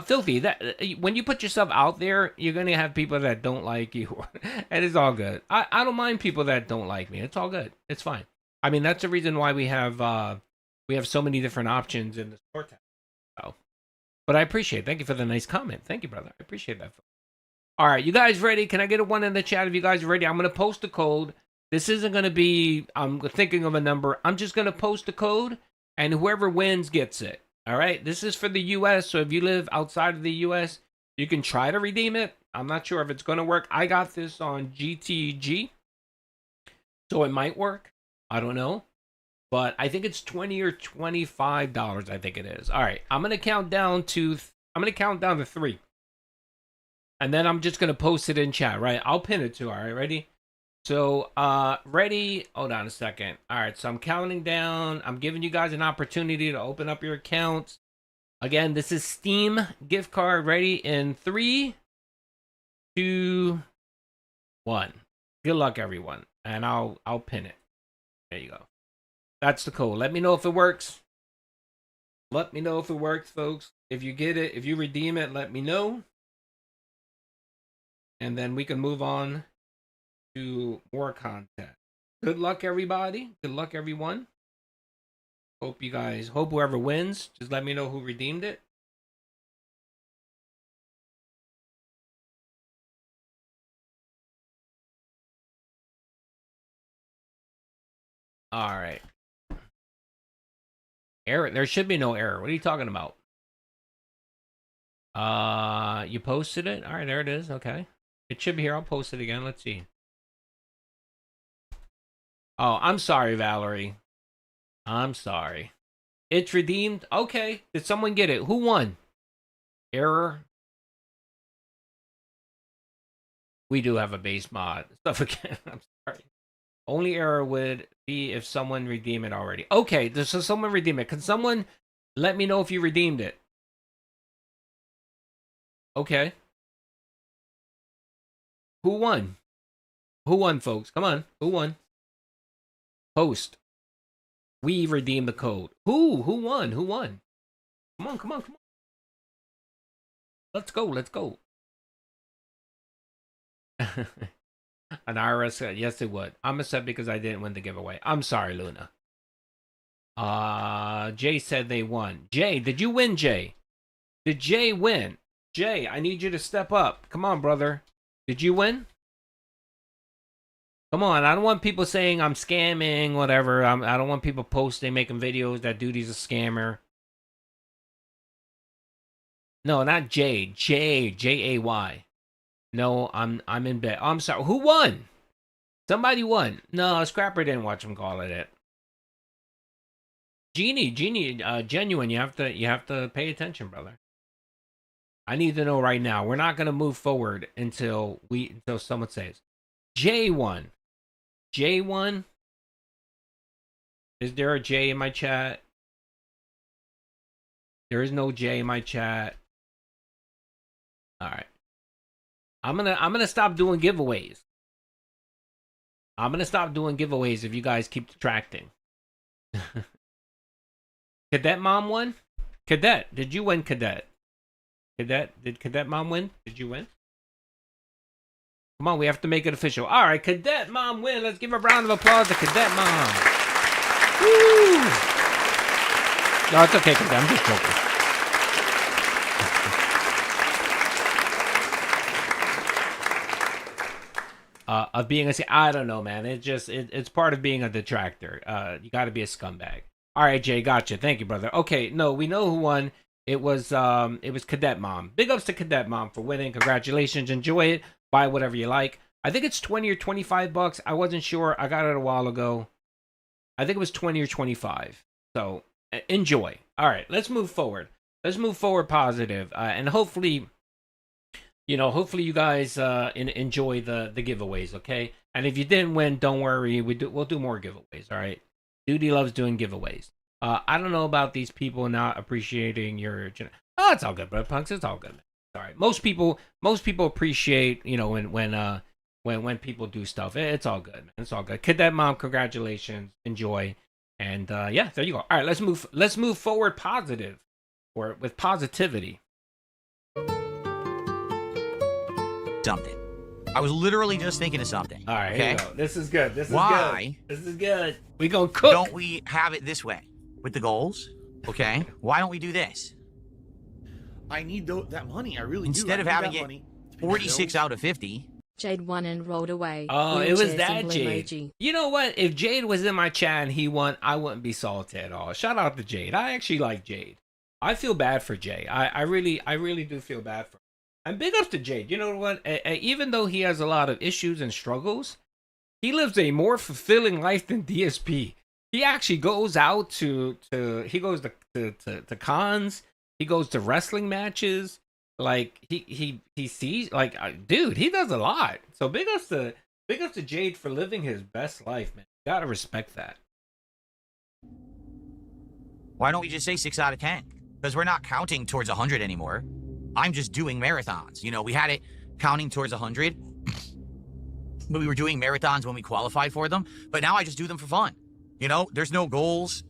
Filthy, that when you put yourself out there, you're going to have people that don't like you. And it's all good. I don't mind people that don't like me. It's all good. It's fine. I mean, that's the reason why we have so many different options in the store tab. So, but I appreciate it. Thank you for the nice comment. Thank you, brother. I appreciate that. All right, you guys ready? Can I get a one in the chat if you guys are ready? I'm going to post a code. This isn't going to be, I'm thinking of a number. I'm just going to post a code, and whoever wins gets it. All right? This is for the U.S., so if you live outside of the U.S., you can try to redeem it. I'm not sure if it's going to work. I got this on GTG, so it might work. I don't know. But I think it's $20 or $25, I think it is. All right, I'm going to count down to 3. And then I'm just going to post it in chat, right? I'll pin it too, all right? Ready? So, ready? Hold on a second. All right, so I'm counting down. I'm giving you guys an opportunity to open up your accounts. Again, this is Steam gift card. Ready? In 3, 2, 1. Good luck, everyone. And I'll pin it. There you go. That's the code. Let me know if it works. Let me know if it works, folks. If you get it, if you redeem it, let me know. And then we can move on to more content. Good luck, everybody. Good luck, everyone. Hope whoever wins, just let me know who redeemed it. All right. Error. There should be no error. What are you talking about? You posted it? All right, there it is. Okay. It should be here. I'll post it again. Let's see. Oh, I'm sorry, Valerie. I'm sorry. It's redeemed. Okay. Did someone get it? Who won? Error. We do have a base mod. Stuff again. I'm sorry. Only error would be if someone redeemed it already. Okay, so someone redeemed it. Can someone let me know if you redeemed it? Okay. Who won? Who won, folks? Come on. Who won? Post. We redeemed the code. Who won? Who won? Come on, come on, come on. Let's go, let's go. Anara said, yes, it would. I'm upset because I didn't win the giveaway. I'm sorry, Luna. Jay said they won. Jay, did you win, Jay? Did Jay win? Jay, I need you to step up. Come on, brother. Did you win? Come on, I don't want people saying I'm scamming, whatever. I don't want people posting, making videos that Doody's a scammer. No, not Jay. Jay. No, I'm in bed. Oh, I'm sorry. Who won? Somebody won. No, Scrapper didn't watch him call it. Genie, genuine. You have to pay attention, brother. I need to know right now. We're not gonna move forward until someone says Jay won. Jay won. Is there a J in my chat? There is no J in my chat. All right. I'm gonna stop doing giveaways. I'm gonna stop doing giveaways if you guys keep detracting. Cadet Mom won? Cadet, did you win, Cadet? Did Cadet Mom win? Did you win? Come on, we have to make it official. All right, Cadet Mom win. Let's give a round of applause to Cadet Mom. Woo! No, it's okay, Cadet. I'm just joking. Of being I don't know, man. It's part of being a detractor. You got to be a scumbag. All right, Jay, gotcha. Thank you, brother. Okay, no, we know who won. It was Cadet Mom. Big ups to Cadet Mom for winning. Congratulations. Enjoy it. Buy whatever you like. I think it's 20 or 25 bucks. I wasn't sure. I got it a while ago. I think it was 20 or 25. So enjoy. All right, let's move forward. Let's move forward positive. And hopefully you guys enjoy the giveaways, okay? And if you didn't win, don't worry. We'll do more giveaways, all right? Duty loves doing giveaways. I don't know about these people not appreciating your... Oh, it's all good, bro. Punks, it's all good. All right. Most people appreciate, when people do stuff. It's all good, man. It's all good. Cadet Mom, congratulations. Enjoy. And yeah, there you go. All right, let's move forward positive, or with positivity. Something. I was literally just thinking of something. All right, okay? Here you go. This is good. This is good. We gonna cook. Don't we have it this way with the goals? Okay. Why don't we do this? I need that money. I really Instead do. of having it 46 out of 50. Jade won and rolled away. Oh, it was Wheelchair that symbol Jade. emoji. You know what? If Jade was in my chat and he won, I wouldn't be salty at all. Shout out to Jade. I actually like Jade. I feel bad for Jade. I really do feel bad for him. And big ups to Jade. You know what? Even though he has a lot of issues and struggles, he lives a more fulfilling life than DSP. He actually goes out to cons. He goes to wrestling matches. Like he sees, like, dude, he does a lot. So big ups to Jade for living his best life, man. You gotta respect that. Why don't we just say 6 out of 10? Because we're not counting towards 100 anymore. I'm just doing marathons. We had it counting towards 100, but we were doing marathons when we qualified for them. But now I just do them for fun. You know, there's no goals,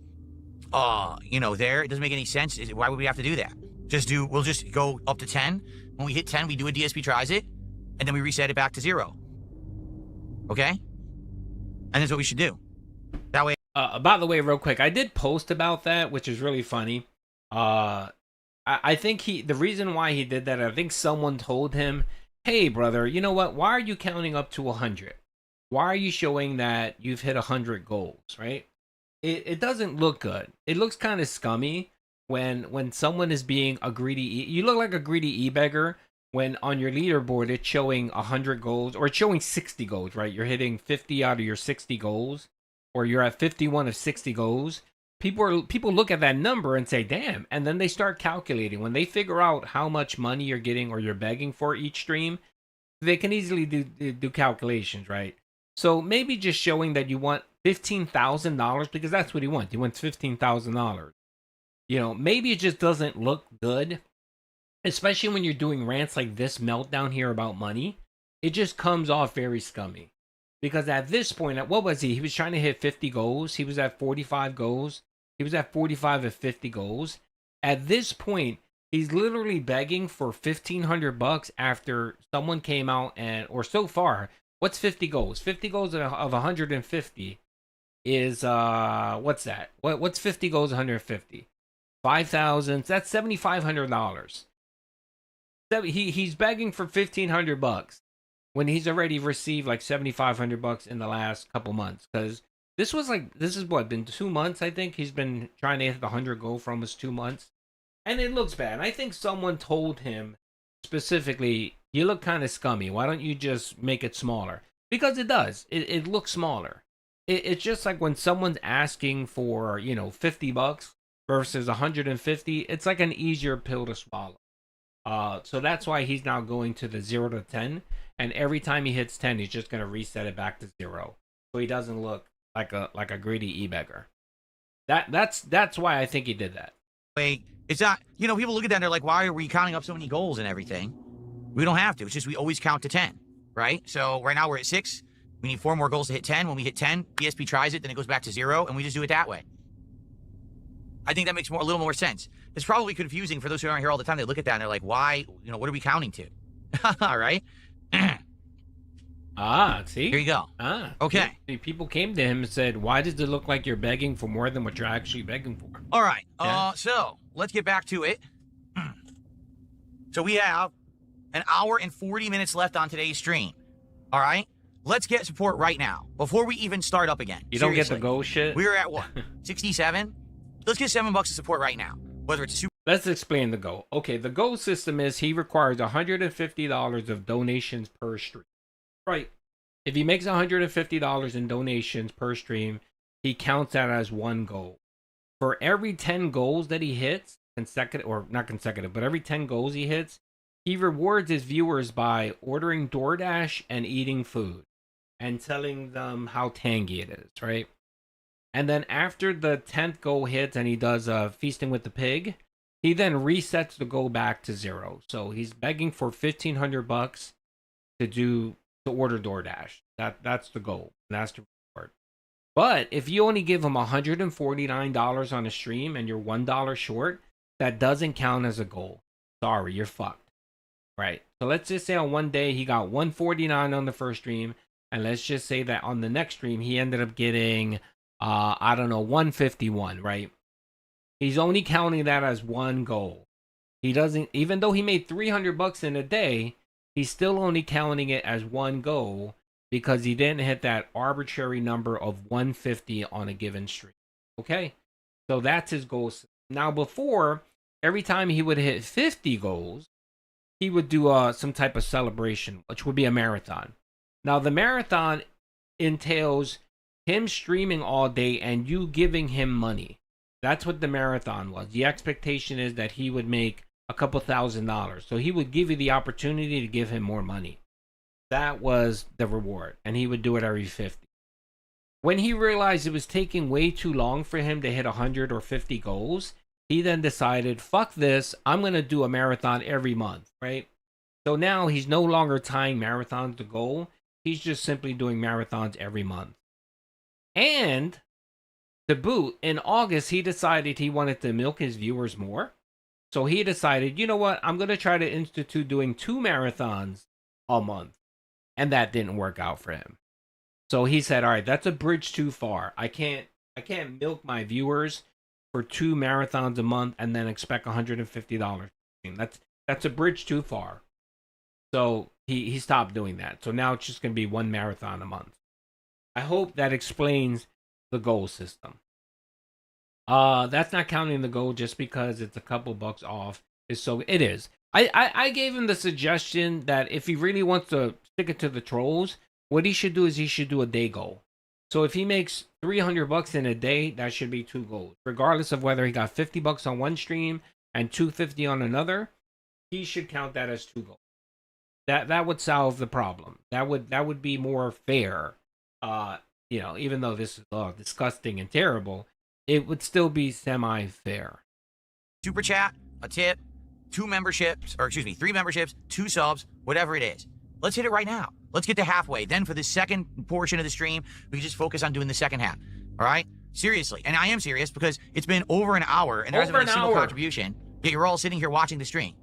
you know, there. It doesn't make any sense. Why would we have to do that? We'll just go up to 10. When we hit 10, we do a DSP tries it, and then we reset it back to 0. Okay? And that's what we should do. That way. By the way, real quick, I did post about that, which is really funny. I think the reason why he did that, I think someone told him, hey, brother, you know what? Why are you counting up to 100? Why are you showing that you've hit 100 goals, right? It doesn't look good. It looks kind of scummy when someone is being a greedy. You look like a greedy e-beggar when on your leaderboard it's showing 100 goals, or it's showing 60 goals, right? You're hitting 50 out of your 60 goals, or you're at 51 of 60 goals. People look at that number and say, damn, and then they start calculating. When they figure out how much money you're getting or you're begging for each stream, they can easily do calculations, right? So maybe just showing that you want $15,000, because that's what he wants. He wants $15,000. You know, maybe it just doesn't look good, especially when you're doing rants like this meltdown here about money. It just comes off very scummy. Because at this point, what was he? He was trying to hit 50 goals. He was at 45 goals. He was at 45 of 50 goals. At this point, he's literally begging for $1,500 after someone came out or so far, what's 50 goals? 50 goals of 150 is, what's that? What's 50 goals of 150? 5,000. That's $7,500. He's begging for $1,500 when he's already received like $7,500 in the last couple months. Because this is what, been 2 months, I think. He's been trying to hit the 100 goal for almost 2 months. And it looks bad. I think someone told him specifically, you look kind of scummy. Why don't you just make it smaller? Because it does. It looks smaller. It's just like when someone's asking for, you know, $50 versus 150. It's like an easier pill to swallow. So that's why he's now going to the 0 to 10. And every time he hits 10, he's just going to reset it back to 0. So he doesn't look like a greedy e-beggar. That's why I think he did that. Wait, it's not, you know, people look at that and they're like, why are we counting up so many goals and everything? We don't have to. It's just we always count to 10, right? So right now we're at 6. We need 4 more goals to hit 10. When we hit 10, DSP tries it, then it goes back to 0, and we just do it that way. I think that makes a little more sense. It's probably confusing for those who aren't here all the time. They look at that and they're like, why, you know, what are we counting to? All right. See? Here you go. Okay. See, people came to him and said, why does it look like you're begging for more than what you're actually begging for? All right. Yeah. So let's get back to it. So we have an hour and 40 minutes left on today's stream. All right. Let's get support right now before we even start up again. You don't get the go shit? We're at what? 67? Let's get $7 of support right now. Whether it's a super. Let's explain the go. Okay, the go system is he requires $150 of donations per stream. Right. If he makes $150 in donations per stream, he counts that as one goal. For every 10 goals that he hits, consecutive, or not consecutive, but every 10 goals he hits, he rewards his viewers by ordering DoorDash and eating food and telling them how tangy it is, right? And then after the 10th goal hits and he does feasting with the pig, he then resets the goal back to 0. So he's begging for $1,500 to order DoorDash. That's the goal. That's the reward. But if you only give him $149 on a stream and you're $1 short, that doesn't count as a goal. Sorry, you're fucked. Right. So let's just say on one day he got $149 on the first stream, and let's just say that on the next stream he ended up getting I don't know, $151, right? He's only counting that as one goal. He doesn't, even though he made $300 in a day, he's still only counting it as one goal because he didn't hit that arbitrary number of 150 on a given stream. Okay? So that's his goal. Now before, every time he would hit 50 goals, he would do some type of celebration, which would be a marathon. Now the marathon entails him streaming all day and you giving him money. That's what the marathon was. The expectation is that he would make a couple $1,000s. So he would give you the opportunity to give him more money. That was the reward. And he would do it every 50. When he realized it was taking way too long for him to hit 100 or 50 goals, he then decided, fuck this, I'm going to do a marathon every month, right? So now he's no longer tying marathons to goal. He's just simply doing marathons every month. And To boot, in August, he decided he wanted to milk his viewers more. So he decided, you know what? I'm going to try to institute doing 2 marathons a month. And that didn't work out for him. So he said, all right, that's a bridge too far. I can't milk my viewers for 2 marathons a month and then expect $150. That's a bridge too far. So he stopped doing that. So now it's just going to be 1 marathon a month. I hope that explains the goal system. That's not counting the goal just because it's a couple bucks off. It is. I gave him the suggestion that if he really wants to stick it to the trolls, what he should do is he should do a day goal. So if he makes $300 in a day, that should be 2 goals. Regardless of whether he got $50 on one stream and $250 on another, he should count that as 2 goals. That would solve the problem. That would be more fair. Even though this is disgusting and terrible, it would still be semi-fair. Super chat, a tip, 3 memberships, 2 subs, whatever it is. Let's hit it right now. Let's get to halfway. Then for the second portion of the stream, we can just focus on doing the second half. All right? Seriously. And I am serious because it's been over an hour and there hasn't been a single contribution. Yet you're all sitting here watching the stream.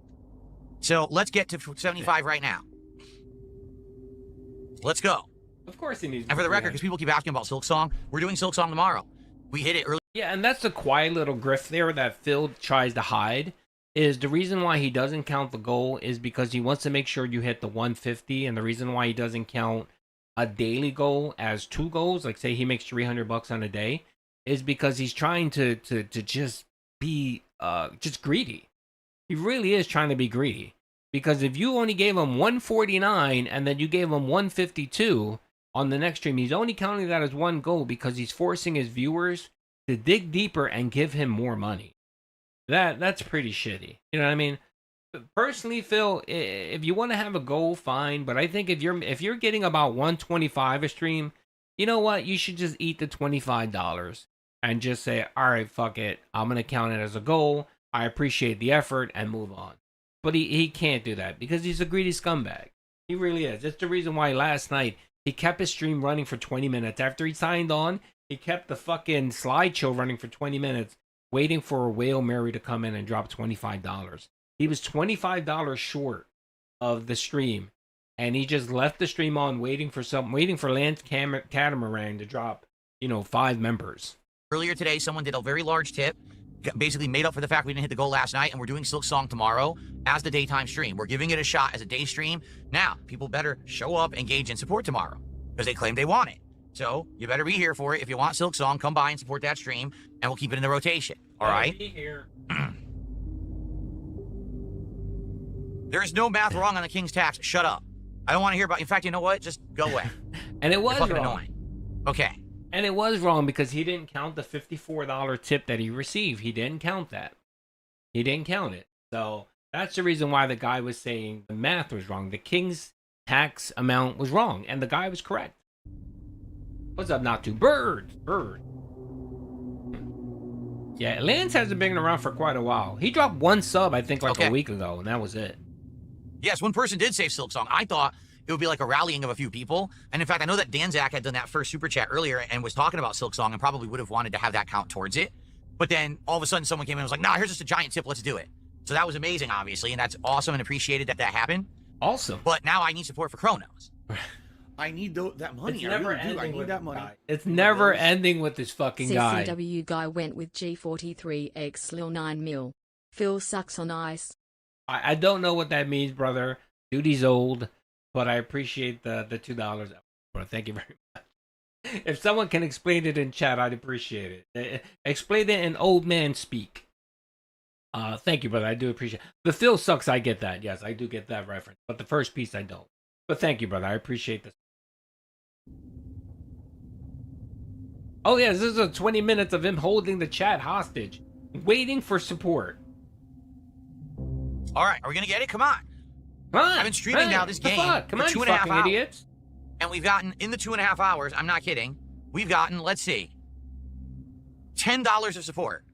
So let's get to 75 right now. Let's go. Of course he needs. And for the record, because people keep asking about Silksong, we're doing Silksong tomorrow. We hit it early. Yeah, and that's the quiet little grift there that Phil tries to hide. Is the reason why he doesn't count the goal is because he wants to make sure you hit the 150, and the reason why he doesn't count a daily goal as 2 goals, like say he makes $300 on a day, is because he's trying to just be just greedy. He really is trying to be greedy. Because if you only gave him 149 and then you gave him 152 on the next stream, he's only counting that as 1 goal because he's forcing his viewers to dig deeper and give him more money. That's pretty shitty. You know what I mean? Personally, Phil, if you want to have a goal, fine. But I think if you're getting about 125 a stream, you know what? You should just eat the $25 and just say, all right, fuck it. I'm going to count it as a goal. I appreciate the effort and move on. But he can't do that because he's a greedy scumbag. He really is. That's the reason why last night he kept his stream running for 20 minutes. After he signed on, he kept the fucking slideshow running for 20 minutes, waiting for a Whale Mary to come in and drop $25. He was $25 short of the stream, and he just left the stream on, waiting for Lance Catamaran to drop, 5 members. Earlier today, someone did a very large tip, basically made up for the fact we didn't hit the goal last night, and we're doing Silksong tomorrow as the daytime stream. We're giving it a shot as a day stream. Now, people better show up, engage, and support tomorrow because they claim they want it. So you better be here for it. If you want Silksong, come by and support that stream, and we'll keep it in the rotation. All right? Be here. There's no math wrong on the King's tax. Shut up. I don't want to hear about. In fact, you know what? Just go away. And it was wrong. Annoying. Okay. And it was wrong because he didn't count the $54 tip that he received. He didn't count that. He didn't count it. So that's the reason why the guy was saying the math was wrong. The King's tax amount was wrong, and the guy was correct. What's up, not to Bird? Yeah, Lance hasn't been around for quite a while. He dropped 1 sub, I think, a week ago, and that was it. Yes, one person did say Silksong. I thought it would be like a rallying of a few people. And in fact, I know that Danzak had done that first super chat earlier and was talking about Silksong and probably would have wanted to have that count towards it. But then all of a sudden someone came in and was like, nah, here's just a giant tip. Let's do it. So that was amazing, obviously. And that's awesome and appreciated that happened. Awesome. But now I need support for Chronos. I need that money. It's never I need that money. It's never ending with this fucking guy. CCW guy went with G43X Lil 9 mil. Phil sucks on ice. I don't know what that means, brother. Duty's old, but I appreciate the $2. Bro, thank you very much. If someone can explain it in chat, I'd appreciate it. Explain it in old man speak. Thank you, brother. I do appreciate it. The Phil sucks, I get that. Yes, I do get that reference. But the first piece, I don't. But thank you, brother. I appreciate this. Oh, yeah, this is a 20 minutes of him holding the chat hostage, waiting for support. All right, are we going to get it? Come on. Come on. I've been streaming now this game Come for on, 2.5 hours. Idiots. And we've gotten, in the 2.5 hours, I'm not kidding, we've gotten, let's see, $10 of support.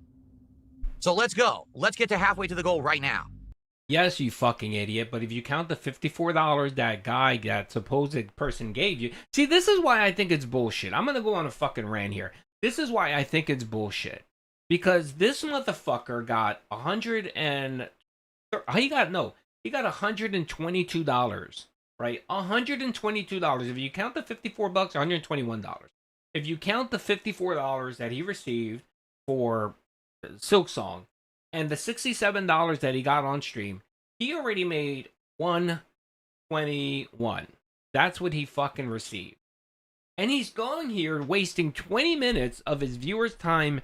So let's go. Let's get to halfway to the goal right now. Yes, you fucking idiot, but if you count the $54 that supposed person gave you... See, this is why I think it's bullshit. I'm gonna go on a fucking rant here. This is why I think it's bullshit. Because this motherfucker got $122, right? $122. If you count the $54, $121. If you count the $54 that he received for Silksong and the $67 that he got on stream, he already made $121. That's what he fucking received. And he's going here wasting 20 minutes of his viewers' time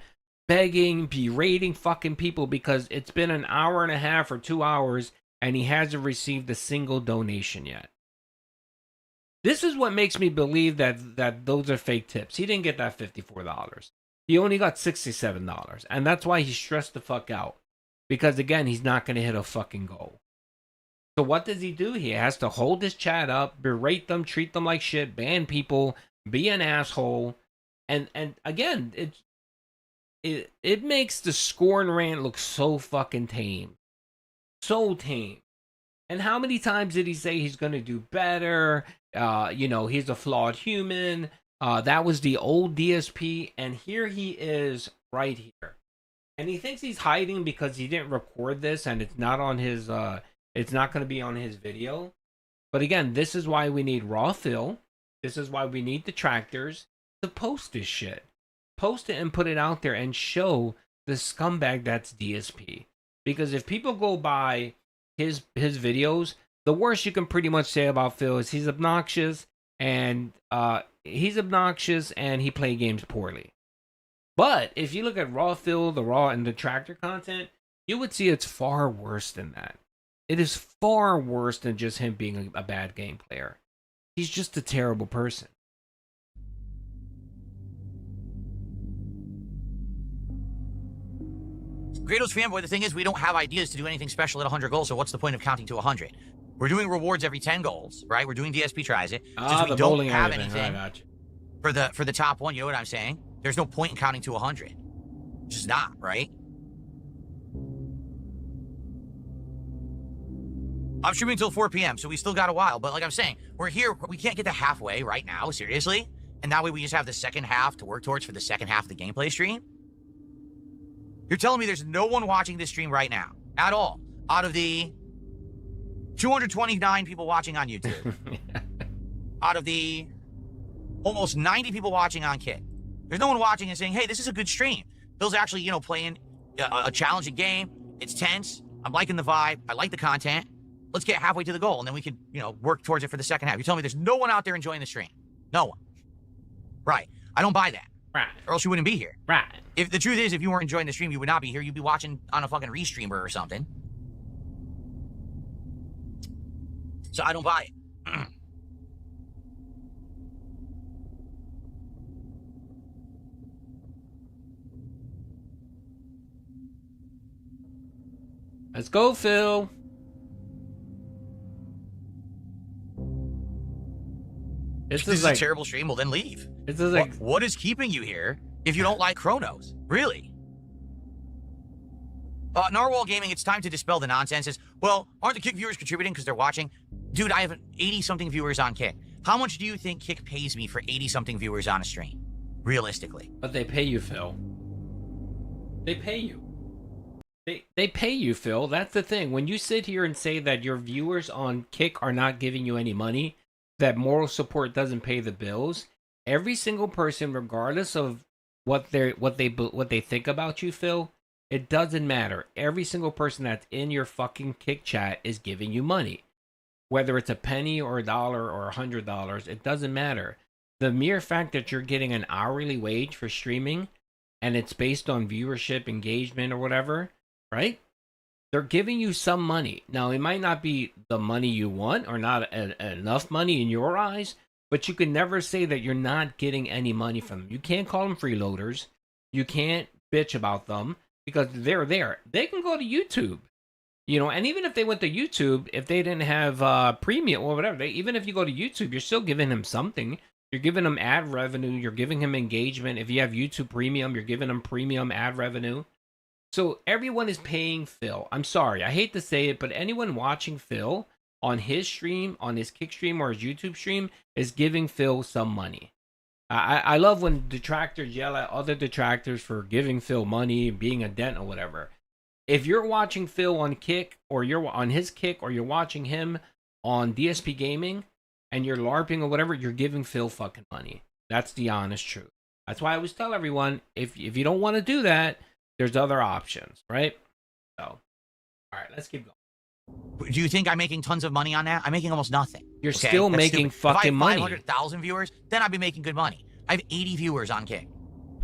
begging, berating fucking people because it's been an hour and a half or 2 hours and he hasn't received a single donation yet. This is what makes me believe that those are fake tips. He didn't get that $54. He only got $67. And that's why he's stressed the fuck out. Because again, he's not going to hit a fucking goal. So what does he do? He has to hold his chat up, berate them, treat them like shit, ban people, be an asshole. And again, it makes the scorn rant look so fucking tame. So tame. And how many times did he say he's going to do better? He's a flawed human. That was the old DSP. And here he is right here. And he thinks he's hiding because he didn't record this and it's not on his, it's not going to be on his video. But again, this is why we need Raw Phil. This is why we need detractors to post this shit. Post it and put it out there and show the scumbag that's DSP. Because if people go by his videos, the worst you can pretty much say about Phil is he's obnoxious and he play games poorly. But if you look at Raw Phil, the Raw and detractor content, you would see it's far worse than that. It is far worse than just him being a bad game player. He's just a terrible person. Kratos fanboy, the thing is, we don't have ideas to do anything special at 100 goals, so what's the point of counting to 100? We're doing rewards every 10 goals, right? We're doing DSP tries it. Since we don't have anything for the top one, you know what I'm saying? There's no point in counting to 100. Just not, right? I'm streaming until 4 p.m., so we still got a while. But like I'm saying, we're here. We can't get to halfway right now, seriously. And that way we just have the second half to work towards for the second half of the gameplay stream. You're telling me there's no one watching this stream right now at all out of the 229 people watching on YouTube, out of the almost 90 people watching on Kick. There's no one watching and saying, hey, this is a good stream. Bill's actually, playing a challenging game. It's tense. I'm liking the vibe. I like the content. Let's get halfway to the goal, and then we can, work towards it for the second half. You're telling me there's no one out there enjoying the stream? No one. Right. I don't buy that. Right. Or else you wouldn't be here. Right. If the truth is, if you weren't enjoying the stream, you would not be here. You'd be watching on a fucking restreamer or something. So I don't buy it. Let's go, Phil. This is a terrible stream. Well, then leave. This is like, what is keeping you here if you don't like Chronos? Really? Narwhal Gaming, it's time to dispel the nonsense. Well, aren't the Kick viewers contributing because they're watching? Dude, I have 80-something viewers on Kick. How much do you think Kick pays me for 80-something viewers on a stream? Realistically. But they pay you, Phil. They pay you. They pay you, Phil. That's the thing. When you sit here and say that your viewers on Kick are not giving you any money, that moral support doesn't pay the bills, every single person, regardless of what they think about you, Phil, it doesn't matter. Every single person that's in your fucking Kick chat is giving you money. Whether it's a penny or $1 or $100, it doesn't matter. The mere fact that you're getting an hourly wage for streaming and it's based on viewership, engagement, or whatever, right? They're giving you some money. Now, it might not be the money you want or not enough money in your eyes, but you can never say that you're not getting any money from them. You can't call them freeloaders. You can't bitch about them because they're there. They can go to YouTube, and even if they went to YouTube, if they didn't have premium or whatever, even if you go to YouTube, you're still giving them something. You're giving them ad revenue. You're giving him engagement. If you have YouTube Premium, you're giving them premium ad revenue. So everyone is paying Phil. I'm sorry, I hate to say it, but anyone watching Phil on his stream, on his Kick stream or his YouTube stream is giving Phil some money. I love when detractors yell at other detractors for giving Phil money and being a dent or whatever. If you're watching Phil on Kick, or you're on his Kick, or you're watching him on DSP Gaming, and you're LARPing or whatever, you're giving Phil fucking money. That's the honest truth. That's why I always tell everyone, if you don't want to do that, there's other options, right? So, all right, let's keep going. Do you think I'm making tons of money on that? I'm making almost nothing. You're still making fucking money. If I have 500,000 viewers, then I'd be making good money. I have 80 viewers on Kick.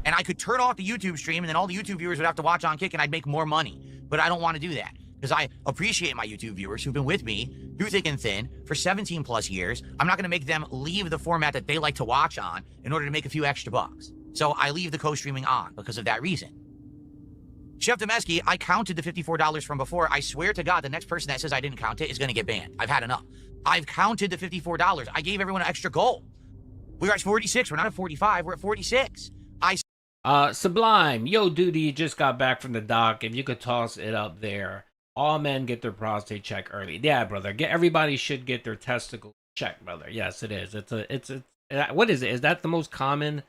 And I could turn off the YouTube stream, and then all the YouTube viewers would have to watch on Kick, and I'd make more money. But I don't want to do that, because I appreciate my YouTube viewers who've been with me through thick and thin for 17 plus years. I'm not going to make them leave the format that they like to watch on in order to make a few extra bucks. So I leave the co-streaming on because of that reason. Chef Demesky, I counted the $54 from before. I swear to God, the next person that says I didn't count it is going to get banned. I've had enough. I've counted the $54. I gave everyone an extra goal. We're at 46. We're not at 45. We're at 46. Sublime. Yo, Doody, you just got back from the doc. If you could toss it up there. All men get their prostate check early. Yeah, brother. Everybody should get their testicle checked, brother. Yes, it is. What is it? Is that the most common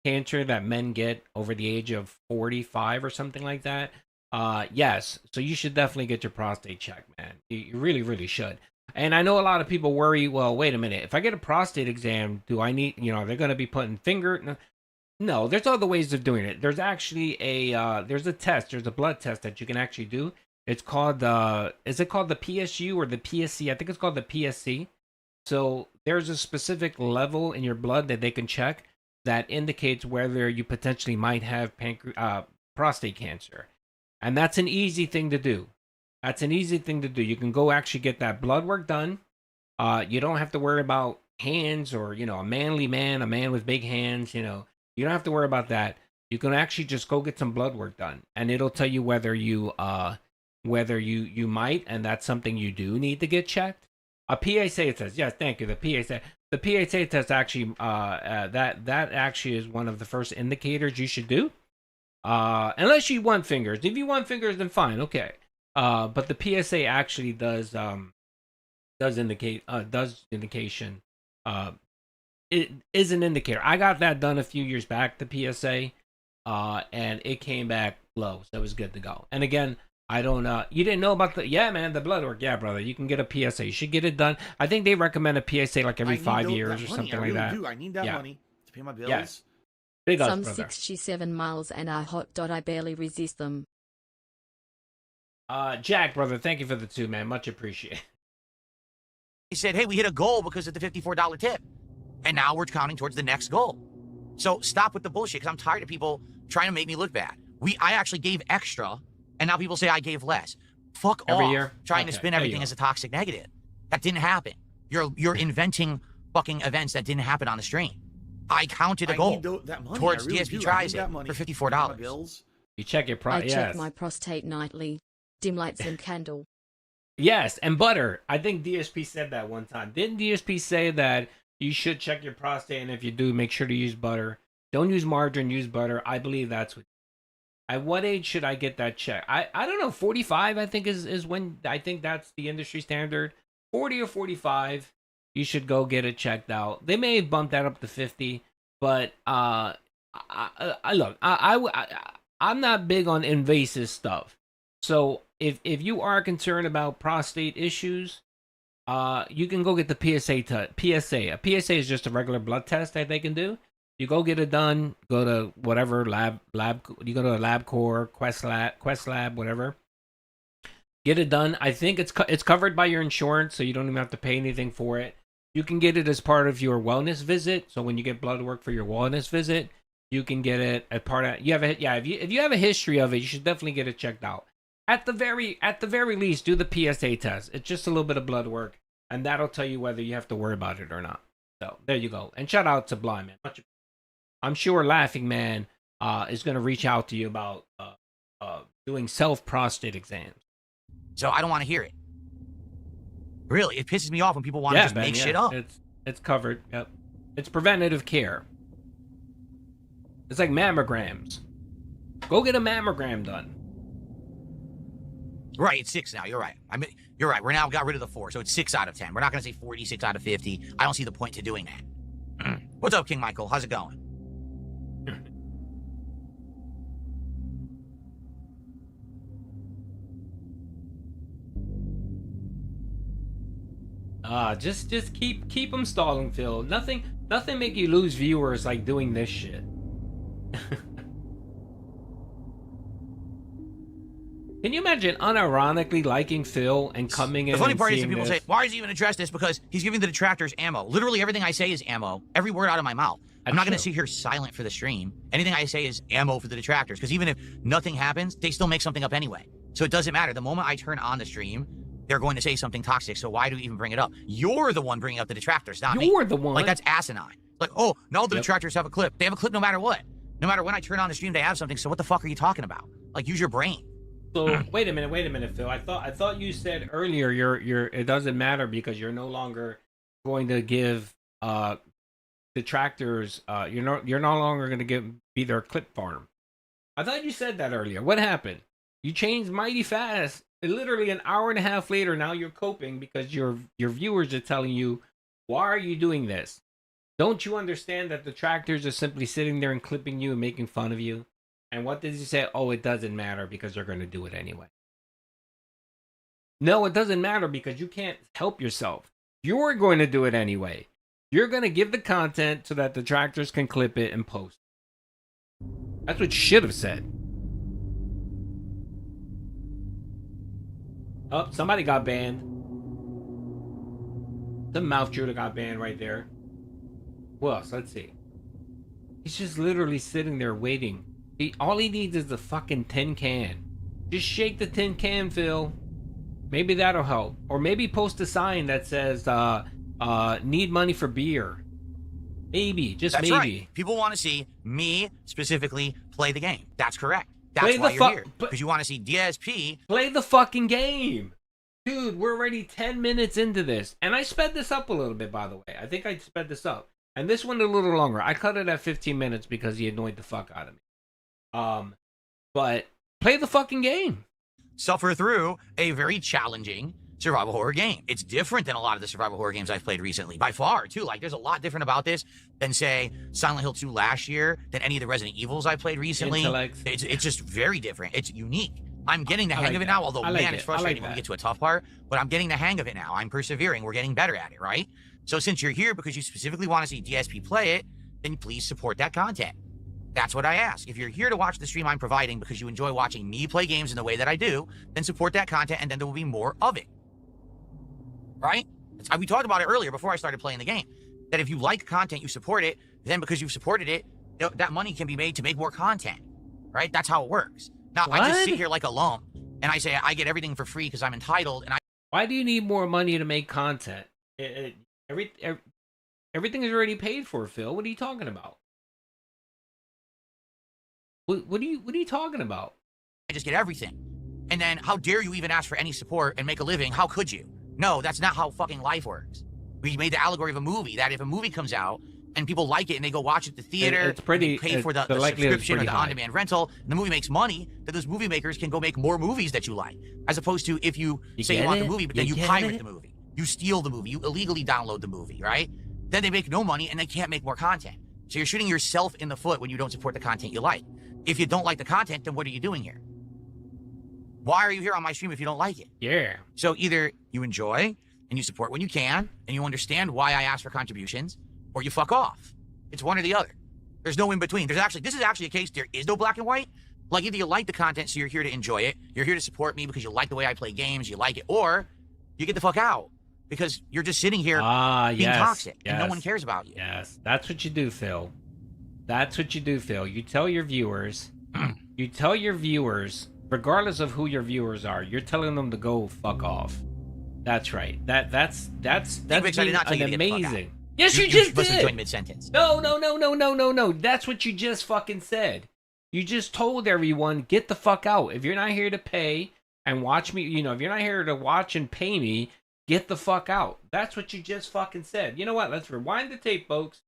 cancer that men get over the age of 45 or something like that? Yes. So you should definitely get your prostate checked, man. You really, really should. And I know a lot of people worry, well, wait a minute. If I get a prostate exam, do I need, they're going to be putting No, there's other ways of doing it. There's actually there's a test. There's a blood test that you can actually do. It's called, is it called the PSU or the PSC? I think it's called the PSC. So there's a specific level in your blood that they can check that indicates whether you potentially might have prostate cancer. And that's an easy thing to do. You can go actually get that blood work done. You don't have to worry about hands or, a manly man, a man with big hands, You don't have to worry about that. You can actually just go get some blood work done, and it'll tell you whether you might, and that's something you do need to get checked. A PSA test, yes, thank you. The PSA test actually, that actually is one of the first indicators you should do. Unless you want fingers. If you want fingers, then fine, okay. But the PSA actually does indication. It is an indicator. I got that done a few years back, the PSA, and it came back low, so it was good to go. And again, I don't you didn't know about the blood work. Yeah, brother, you can get a PSA. You should get it done. I think they recommend a PSA like every 5 years or something like that. I need that money to pay my bills. Yes. Big ups, Some brother. 67 miles and are hot. I barely resist them. Jack, brother, thank you for the 2, man. Much appreciated. He said, hey, we hit a goal because of the $54 tip. And now we're counting towards the next goal. So stop with the bullshit, because I'm tired of people trying to make me look bad. I actually gave extra, and now people say I gave less. Fuck every off. year? Trying to spin everything as a toxic negative. That didn't happen. You're inventing fucking events that didn't happen on the stream. I counted a goal towards DSP tries it for $54. You check your I check my prostate nightly. Dim lights and candle. Yes, and butter. I think DSP said that one time. Didn't DSP say that you should check your prostate, and if you do, make sure to use butter? Don't use margarine, use butter. I believe that's what. At what age should I get that check? I don't know. 45, I think, is when I think that's the industry standard. 40 or 45, you should go get it checked out. They may have bumped that up to 50, but I'm not big on invasive stuff. So if you are concerned about prostate issues, you can go get the PSA. A PSA is just a regular blood test that they can do. You go get it done. Go to whatever lab. You go to LabCorp, Quest Lab, whatever. Get it done. I think it's covered by your insurance, so you don't even have to pay anything for it. You can get it as part of your wellness visit. So when you get blood work for your wellness visit, you can get it as part of. If you have a history of it, you should definitely get it checked out. At the very least, do the PSA test. It's just a little bit of blood work, and that'll tell you whether you have to worry about it or not. So there you go. And shout out to Blind Man. I'm sure Laughing Man is going to reach out to you about doing self-prostate exams. So I don't want to hear it. Really, it pisses me off when people want to just make shit up. It's covered. Yep. It's preventative care. It's like mammograms. Go get a mammogram done. Right, it's 6 now. You're right. You're right. We're now got rid of the 4, so it's 6 out of 10. We're not going to say 46 out of 50. I don't see the point to doing that. What's up, King Michael? How's it going? Just keep them stalling, Phil. Nothing make you lose viewers like doing this shit. Can you imagine unironically liking Phil and coming in? The funny and part is seeing that people this? say, "Why does he even address this?" Because he's giving the detractors ammo. Literally everything I say is ammo. Every word out of my mouth. I'm not going to sit here silent for the stream. Anything I say is ammo for the detractors. Because even if nothing happens, they still make something up anyway. So it doesn't matter. The moment I turn on the stream, they're going to say something toxic. So why do we even bring it up? You're the one bringing up the detractors, not me. You're the one. Like, that's asinine. Like, oh, now the detractors have a clip. They have a clip no matter what. No matter when I turn on the stream, they have something. So what the fuck are you talking about? Like, use your brain. So wait a minute, Phil. I thought you said earlier you're it doesn't matter because you're no longer going to give detractors you're no longer going to be their clip farm. I thought you said that earlier. What happened? You changed mighty fast. Literally an hour and a half later, now you're coping because your viewers are telling you, why are you doing this? Don't you understand that detractors are simply sitting there and clipping you and making fun of you? And what did you say? Oh, it doesn't matter because you're going to do it anyway. No, it doesn't matter because you can't help yourself. You're going to do it anyway. You're going to give the content so that detractors can clip it and post. That's what you should have said. Oh, somebody got banned. The mouth shooter got banned right there. Who else? Let's see. He's just literally sitting there waiting. All he needs is the fucking tin can. Just shake the tin can, Phil. Maybe that'll help. Or maybe post a sign that says, need money for beer. Maybe, just That's maybe. Right. People want to see me specifically play the game. That's correct. That's why you're here. Because you want to see DSP. Play the fucking game. Dude, we're already 10 minutes into this. And I sped this up a little bit, by the way. I think I sped this up. And this one a little longer. I cut it at 15 minutes because he annoyed the fuck out of me. But play the fucking game. Suffer through a very challenging survival horror game. It's different than a lot of the survival horror games I've played recently, by far, too. Like, there's a lot different about this than, say, Silent Hill 2 last year, than any of the Resident Evils I played recently. It's just very different. It's unique. I'm getting the hang of it now, although, man, it's frustrating when we get to a tough part, but I'm getting the hang of it now. I'm persevering. We're getting better at it, right? So since you're here because you specifically want to see DSP play it, then please support that content. That's what I ask. If you're here to watch the stream I'm providing because you enjoy watching me play games in the way that I do, then support that content, and then there will be more of it. Right? We talked about it earlier before I started playing the game. That if you like content, you support it, then because you've supported it, that money can be made to make more content. Right? That's how it works. Now, I just sit here like a lump, and I say I get everything for free because I'm entitled, and Why do you need more money to make content? Everything is already paid for, Phil. What are you talking about? What are you talking about? I just get everything. And then how dare you even ask for any support and make a living? How could you? No, that's not how fucking life works. We made the allegory of a movie that if a movie comes out and people like it and they go watch it at the theater, it's pretty, and they pay for the subscription or the on-demand rental, and the movie makes money, that those movie makers can go make more movies that you like. As opposed to if you say you want the movie, but then you pirate the movie. You steal the movie. You illegally download the movie, right? Then they make no money and they can't make more content. So you're shooting yourself in the foot when you don't support the content you like. If you don't like the content, then what are you doing here? Why are you here on my stream if you don't like it? Yeah. So either you enjoy and you support when you can, and you understand why I ask for contributions, or you fuck off. It's one or the other. There's no in between. This is actually a case, there is no black and white. Like, either you like the content, so you're here to enjoy it, you're here to support me because you like the way I play games, you like it, or you get the fuck out because you're just sitting here being toxic and no one cares about you. Yes, that's what you do, Phil. That's what you do, Phil. You tell your viewers, regardless of who your viewers are, you're telling them to go fuck off. That's right. That's Biggs, I did not tell you to get the fuck out. amazing. Yes, you just must have did. joined mid-sentence. No. That's what you just fucking said. You just told everyone, get the fuck out. If you're not here to pay and watch me, if you're not here to watch and pay me, get the fuck out. That's what you just fucking said. You know what? Let's rewind the tape, folks.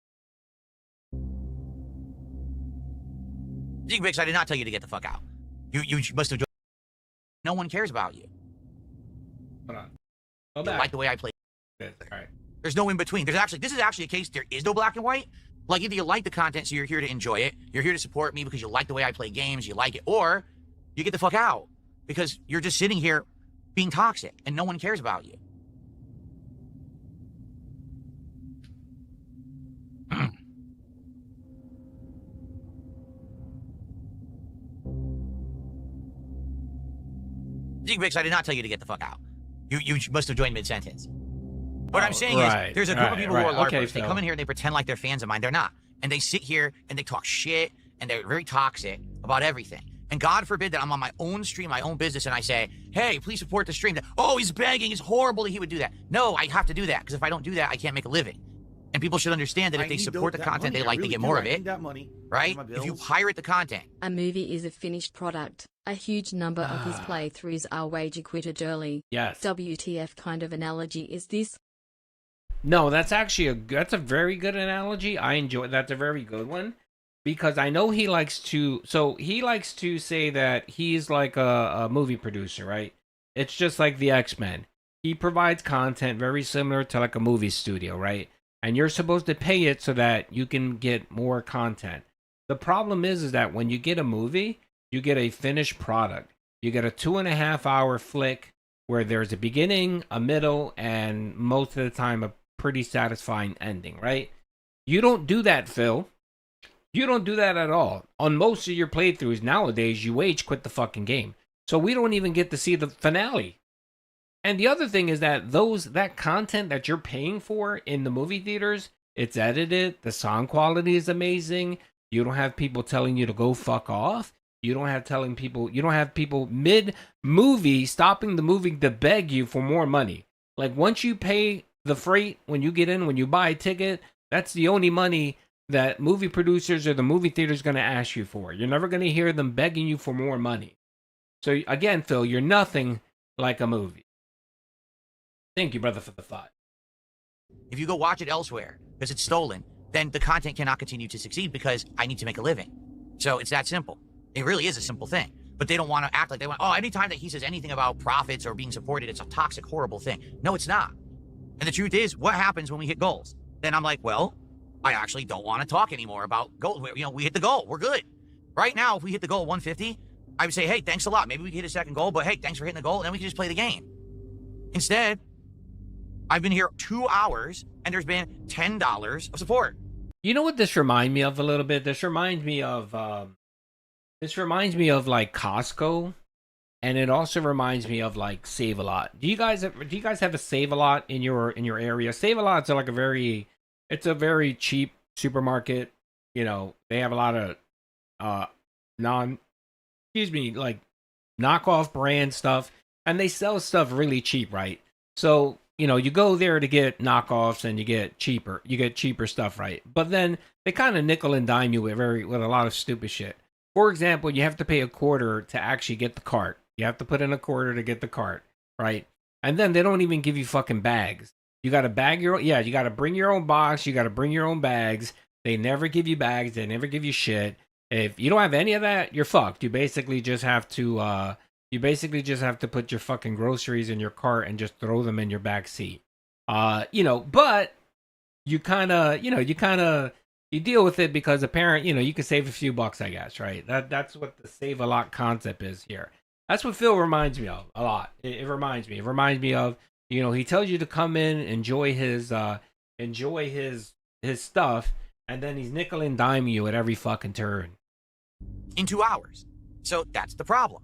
Biggs, I did not tell you to get the fuck out. You must have joined. No one cares about you. Hold on. You like the way I play. All right. There's no in between. This is actually a case, there is no black and white. Like, either you like the content, so you're here to enjoy it, you're here to support me because you like the way I play games, you like it, or you get the fuck out because you're just sitting here being toxic and no one cares about you. Vix, I did not tell you to get the fuck out. You must have joined mid-sentence. What I'm saying is, there's a group of people who are LARPers. Okay, they come in here and they pretend like they're fans of mine. They're not. And they sit here and they talk shit and they're very toxic about everything. And God forbid that I'm on my own stream, my own business, and I say, hey, please support the stream. Oh, he's begging. It's horrible that he would do that. No, I have to do that because if I don't do that, I can't make a living. And people should understand that if they support the content, they like to get more of it. That money, right? If you pirate the content. A movie is a finished product. A huge number of his playthroughs are wager quitted early. Yes. WTF kind of analogy is this? No, that's actually that's a very good analogy. I enjoy that's a very good one because I know he likes to say that he's like a movie producer, right? It's just like the X-Men. He provides content very similar to like a movie studio, right? And you're supposed to pay it so that you can get more content. The problem is that when you get a movie, you get a finished product. You get a 2.5 hour flick where there's a beginning, a middle, and most of the time a pretty satisfying ending, right? You don't do that, Phil. You don't do that at all. On most of your playthroughs nowadays, you quit the fucking game. So we don't even get to see the finale. And the other thing is that that content that you're paying for in the movie theaters, it's edited, the sound quality is amazing. You don't have people telling you to go fuck off. You don't have people mid-movie stopping the movie to beg you for more money. Like once you pay the freight, when you get in, when you buy a ticket, that's the only money that movie producers or the movie theater is going to ask you for. You're never going to hear them begging you for more money. So again, Phil, you're nothing like a movie. Thank you, brother, for the thought. If you go watch it elsewhere because it's stolen, then the content cannot continue to succeed because I need to make a living. So it's that simple. It really is a simple thing. But they don't want to act like they want, anytime that he says anything about profits or being supported, it's a toxic, horrible thing. No, it's not. And the truth is, what happens when we hit goals? Then I'm like, well, I actually don't want to talk anymore about goals. We hit the goal. We're good. Right now, if we hit the goal 150, I would say, hey, thanks a lot. Maybe we can hit a second goal, but hey, thanks for hitting the goal. And then we can just play the game. Instead, I've been here 2 hours and there's been $10 of support. You know what this reminds me of a little bit? This reminds me of like Costco, and it also reminds me of like Save a Lot. Do you guys have a Save a Lot in your area? Save a Lot's like it's a very cheap supermarket. You know, they have a lot of like knockoff brand stuff, and they sell stuff really cheap, right? So, you know, you go there to get knockoffs and you get cheaper stuff, right? But then they kind of nickel and dime you with a lot of stupid shit. For example, you have to pay $0.25 to actually get the cart. You have to put in $0.25 to get the cart, right? And then they don't even give you fucking bags. You got to you got to bring your own box. You got to bring your own bags. They never give you bags. They never give you shit. If you don't have any of that, you're fucked. You basically just have to put your fucking groceries in your cart and just throw them in your back seat. But you deal with it because apparently, you can save a few bucks, I guess, right? That's what the save a lot concept is here. That's what Phil reminds me of a lot. It reminds me of, he tells you to come in, enjoy his stuff, and then he's nickel and diming you at every fucking turn. In 2 hours. So that's the problem.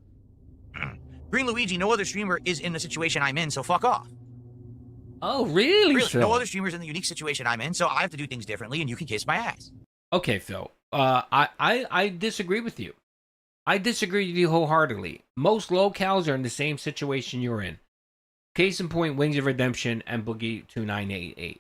Green Luigi, no other streamer is in the situation I'm in, so fuck off. Oh, really, Phil? No other streamer's in the unique situation I'm in, so I have to do things differently, and you can kiss my ass. Okay, Phil. I disagree with you. I disagree with you wholeheartedly. Most locals are in the same situation you're in. Case in point, Wings of Redemption and Boogie2988.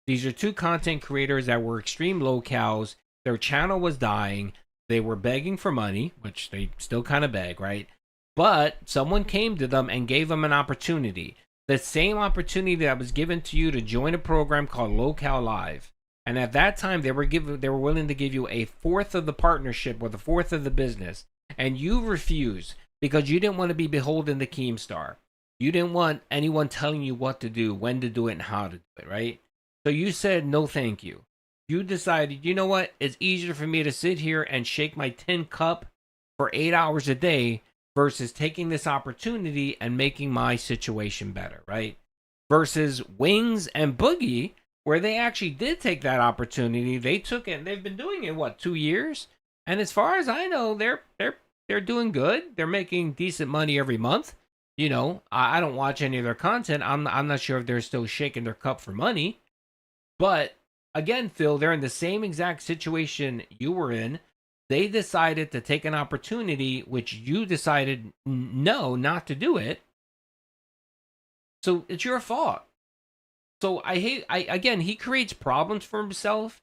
These are two content creators that were extreme locals. Their channel was dying. They were begging for money, which they still kind of beg, right? But someone came to them and gave them an opportunity. The same opportunity that was given to you to join a program called Local Live. And at that time, they were willing to give you a fourth of the partnership or the fourth of the business. And you refused because you didn't want to be beholden to Keemstar. You didn't want anyone telling you what to do, when to do it, and how to do it, right? So you said, no, thank you. You decided, you know what? It's easier for me to sit here and shake my tin cup for 8 hours a day versus taking this opportunity and making my situation better, right? Versus Wings and Boogie, where they actually did take that opportunity. They took it, and they've been doing it, 2 years? And as far as I know, they're doing good. They're making decent money every month. You know, I don't watch any of their content. I'm not sure if they're still shaking their cup for money. But again, Phil, they're in the same exact situation you were in. They decided to take an opportunity which you decided no, not to do it. So it's your fault. So again, he creates problems for himself,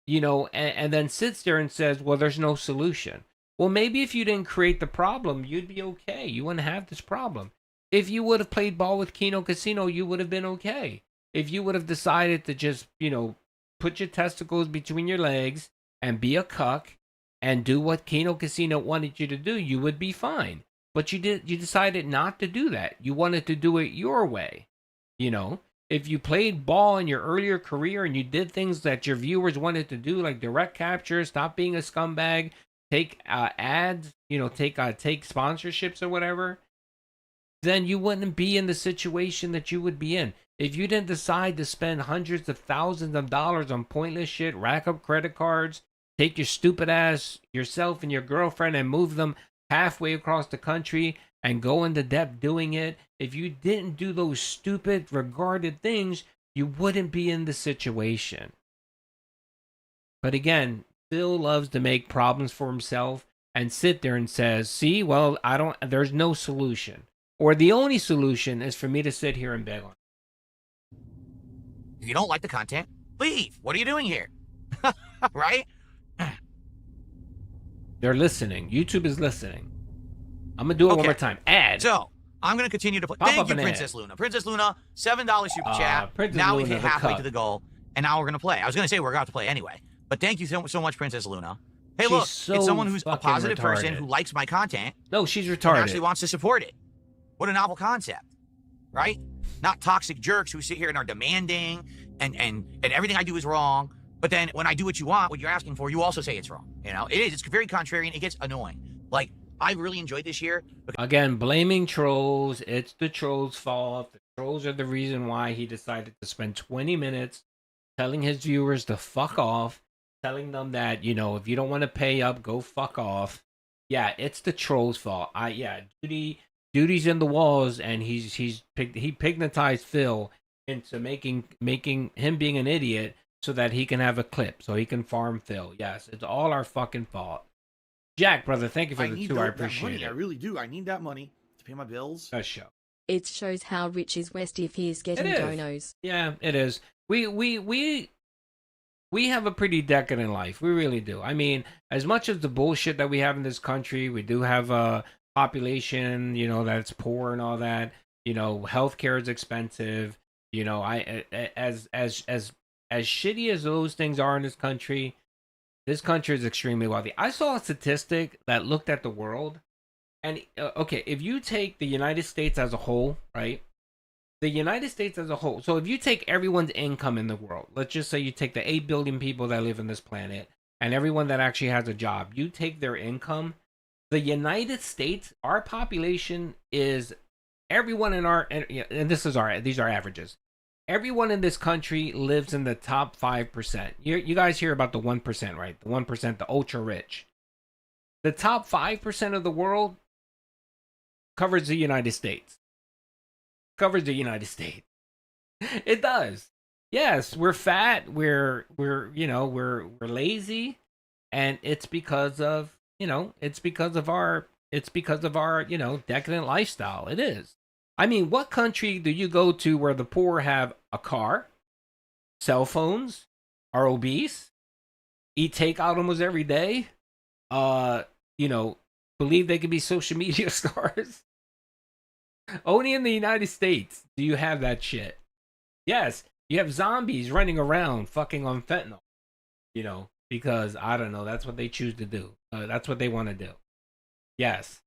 you know, and then sits there and says, well, there's no solution. Well, maybe if you didn't create the problem, you'd be okay. You wouldn't have this problem. If you would have played ball with Kino Casino, you would have been okay. If you would have decided to just, you know, put your testicles between your legs and be a cuck and do what Kino Casino wanted you to do, you would be fine. But you decided not to do that. You wanted to do it your way. You know, if you played ball in your earlier career and you did things that your viewers wanted to do, like direct capture, stop being a scumbag, take ads, you know, take sponsorships or whatever, then you wouldn't be in the situation that you would be in. If you didn't decide to spend hundreds of thousands of dollars on pointless shit, rack up credit cards, take your stupid ass, yourself and your girlfriend and move them halfway across the country and go into debt doing it, if you didn't do those stupid, regarded things, you wouldn't be in the situation. But again, Phil loves to make problems for himself and sit there and says, see, well, there's no solution. Or the only solution is for me to sit here and beg on. If you don't like the content, leave. What are you doing here? Right? They're listening. YouTube is listening. I'm going to do it one more time. Ad. So, I'm going to continue to play. Thank you, Princess Luna. Princess Luna, $7 super chat. Now we've hit halfway to the goal, and now we're going to play. I was going to say we're going to play anyway, but thank you so much, Princess Luna. Hey, look, it's someone who's a positive person who likes my content. No, she's retarded. And actually wants to support it. What a novel concept, right? Not toxic jerks who sit here and are demanding and everything I do is wrong. But then when I do what you want, what you're asking for, you also say it's wrong. You know, it is. It's very contrarian. It gets annoying. Like, I really enjoyed this year. Again, blaming trolls. It's the trolls' fault. The trolls are the reason why he decided to spend 20 minutes telling his viewers to fuck off, telling them that, you know, if you don't want to pay up, go fuck off. Yeah, it's the trolls' fault. Doody's in the walls, and he pignatized Phil into making him being an idiot so that he can have a clip, so he can farm Phil. Yes, it's all our fucking fault. Jack, brother, thank you for the 2. I appreciate it. I really do. I need that money to pay my bills. That show. It shows how rich is West if he is getting donos. Yeah, it is. We have a pretty decadent life. We really do. I mean, as much as the bullshit that we have in this country, we do have a population, you know, that's poor and all that. You know, healthcare is expensive. You know, as shitty as those things are in this country is extremely wealthy. I saw a statistic that looked at the world, and okay, if you take the United States as a whole, right? The United States as a whole. So if you take everyone's income in the world, let's just say you take the 8 billion people that live on this planet and everyone that actually has a job, you take their income. The United States, our population is everyone in our, and these are averages. Everyone in this country lives in the top 5%. You guys hear about the 1%, right? The 1%, the ultra rich. The top 5% of the world covers the United States. Covers the United States. It does. Yes, we're fat. We're lazy, and it's because of our decadent lifestyle. It is. I mean, what country do you go to where the poor have a car, cell phones, are obese, eat takeout almost every day, believe they could be social media stars? Only in the United States do you have that shit. Yes, you have zombies running around fucking on fentanyl, because, I don't know, that's what they choose to do. That's what they want to do. Yes.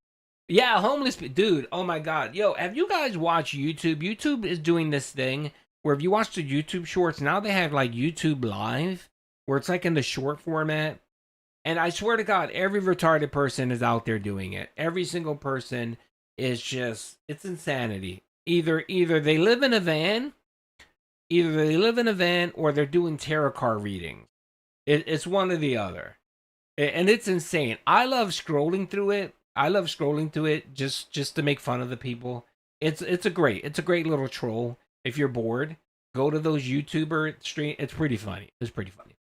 Yeah, homeless dude. Oh my god. Yo, have you guys watched YouTube? YouTube is doing this thing where if you watch the YouTube shorts, now they have like YouTube Live, where it's like in the short format. And I swear to God, every retarded person is out there doing it. Every single person is just, it's insanity. Either they live in a van, or they're doing tarot card readings. It's one or the other. And it's insane. I love scrolling through it. Just to make fun of the people. It's a great little troll. If you're bored, go to those YouTuber stream. It's pretty funny. It's pretty funny.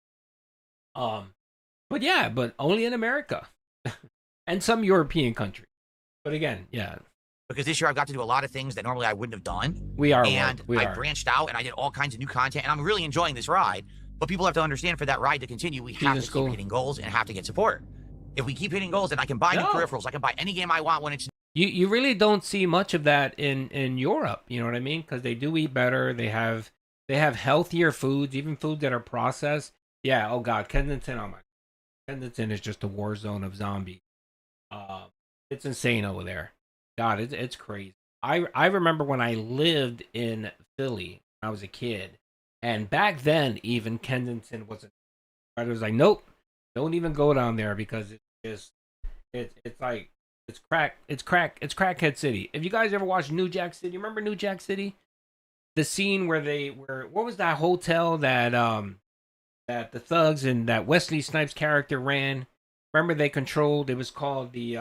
But yeah, but only in America and some European countries. But again, yeah. Because this year I've got to do a lot of things that normally I wouldn't have done. And I branched out and I did all kinds of new content, and I'm really enjoying this ride. But people have to understand, for that ride to continue, we have to keep hitting goals and have to get support. If we keep hitting goals, then I can buy new peripherals. I can buy any game I want when it's... You really don't see much of that in Europe. You know what I mean? Because they do eat better. They have healthier foods, even foods that are processed. Yeah. Oh God, Kensington. Oh my, Kensington is just a war zone of zombies. It's insane over there. God, it's crazy. I remember when I lived in Philly when I was a kid, and back then even Kensington wasn't. I was like, nope, don't even go down there because it's like it's crackhead city. If you guys ever watched New Jack City, remember New Jack City? The scene where what was that hotel that that the thugs and that Wesley Snipes character ran? Remember they controlled? It was called the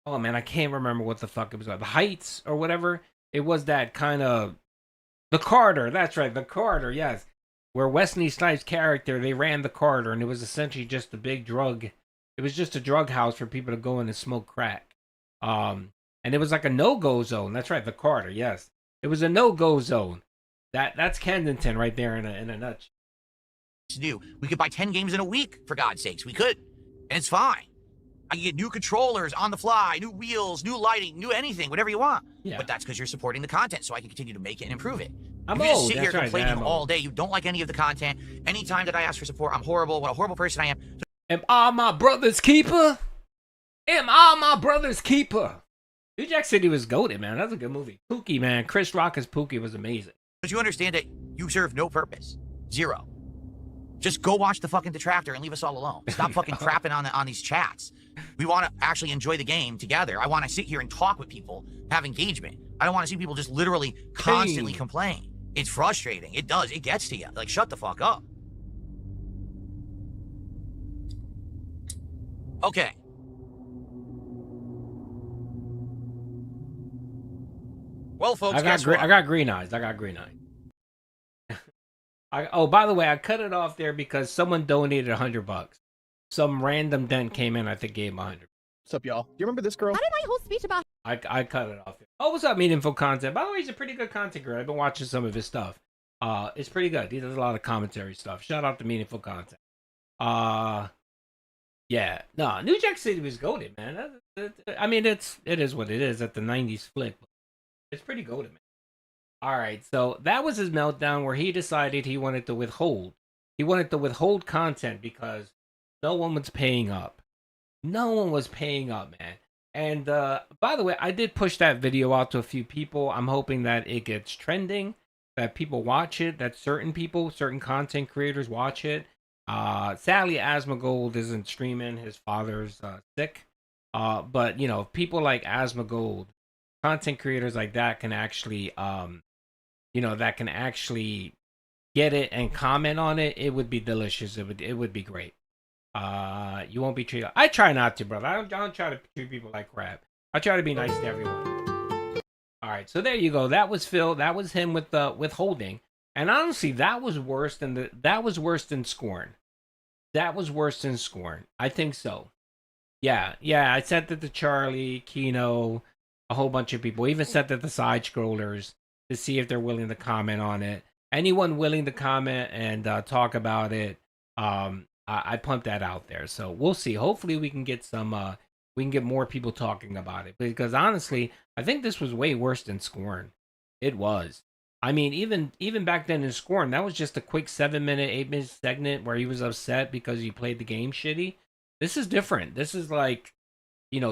oh man, I can't remember what the fuck it was called. The Heights or whatever. It was that kind of the Carter. That's right, the Carter. Yes, where Wesley Snipes' character, they ran the Carter, and it was essentially just a big drug. It was just a drug house for people to go in and smoke crack. And it was like a no-go zone. That's right, the Carter. Yes, it was a no-go zone. That's Kensington right there in a nutshell. New. We could buy 10 games in a week, for God's sakes. We could, and it's fine. I can get new controllers on the fly, new wheels, new lighting, new anything, whatever you want. Yeah. But that's because you're supporting the content, so I can continue to make it and improve it. If you just sit here complaining all day, you don't like any of the content. Anytime that I ask for support, I'm horrible. What a horrible person I am. Am I my brother's keeper? Am I my brother's keeper? New Jack City was goated, man. That's a good movie. Pookie, man. Chris Rock as Pookie was amazing. But you understand that you serve no purpose. Zero. Just go watch the fucking Detractor and leave us all alone. Stop fucking crapping on these chats. We want to actually enjoy the game together. I want to sit here and talk with people, have engagement. I don't want to see people just literally constantly complain. It's frustrating. It does. It gets to you. Like, shut the fuck up. Okay. Well, folks, I got green eyes. Oh, by the way, I cut it off there because someone donated $100. Some random dent came in. I think gave him 100. What's up, y'all? Do you remember this girl? How did my whole speech about? I cut it off. Oh, what's up, Meaningful Content? By the way, he's a pretty good content creator. I've been watching some of his stuff. It's pretty good. He does a lot of commentary stuff. Shout out to Meaningful Content. Yeah. No, New Jack City was goated, man. I mean, it is what it is at the 90s flick. It's pretty goated, man. All right, so that was his meltdown where he decided he wanted to withhold. He wanted to withhold content because no one was paying up. No one was paying up, man. And by the way, I did push that video out to a few people. I'm hoping that it gets trending, that people watch it, that certain people, certain content creators watch it. Sadly, Asmongold isn't streaming. His father's sick. But, you know, people like Asmongold, content creators like that can actually, that can actually get it and comment on it. It would be delicious. It would be great. You won't be treated. I try not to, brother. I don't try to treat people like crap. I try to be nice to everyone. All right, so there you go. That was Phil. That was him with the withholding. And honestly, that was worse than Scorn. That was worse than Scorn. I think so. Yeah. I sent it to Charlie, Kino, a whole bunch of people. Even sent it to side scrollers to see if they're willing to comment on it. Anyone willing to comment and talk about it, I pumped that out there. So we'll see. Hopefully we can get we can get more people talking about it. Because honestly, I think this was way worse than Scorn. It was. I mean, even back then in Scorn, that was just a quick 7-minute, 8-minute segment where he was upset because he played the game shitty. This is different. This is like,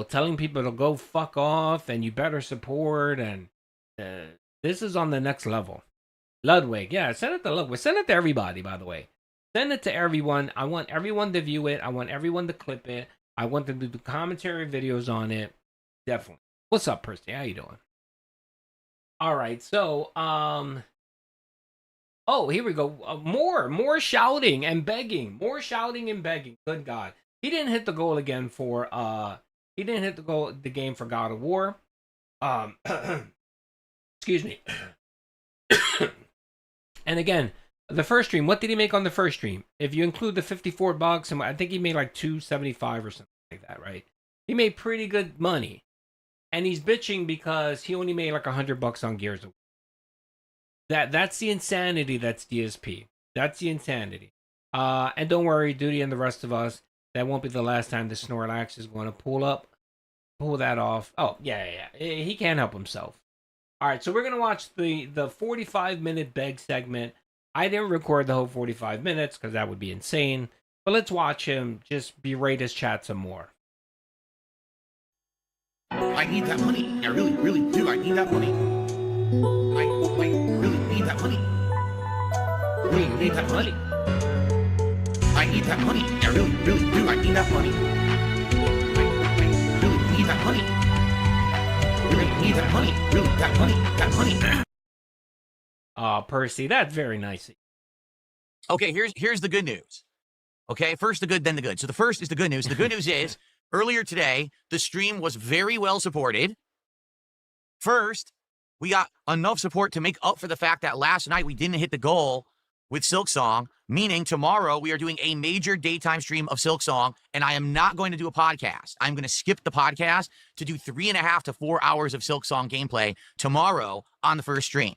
telling people to go fuck off and you better support. And this is on the next level. Ludwig, yeah, send it to Ludwig. Send it to everybody, by the way. Send it to everyone. I want everyone to view it. I want everyone to clip it. I want them to do commentary videos on it. Definitely. What's up, Percy? How you doing? All right, so oh, here we go. More shouting and begging. More shouting and begging. Good God. He didn't hit the goal again for the game for God of War. Excuse me. And again, the first stream, what did he make on the first stream? If you include the $54, and I think he made like $275 or something like that, right? He made pretty good money. And he's bitching because he only made like $100 on Gears of War. That's the insanity that's DSP. That's the insanity. And don't worry, Doody and the rest of us, that won't be the last time the Snorlax is going to pull that off. Oh, yeah. He can't help himself. All right, so we're going to watch the 45-minute beg segment. I didn't record the whole 45 minutes because that would be insane. But let's watch him just berate his chat some more. I need that money. I really, really do. I need that money. I really need that money. Really need that money. I need that money. I really, really do. I need that money. I really need that money. Really need that money. Really, that money. That money. Percy, that's very nice. Okay, here's the good news. Okay, first the good, then the good. So the first is the good news. The good news is, earlier today, the stream was very well supported. First, we got enough support to make up for the fact that last night we didn't hit the goal with Silksong, meaning tomorrow we are doing a major daytime stream of Silksong, and I am not going to do a podcast. I'm going to skip the podcast to do 3.5 to 4 hours of Silksong gameplay tomorrow on the first stream.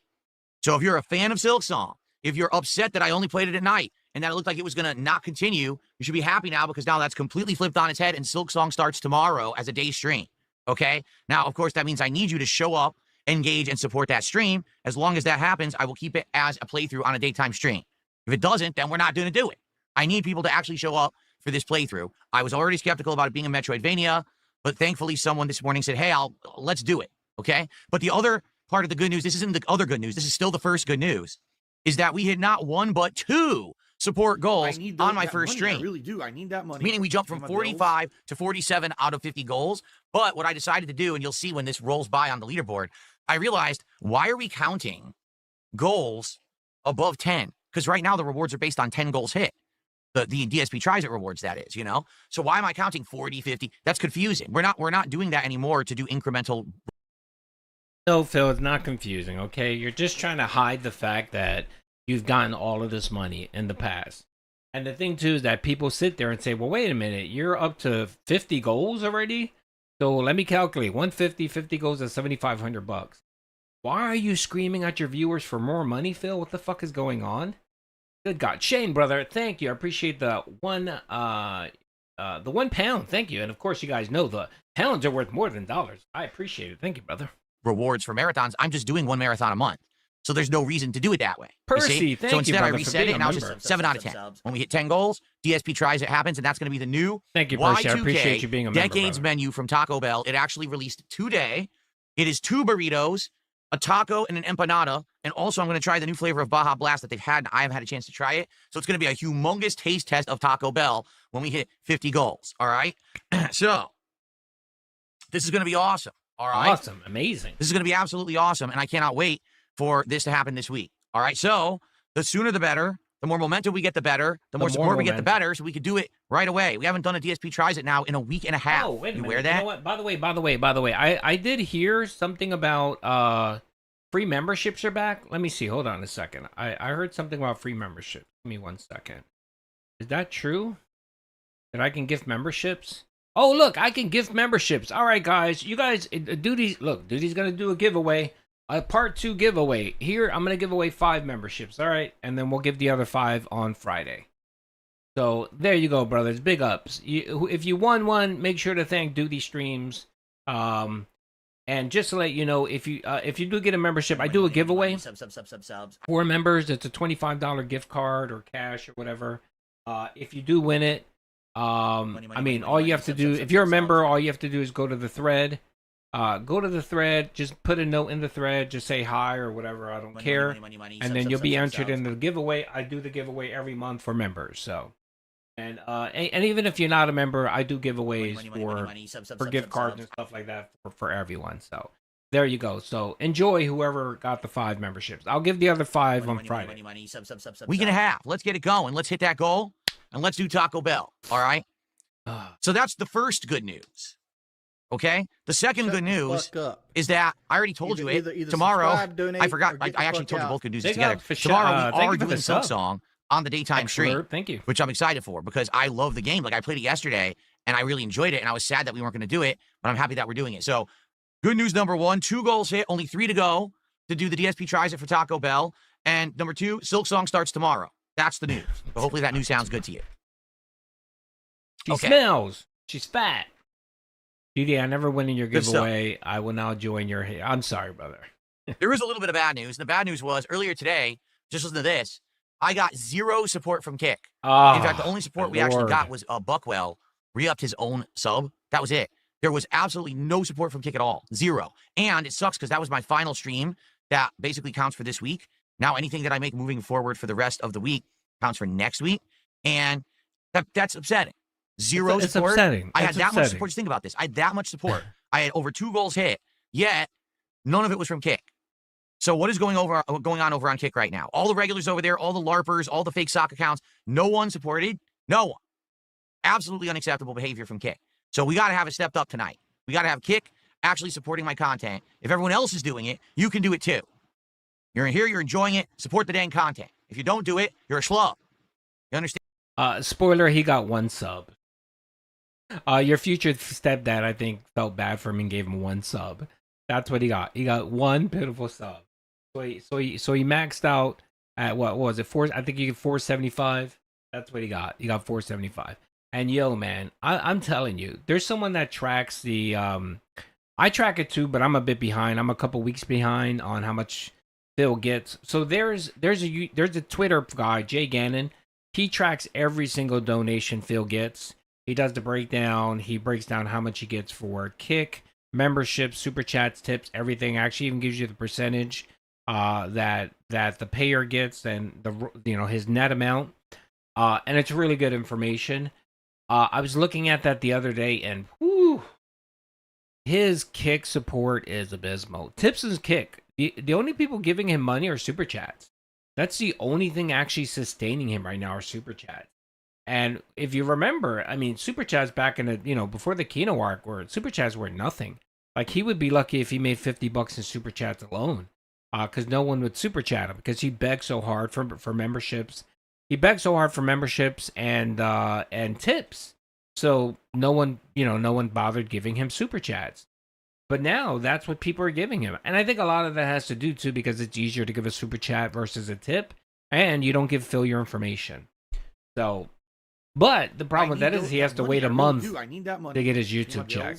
So if you're a fan of Silksong, if you're upset that I only played it at night and that it looked like it was going to not continue, you should be happy now because now that's completely flipped on its head and Silksong starts tomorrow as a day stream. Okay? Now, of course, that means I need you to show up, engage, and support that stream. As long as that happens, I will keep it as a playthrough on a daytime stream. If it doesn't, then we're not going to do it. I need people to actually show up for this playthrough. I was already skeptical about it being a Metroidvania, but thankfully someone this morning said, hey, let's do it. Okay? But the other part of the good news, this isn't the other good news, this is still the first good news, is that we hit not one but two support goals on my first stream. I really do. I need that money. Meaning we jumped from 45 to 47 out of 50 goals. But what I decided to do, and you'll see when this rolls by on the leaderboard, I realized, why are we counting goals above 10? Because right now the rewards are based on 10 goals hit. The DSP tries it rewards, that is, you know? So why am I counting 40, 50? That's confusing. We're not doing that anymore to do incremental. No, Phil, it's not confusing, okay? You're just trying to hide the fact that you've gotten all of this money in the past. And the thing, too, is that people sit there and say, well, wait a minute, you're up to 50 goals already? So let me calculate. 150, 50 goals at $7,500. Why are you screaming at your viewers for more money, Phil? What the fuck is going on? Good God. Shane, brother, thank you. I appreciate the £1. Thank you. And, of course, you guys know the pounds are worth more than dollars. I appreciate it. Thank you, brother. Rewards for marathons. I'm just doing one marathon a month. So there's no reason to do it that way. Percy, thank you, so instead brother, I reset it, and now it's just 7 out of 10. When we hit 10 goals, DSP tries, it happens, and that's going to be the new thank you, Percy. I Y2K appreciate you being a member, Decades brother. menu from Taco Bell. It actually released today. It is 2 burritos, a taco, and an empanada. And also, I'm going to try the new flavor of Baja Blast that they've had, and I haven't had a chance to try it. So it's going to be a humongous taste test of Taco Bell when we hit 50 goals. All right? So, this is going to be awesome. All right? Awesome. Amazing. This is going to be absolutely awesome, and I cannot wait for this to happen this week. All right? So, the sooner the better. The more momentum we get, the better. The more support we get, the better. So we could do it right away. We haven't done a DSP Tries It now in a week and a half. Oh, wait a minute. Wear that? You know what? By the way, I did hear something about free memberships are back. Let me see. Hold on a second. I heard something about free memberships. Give me 1 second. Is that true? That I can gift memberships? Oh, look, I can gift memberships. All right, guys. You guys, Doody's going to do a giveaway. A part 2 giveaway. Here, I'm going to give away 5 memberships. All right. And then we'll give the other 5 on Friday. So there you go, brothers. Big ups. If you won one, make sure to thank Doody Streams. And just to let you know, if you do get a membership, I do a giveaway. Subs. For members, it's a $25 gift card or cash or whatever. If you do win it, all you have to do, if you're a member, all you have to do is go to the thread. Just put a note in the thread, just say hi or whatever, I don't care. And then you'll be entered in the giveaway. I do the giveaway every month for members, so. And even if you're not a member, I do giveaways for gift cards and stuff like that for everyone. So there you go. So enjoy whoever got the 5 memberships. I'll give the other 5 on Friday. Week and a half. Let's get it going. Let's hit that goal, and let's do Taco Bell. All right? So that's the first good news. Okay. The second Shut good the news fuck up. is that I already told you it. Either Tomorrow, subscribe, donate, I forgot. or I get the actually fuck told you out. both could do this Big together. up for Tomorrow we thank are you for doing the sub. Silksong on the daytime stream, Thank you. which I'm excited for because I love the game. Like I played it yesterday and I really enjoyed it, and I was sad that we weren't going to do it, but I'm happy that we're doing it. So, good news number one: 2 goals hit, only 3 to go to do the DSP tries it for Taco Bell, and number 2, Silksong starts tomorrow. That's the news. But hopefully that news sounds good to you. She smells. She's fat. Judy, I never win in your Good stuff. giveaway. I will now join your. I'm sorry, brother. There is a little bit of bad news. And the bad news was earlier today, just listen to this. I got 0 support from Kick. In fact, the only support we actually got was Buckwell re-upped his own sub. That was it. There was absolutely no support from Kick at all. 0. And it sucks because that was my final stream that basically counts for this week. Now anything that I make moving forward for the rest of the week counts for next week. And that's upsetting. 0 it's support. upsetting. I had It's that much upsetting. support. Just think about this. I had that much support. I had over 2 goals hit, yet none of it was from Kick. So what is going on over on Kick right now? All the regulars over there, all the LARPers, all the fake sock accounts, no one supported. No one. Absolutely unacceptable behavior from Kick. So we got to have it stepped up tonight. We got to have Kick actually supporting my content. If everyone else is doing it, you can do it too. You're in here, you're enjoying it, support the dang content. If you don't do it, you're a schlub. You understand? Spoiler, he got 1 sub. Your future stepdad, I think, felt bad for him and gave him 1 sub. That's what he got. He got 1 pitiful sub. So he maxed out at what was it? 4? I think he got 475. That's what he got. He got 475. And yo, man, I'm telling you, there's someone that tracks the. I track it too, but I'm a bit behind. I'm a couple weeks behind on how much Phil gets. So there's a Twitter guy, Jay Gannon. He tracks every single donation Phil gets. He does the breakdown. He breaks down how much he gets for Kick, memberships, super chats, tips, everything. Actually, even gives you the percentage that the payer gets and his net amount. And it's really good information. I was looking at that the other day, and whew, his Kick support is abysmal. Tips is Kick. The only people giving him money are super chats. That's the only thing actually sustaining him right now are super chats. And if you remember, I mean, super chats back in the, before the Kino arc, where super chats were nothing. Like, he would be lucky if he made $50 in super chats alone, because no one would super chat him because he begged so hard for memberships. He begged so hard for memberships and tips. So no one bothered giving him super chats. But now that's what people are giving him. And I think a lot of that has to do too because it's easier to give a super chat versus a tip, and you don't give Phil your information. So, but the problem with that is he has to wait a month to get his YouTube check.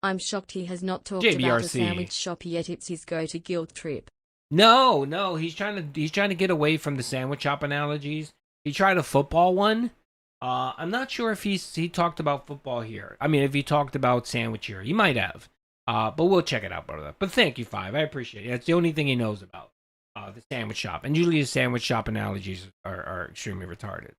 I'm shocked he has not talked about a JBRC. sandwich shop yet. It's his go-to guilt trip. No, he's trying to get away from the sandwich shop analogies. He tried a football one. I'm not sure if he talked about football here. I mean, if he talked about sandwich here, he might have. But we'll check it out, brother. But thank you, Five. I appreciate it. That's the only thing he knows about the sandwich shop. And usually the sandwich shop analogies are extremely retarded.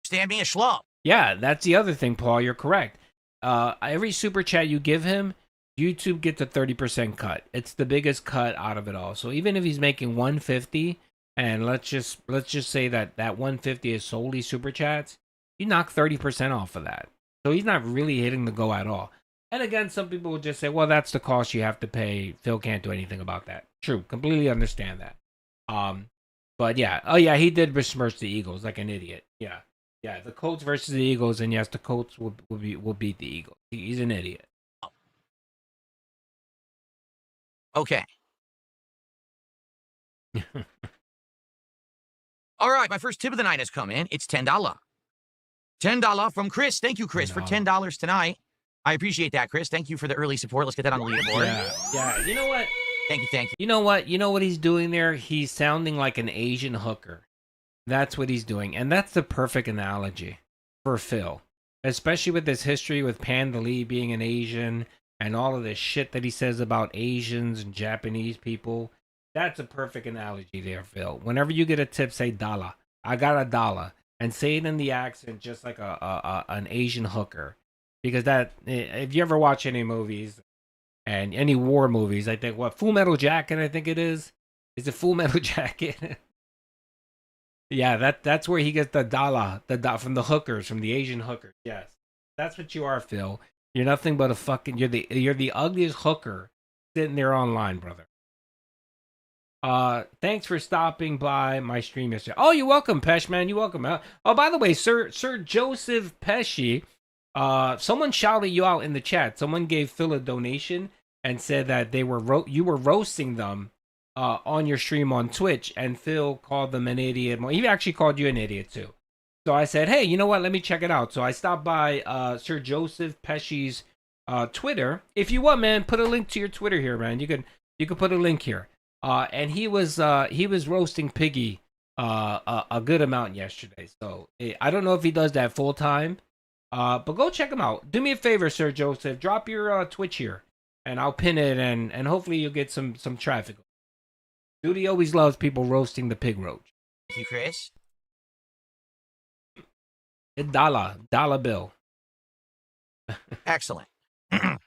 Stand being a schlub. Yeah, that's the other thing, Paul. You're correct. Every super chat you give him, YouTube gets a 30% cut. It's the biggest cut out of it all. So even if he's making 150, and let's just say that 150 is solely super chats, you knock 30% off of that. So he's not really hitting the go at all. And again, some people will just say, well, that's the cost you have to pay. Phil can't do anything about that. True, completely understand that. But yeah, oh yeah, he did besmirch the Eagles like an idiot. Yeah, the Colts versus the Eagles, and yes, the Colts will beat the Eagles. He's an idiot. Okay. All right, my first tip of the night has come in. It's $10. $10 from Chris. Thank you, Chris, for $10 tonight. I appreciate that, Chris. Thank you for the early support. Let's get that on the leaderboard. Yeah. You know what? Thank you. You know what he's doing there? He's sounding like an Asian hooker. That's what he's doing. And that's the perfect analogy for Phil. Especially with this history with Panda Lee being an Asian and all of this shit that he says about Asians and Japanese people. That's a perfect analogy there, Phil. Whenever you get a tip, say $. I got $1. And say it in the accent just like an Asian hooker. Because that, if you ever watch any movies and any war movies, I think, Full Metal Jacket, I think it is. Is it Full Metal Jacket? Yeah, that's where he gets the $, from the hookers, from the Asian hookers. Yes, that's what you are, Phil. You're nothing but a fucking. You're the ugliest hooker sitting there online, brother. Thanks for stopping by my stream yesterday. Oh, you're welcome, Pesh, man. You're welcome. Oh, by the way, Sir Joseph Pesci, someone shouted you out in the chat. Someone gave Phil a donation and said that you were roasting them on your stream on Twitch, and Phil called them an idiot. He actually called you an idiot too. So I said, hey, you know what? Let me check it out. So I stopped by Sir Joseph Pesci's Twitter. If you want, man, put a link to your Twitter here, man. You can put a link here. And he was roasting Piggy a good amount yesterday. So I don't know if he does that full time, but go check him out. Do me a favor, Sir Joseph. Drop your Twitch here, and I'll pin it, and hopefully you'll get some traffic. Doody always loves people roasting the pig roach. Thank you, Chris. Dollar bill. Excellent. All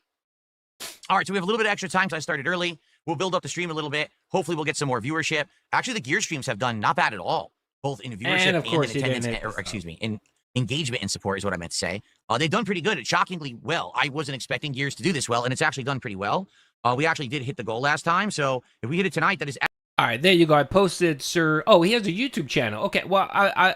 right, so we have a little bit of extra time because I started early. We'll build up the stream a little bit. Hopefully, we'll get some more viewership. Actually, the gear streams have done not bad at all, both in viewership and, in attendance, in engagement and support is what I meant to say. They've done pretty good. It's shockingly well. I wasn't expecting Gears to do this well, and it's actually done pretty well. We actually did hit the goal last time, so if we hit it tonight, that is. All right, there you go. I posted, Sir. Oh, he has a YouTube channel. Okay, well, I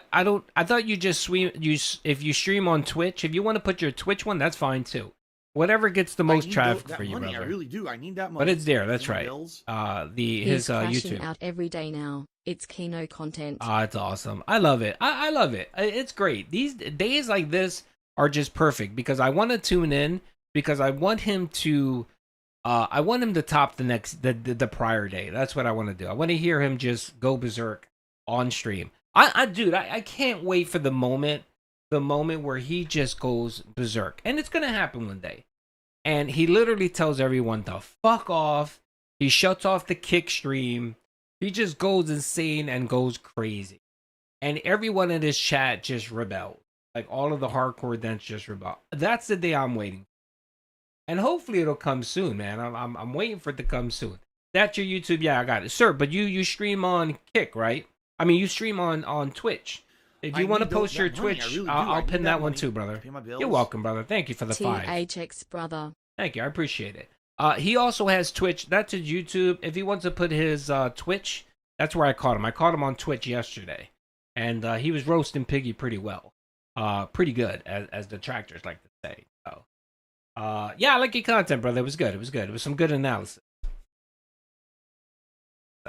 thought you just if you stream on Twitch, if you want to put your Twitch one, that's fine too. Whatever gets the most traffic for you, brother. I really do. I need that money. But it's there. That's right. His crashing YouTube out every day now. It's Kino content. It's awesome. I love it. I love it. It's great. These days like this are just perfect because I want to tune in because I want him to top the prior day. That's what I want to do. I want to hear him just go berserk on stream. I can't wait for the moment where he just goes berserk, and it's gonna happen one day. And he literally tells everyone to fuck off. He shuts off the kick stream. He just goes insane and goes crazy, and everyone in his chat just rebel. Like all of the hardcore dents just rebel. That's the day I'm waiting, and hopefully it'll come soon, man. I'm waiting for it to come soon. That's your YouTube, yeah, I got it, sir. But you stream on Kick, right? I mean, you stream on Twitch. If you want to post your Twitch, really I'll pin that one too, brother. You're welcome, brother. Thank you for the 5. THX, brother. Thank you. I appreciate it. He also has Twitch. That's his YouTube. If he wants to put his Twitch, that's where I caught him. I caught him on Twitch yesterday. And he was roasting Piggy pretty well. Pretty good, as the tractors like to say. So, yeah, I like your content, brother. It was good. It was good. It was some good analysis.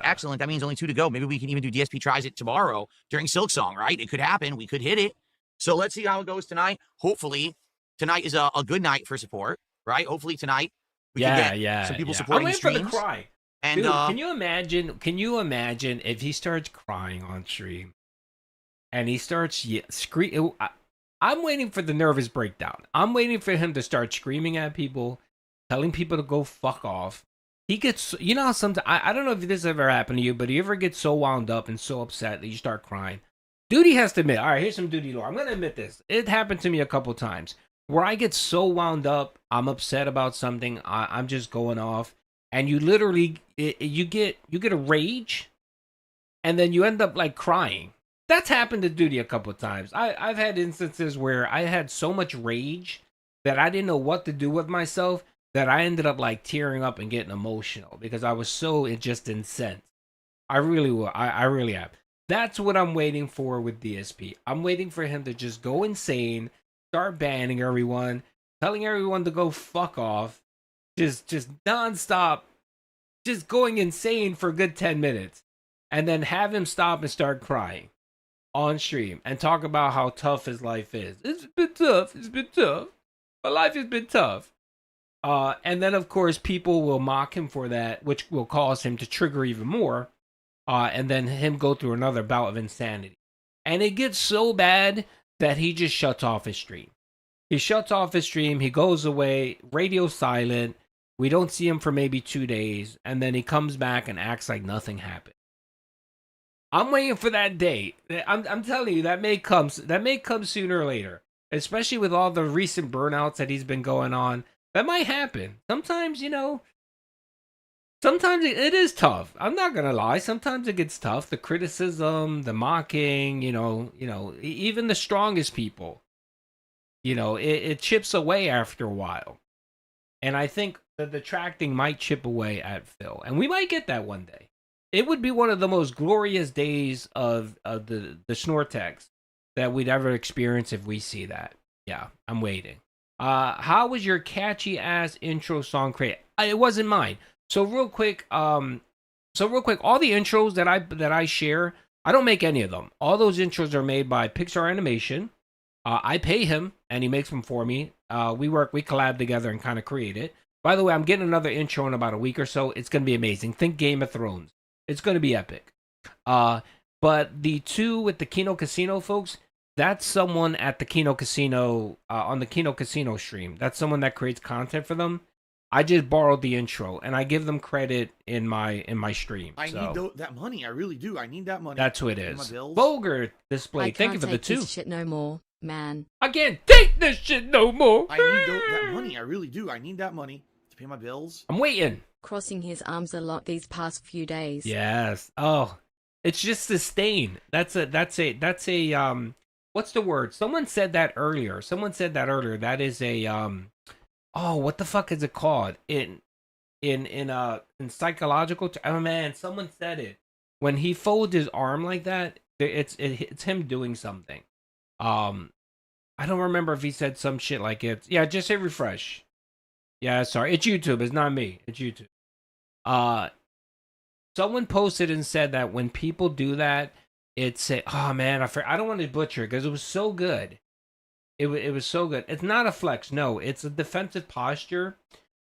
Excellent. That means only 2 to go. Maybe we can even do DSP tries it tomorrow during Silksong, right? It could happen. We could hit it. So let's see how it goes tonight. Hopefully, tonight is a good night for support, right? Hopefully tonight we can get some people supporting the streams. I'm waiting for the cry. And dude, can you imagine if he starts crying on stream and he starts screaming? I'm waiting for the nervous breakdown. I'm waiting for him to start screaming at people, telling people to go fuck off. He gets, you know, sometimes, I don't know if this ever happened to you, but you ever get so wound up and so upset that you start crying? Doody has to admit, all right, here's some Doody lore. I'm going to admit this. It happened to me a couple times where I get so wound up, I'm upset about something, I'm just going off, and you literally, you get a rage, and then you end up like crying. That's happened to Doody a couple times. I've had instances where I had so much rage that I didn't know what to do with myself, that I ended up like tearing up and getting emotional because I was so just incensed. I really will. I really am. That's what I'm waiting for with DSP. I'm waiting for him to just go insane, start banning everyone, telling everyone to go fuck off, just nonstop, just going insane for a good 10 minutes, and then have him stop and start crying on stream and talk about how tough his life is. It's been tough. It's been tough. My life has been tough. And then, of course, people will mock him for that, which will cause him to trigger even more. And then him go through another bout of insanity. And it gets so bad that he just shuts off his stream. He shuts off his stream. He goes away. Radio silent. We don't see him for maybe 2 days. And then he comes back and acts like nothing happened. I'm waiting for that day. I'm telling you, that may come sooner or later. Especially with all the recent burnouts that he's been going on. That might happen. Sometimes, you know, sometimes it is tough. I'm not going to lie. Sometimes it gets tough. The criticism, the mocking, you know, even the strongest people, You know, it chips away after a while. And I think the detracting might chip away at Phil. And we might get that one day. It would be one of the most glorious days of the Snortex that we'd ever experience if we see that. Yeah, I'm waiting. How was your catchy ass intro song created? It wasn't mine. So real quick, all the intros that I share, I don't make any of them. All those intros are made by Pixar Animation. I pay him, and he makes them for me. We collab together and kind of create it. By the way, I'm getting another intro in about a week or so. It's going to be amazing. Think Game of Thrones. It's going to be epic. But the two with the Kino Casino folks, that's someone at the Kino Casino, on the Kino Casino stream. That's someone that creates content for them. I just borrowed the intro, and I give them credit in my stream. I need that money. I really do. I need that money. That's who it is. Vulgar display. Thank you for the two. This shit no more, man. I can't take this shit no more. I need that money. I really do. I need that money to pay my bills. I'm waiting. Crossing his arms a lot these past few days. Yes. Oh, it's just disdain. That's a what's the word? Someone said that earlier. That is a oh, what the fuck is it called? In psychological oh man, someone said it. When he folds his arm like that, it's him doing something. I don't remember if he said some shit like it. Yeah, just hit refresh. Yeah, sorry. It's YouTube. It's not me. It's YouTube. Someone posted and said that when people do that, it's a, oh man, I don't want to butcher it because it was so good. It was so good. It's not a flex. No, it's a defensive posture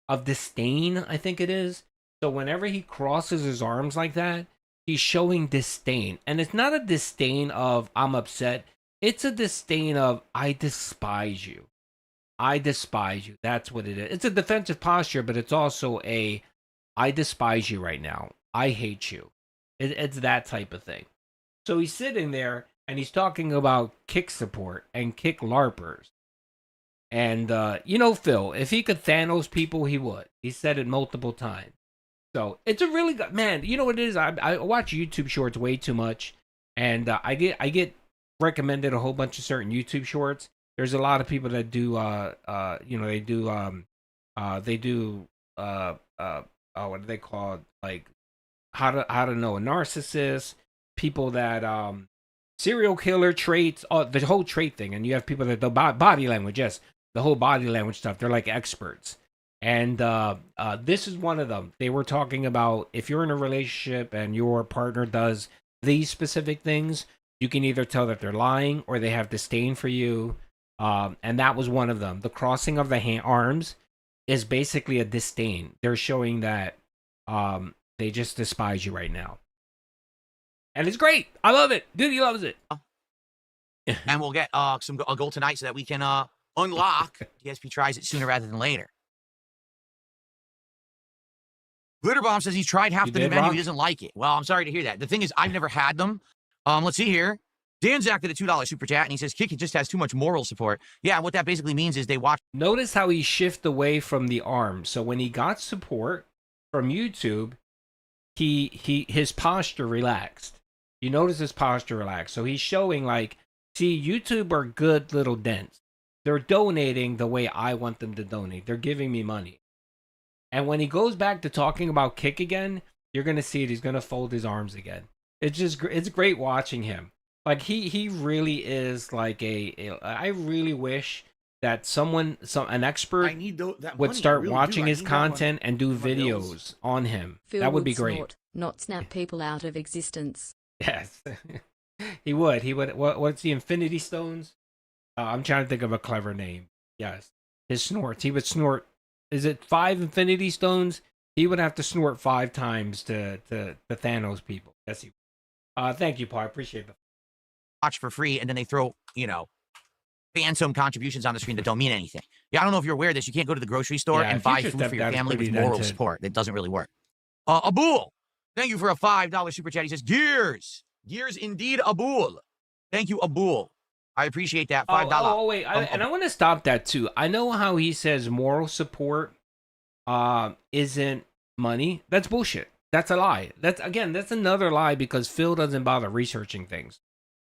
of disdain, I think it is. So whenever he crosses his arms like that, he's showing disdain. And it's not a disdain of I'm upset. It's a disdain of I despise you. I despise you. That's what it is. It's a defensive posture, but it's also a I despise you right now. I hate you. It's that type of thing. So he's sitting there and he's talking about kick support and kick LARPers. And, Phil, if he could Thanos people, he would. He said it multiple times. So it's a really good, man, you know what it is? I watch YouTube shorts way too much. And I get recommended a whole bunch of certain YouTube shorts. There's a lot of people that do, what do they call it? Like how to know a narcissist, people that serial killer traits, the whole trait thing. And you have people that do body language, yes, the whole body language stuff. They're like experts. And this is one of them. They were talking about if you're in a relationship and your partner does these specific things, you can either tell that they're lying or they have disdain for you. And that was one of them. The crossing of the arms is basically a disdain. They're showing that they just despise you right now. And it's great. I love it. Doody loves it. And we'll get a goal tonight so that we can unlock DSP tries it sooner rather than later. Glitterbomb says he's tried half the new menu. He doesn't like it. Well, I'm sorry to hear that. The thing is, I've never had them. Let's see here. Dan Zach did a $2 super chat, and he says, Kick It just has too much moral support. Yeah, what that basically means is they watch. Notice how he shifted away from the arm. So when he got support from YouTube, his posture relaxed. You notice his posture relaxed. So he's showing like, see, YouTube are good little dents. They're donating the way I want them to donate. They're giving me money. And when he goes back to talking about Kick again, you're going to see it. He's going to fold his arms again. It's great watching him. Like he really is like I really wish that an expert would start watching his content and do videos on him. Phil that would be snort, great. Not snap people out of existence. Yes, he would. What's the Infinity Stones? I'm trying to think of a clever name. Yes, his snorts. He would snort. Is it 5 Infinity Stones? He would have to snort 5 times to Thanos people. Yes, he would. Thank you, Paul. I appreciate it. Watch for free, and then they throw, phantom contributions on the screen that don't mean anything. Yeah, I don't know if you're aware of this. You can't go to the grocery store and buy food for your family with moral support. That doesn't really work. Abul, thank you for a $5 super chat. He says, Gears indeed, Abul. Thank you, Abul. I appreciate that. $5. Oh wait, and I want to stop that too. I know how he says moral support isn't money. That's bullshit. That's a lie. That's another lie because Phil doesn't bother researching things.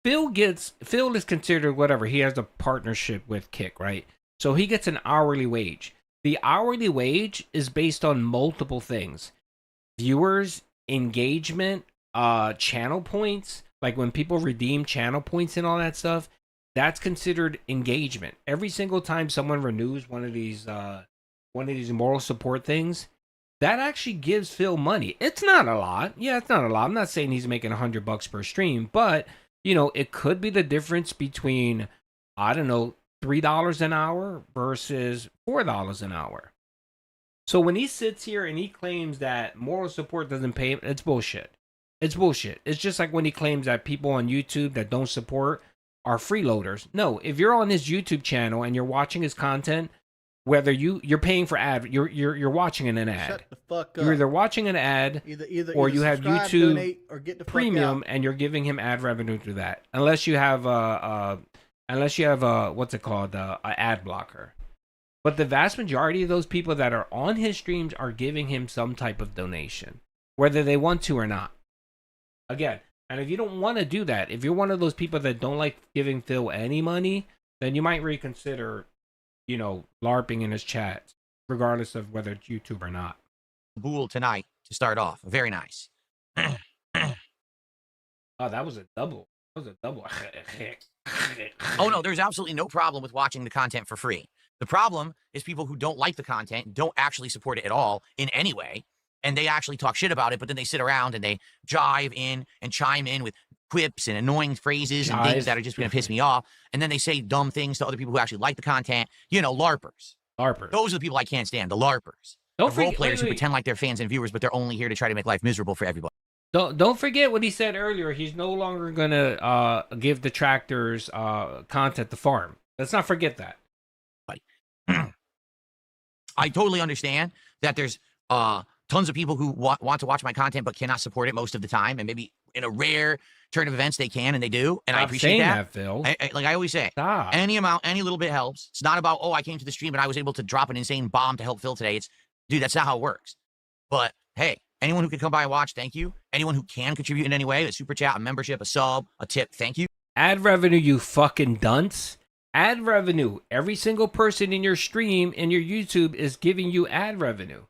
Phil is considered whatever. He has a partnership with Kick, right? So he gets an hourly wage. The hourly wage is based on multiple things: viewers, engagement, channel points. Like when people redeem channel points and all that stuff, that's considered engagement. Every single time someone renews one of these moral support things, that actually gives Phil money. It's not a lot. Yeah, it's not a lot. I'm not saying he's making $100 per stream, but you know, it could be the difference between, I don't know, $3 an hour versus $4 an hour. So when he sits here and he claims that moral support doesn't pay, it's bullshit. It's bullshit. It's just like when he claims that people on YouTube that don't support are freeloaders. No, if you're on his YouTube channel and you're watching his content, whether you're paying for ad, you're watching an ad. Shut the fuck up. You're either watching an ad, or you have subscribe, YouTube donate, or get the fuck Premium, out. and you're giving him ad revenue through that. Unless you have what's it called, an ad blocker. But the vast majority of those people that are on his streams are giving him some type of donation, whether they want to or not. Again, and if you don't want to do that, if you're one of those people that don't like giving Phil any money, then you might reconsider, you know, LARPing in his chats, regardless of whether it's YouTube or not. Bool tonight to start off. Very nice. Oh, that was a double. That was a double. Oh, no, there's absolutely no problem with watching the content for free. The problem is people who don't like the content, don't actually support it at all in any way, and they actually talk shit about it, but then they sit around and they jive in and chime in with quips and annoying phrases and things that are just going to piss me off. And then they say dumb things to other people who actually like the content. You know, LARPers. Those are the people I can't stand, the LARPers. The role players who pretend like they're fans and viewers, but they're only here to try to make life miserable for everybody. Don't forget what he said earlier. He's no longer going to give detractors content to farm. Let's not forget that. I totally understand that there's tons of people who want to watch my content but cannot support it most of the time, and maybe in a rare turn of events they can and they do, and I appreciate that. Phil. Like I always say, any amount, any little bit helps. It's not about, oh, I came to the stream and I was able to drop an insane bomb to help Phil today. It's, dude, that's not how it works. But hey, anyone who can come by and watch, thank you. Anyone who can contribute in any way, a super chat, a membership, a sub, a tip, thank you. Ad revenue, you fucking dunce. Ad revenue. Every single person in your stream and your YouTube is giving you ad revenue.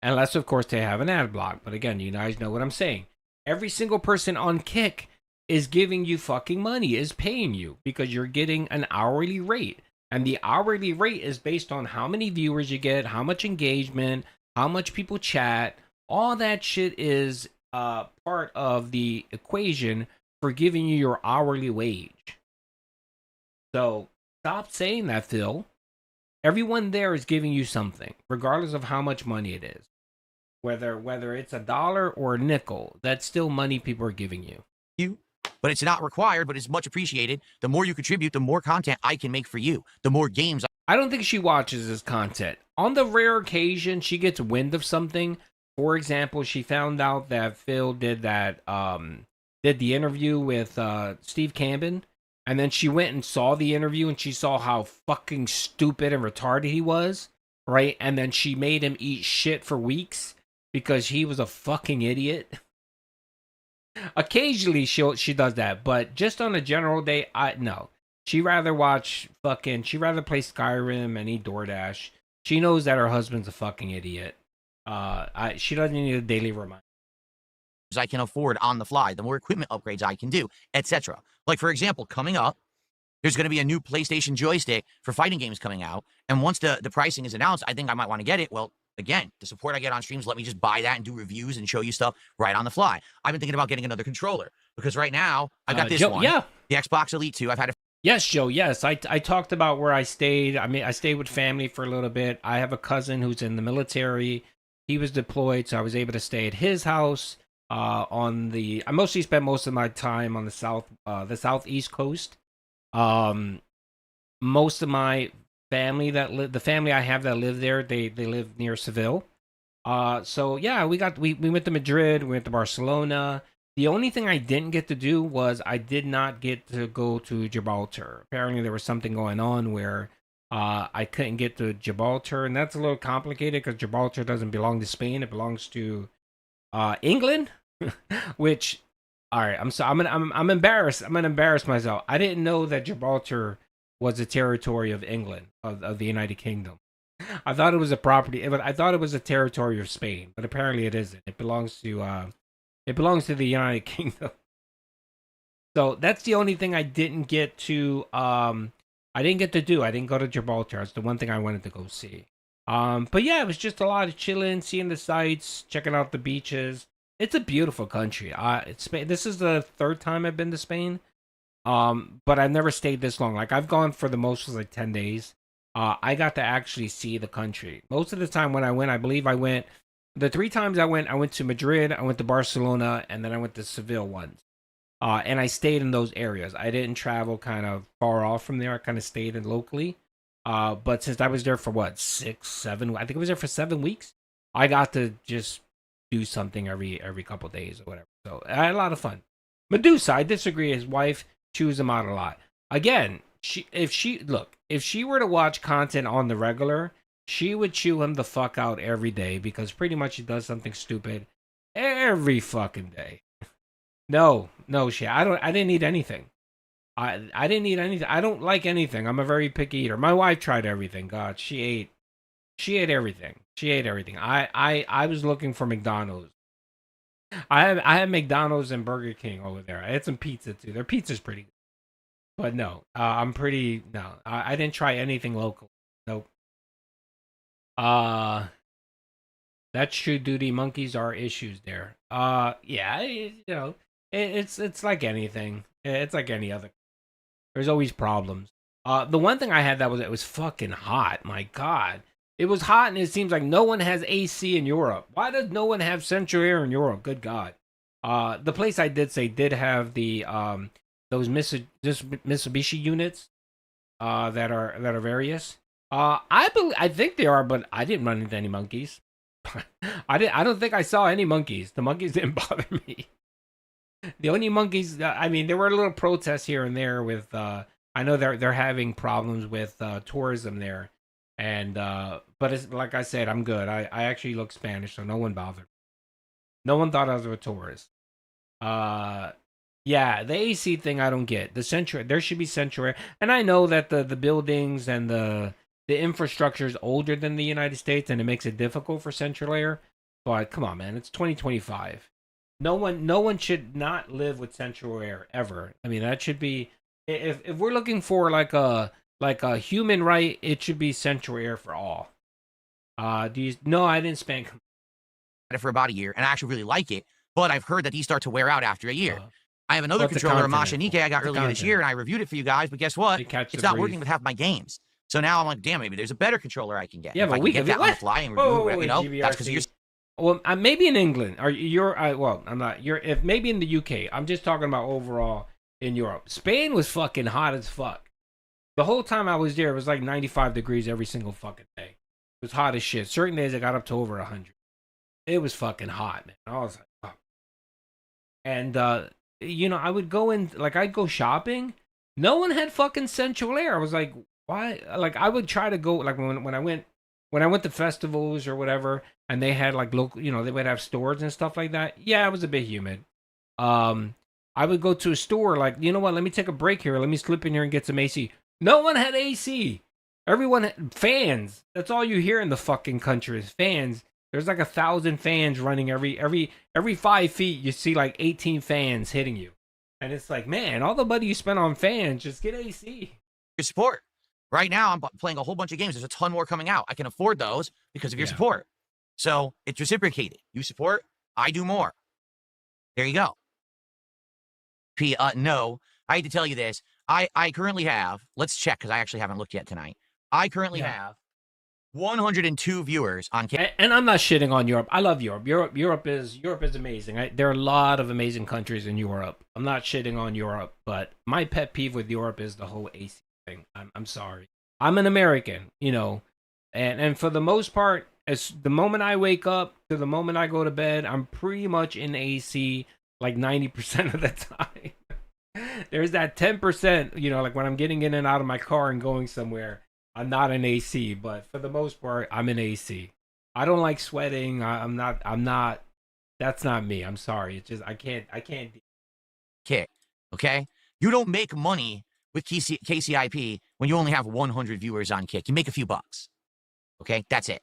Unless, of course, they have an ad block. But again, you guys know what I'm saying. Every single person on Kick is giving you fucking money, is paying you, because you're getting an hourly rate. And the hourly rate is based on how many viewers you get, how much engagement, how much people chat. All that shit is part of the equation for giving you your hourly wage. So stop saying that, Phil. Everyone there is giving you something, regardless of how much money it is. Whether it's $1 or a nickel, that's still money people are giving you. But it's not required, but it's much appreciated. The more you contribute, the more content I can make for you. The more games. I don't think she watches his content. On the rare occasion she gets wind of something, for example, she found out that Phil did that did the interview with Steve Camden, and then she went and saw the interview and she saw how fucking stupid and retarded he was, right? And then she made him eat shit for weeks because he was a fucking idiot. Occasionally she does that, but just on a general day, no. She rather play Skyrim and eat DoorDash. She knows that her husband's a fucking idiot. She doesn't need a daily reminder. I can afford on the fly, the more equipment upgrades I can do, etc. Like, for example, coming up, there's going to be a new PlayStation joystick for fighting games coming out, and once the pricing is announced, I think I might want to get it. Well, again, the support I get on streams let me just buy that and do reviews and show you stuff right on the fly. I've been thinking about getting another controller, because right now, I got this one. Yeah. The Xbox Elite 2. I've had it. Yes, Joe, yes. I talked about where I stayed. I mean, I stayed with family for a little bit. I have a cousin who's in the military. He was deployed, so I was able to stay at his house. I mostly spent most of my time on the southeast coast. Most of my family the family I have that live there, they live near Seville. So yeah, we went to Madrid, we went to Barcelona. The only thing I didn't get to do was I did not get to go to Gibraltar. Apparently there was something going on where I couldn't get to Gibraltar, and that's a little complicated because Gibraltar doesn't belong to Spain. It belongs to England, which All right, I'm embarrassed. I'm gonna embarrass myself. I didn't know that Gibraltar was a territory of England, of the United Kingdom. I thought it was a property, but I thought it was a territory of Spain, but apparently it isn't. It belongs to the United Kingdom. So that's the only thing I didn't get to I didn't get to do. I didn't go to Gibraltar. That's the one thing I wanted to go see. But yeah, it was just a lot of chilling, seeing the sights, checking out the beaches. It's a beautiful country. Spain. This is the third time I've been to Spain. But I've never stayed this long. Like I've gone for the most was like 10 days. I got to actually see the country. Most of the time when I went, I believe I went the 3 times I went to Madrid, I went to Barcelona, and then I went to Seville once. And I stayed in those areas. I didn't travel kind of far off from there. I kind of stayed in locally. But since I was there for what, 6, 7, I think I was there for 7 weeks. I got to just do something every couple of days or whatever. So I had a lot of fun. Medusa, I disagree. His wife chews him out a lot. Again, if she were to watch content on the regular, she would chew him the fuck out every day because pretty much he does something stupid every fucking day. No, I didn't eat anything. I didn't eat anything. I don't like anything. I'm a very picky eater. My wife tried everything. God, she ate everything. She ate everything. I was looking for McDonald's. I had McDonald's and Burger King over there. I had some pizza too. Their pizza's pretty good. But no, I didn't try anything local. Nope. That's true, Doody. Monkeys are issues there. Yeah, it's like anything. It's like any other. There's always problems. The one thing I had it was fucking hot. My God, it was hot, and it seems like no one has AC in Europe. Why does no one have central air in Europe? Good God. The place I did have the those Mitsubishi units that are various. I think they are, but I didn't run into any monkeys. I don't think I saw any monkeys. The monkeys didn't bother me. The only monkeys, there were little protests here and there with. I know they're having problems with tourism there, and but it's like I said, I'm good. I actually look Spanish, so no one bothered. No one thought I was a tourist. Yeah, the AC thing I don't get. There should be central air, and I know that the buildings and the infrastructure is older than the United States, and it makes it difficult for central air. But come on, man, it's 2025. No one should not live with central air ever. I mean, that should be if we're looking for like a human right, it should be central air for all. No, I didn't spend it for about a year, and I actually really like it. But I've heard that these start to wear out after a year. I have another controller, Mashanike, I got earlier this year, and I reviewed it for you guys. But guess what? It's not working with half my games. So now I'm like, damn, maybe there's a better controller I can get. Yeah, if but I can get that on the fly and review, that's because of your. Well, maybe in England, or well, I'm not. If maybe in the UK. I'm just talking about overall in Europe. Spain was fucking hot as fuck. The whole time I was there, it was like 95 degrees every single fucking day. It was hot as shit. Certain days it got up to over 100. It was fucking hot, man. I was like, oh. And I would go in, like I'd go shopping. No one had fucking central air. I was like, why? Like I would try to go, like when I went to festivals or whatever, and they had like local, they would have stores and stuff like that. Yeah, it was a bit humid. I would go to a store, like, you know what? Let me take a break here. Let me slip in here and get some AC. No one had AC. Everyone had fans. That's all you hear in the fucking country is fans. There's like 1,000 fans running every 5 feet. You see like 18 fans hitting you, and it's like, man, all the money you spent on fans, just get AC. Your support. Right now, I'm playing a whole bunch of games. There's a ton more coming out. I can afford those because of your support. So it's reciprocated. You support, I do more. There you go. No, I hate to tell you this. I currently have, let's check because I actually haven't looked yet tonight. I currently have 102 viewers on. And I'm not shitting on Europe. I love Europe. Europe is amazing. There are a lot of amazing countries in Europe. I'm not shitting on Europe, but my pet peeve with Europe is the whole AC thing. I'm sorry. I'm an American, and for the most part, as the moment I wake up to the moment I go to bed, I'm pretty much in AC like 90% of the time. There's that 10%, like when I'm getting in and out of my car and going somewhere, I'm not in AC, but for the most part, I'm in AC. I don't like sweating. I'm not, that's not me. I'm sorry. It's just, I can't. Kick, okay? You don't make money with KCIP when you only have 100 viewers on Kick. You make a few bucks, okay? That's it.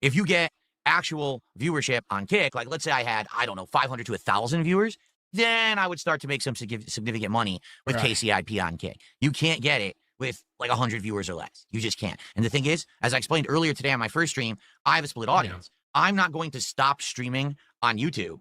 If you get actual viewership on Kick, like let's say I had, I don't know, 500 to 1,000 viewers, then I would start to make some significant money with KCIP on Kick. You can't get it with like 100 viewers or less. You just can't. And the thing is, as I explained earlier today on my first stream, I have a split audience. I'm not going to stop streaming on YouTube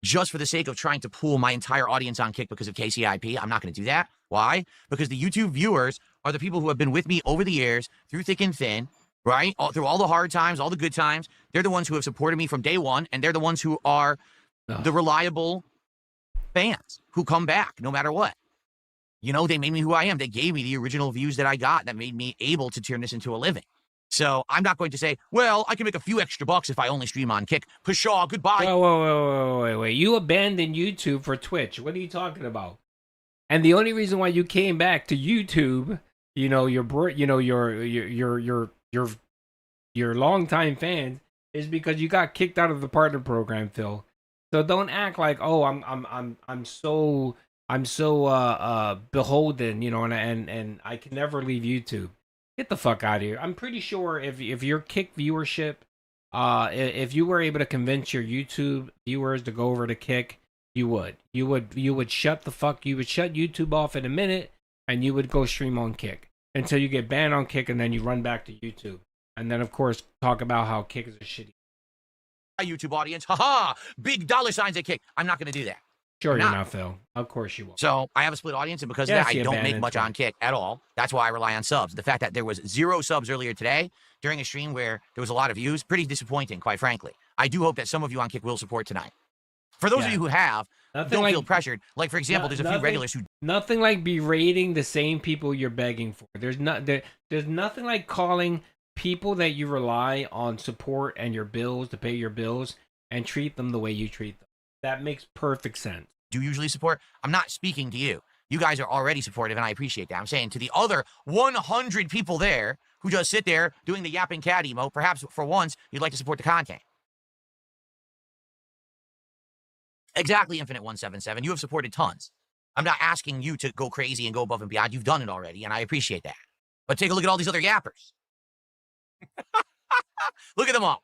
just for the sake of trying to pool my entire audience on Kick because of KCIP. I'm not going to do that. Why? Because the YouTube viewers are the people who have been with me over the years, through thick and thin, right? Through all the hard times, all the good times. They're the ones who have supported me from day one, and they're the ones who are the reliable fans who come back no matter what. You know, they made me who I am. They gave me the original views that I got that made me able to turn this into a living. So I'm not going to say, well, I can make a few extra bucks if I only stream on Kick. Pshaw, goodbye. Wait. You abandoned YouTube for Twitch. What are you talking about? And the only reason why you came back to YouTube, your longtime fans, is because you got kicked out of the partner program, Phil. So don't act like, oh, I'm so beholden, and I can never leave YouTube. Get the fuck out of here. I'm pretty sure if your Kick viewership, if you were able to convince your YouTube viewers to go over to Kick, you would shut YouTube off in a minute, and you would go stream on Kick until you get banned on Kick, and then you run back to YouTube, and then of course talk about how Kick is a shitty YouTube audience. Haha, big dollar signs at Kick. I'm not going to do that. Sure, you're not, Phil. Of course you won't. So I have a split audience, and because of that, I don't make much on Kick at all. That's why I rely on subs. The fact that there was 0 subs earlier today during a stream where there was a lot of views, pretty disappointing, quite frankly. I do hope that some of you on Kick will support tonight. For those of you who have, don't feel pressured. Like, for example, there's a few regulars who... Nothing like berating the same people you're begging for. There's nothing like calling people that you rely on support and your bills to pay your bills and treat them the way you treat them. That makes perfect sense. Do you usually support? I'm not speaking to you. You guys are already supportive, and I appreciate that. I'm saying to the other 100 people there who just sit there doing the yapping cat emo, perhaps for once you'd like to support the content. Exactly, Infinite177. You have supported tons. I'm not asking you to go crazy and go above and beyond. You've done it already, and I appreciate that. But take a look at all these other yappers. Look at them all.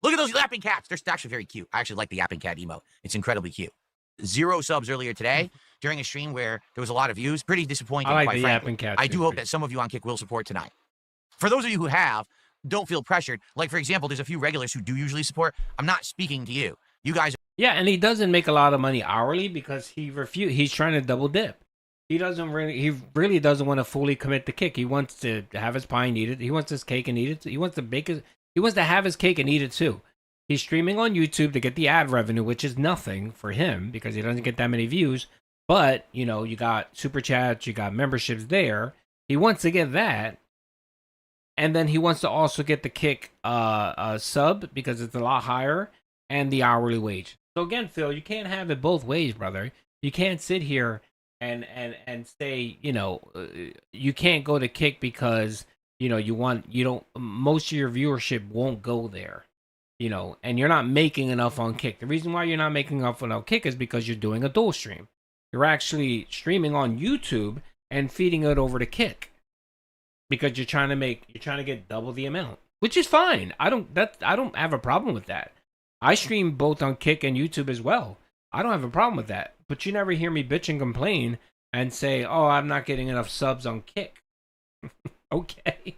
Look at those yapping cats. They're actually very cute. I actually like the yapping cat emo. It's incredibly cute. 0 subs earlier today during a stream where there was a lot of views. Pretty disappointing, I like quite the frankly. yapping cat. I do hope that some of you on Kick will support tonight. For those of you who have, don't feel pressured. Like, for example, there's a few regulars who do usually support. I'm not speaking to you. You guys... Yeah, and he doesn't make a lot of money hourly because he's trying to double dip. He really doesn't want to fully commit to Kick. He wants to have his pie and eat it. He wants his cake and eat it. He wants to have his cake and eat it too. He's streaming on YouTube to get the ad revenue, which is nothing for him because he doesn't get that many views. But, you got super chats, you got memberships there. He wants to get that. And then he wants to also get the Kick sub because it's a lot higher and the hourly wage. So again, Phil, you can't have it both ways, brother. You can't sit here and say, you can't go to Kick because, most of your viewership won't go there. And you're not making enough on Kick. The reason why you're not making enough on Kick is because you're doing a dual stream. You're actually streaming on YouTube and feeding it over to Kick because you're trying to get double the amount, which is fine. I don't have a problem with that. I stream both on Kick and YouTube as well. I don't have a problem with that. But you never hear me bitch and complain and say, "Oh, I'm not getting enough subs on Kick." Okay,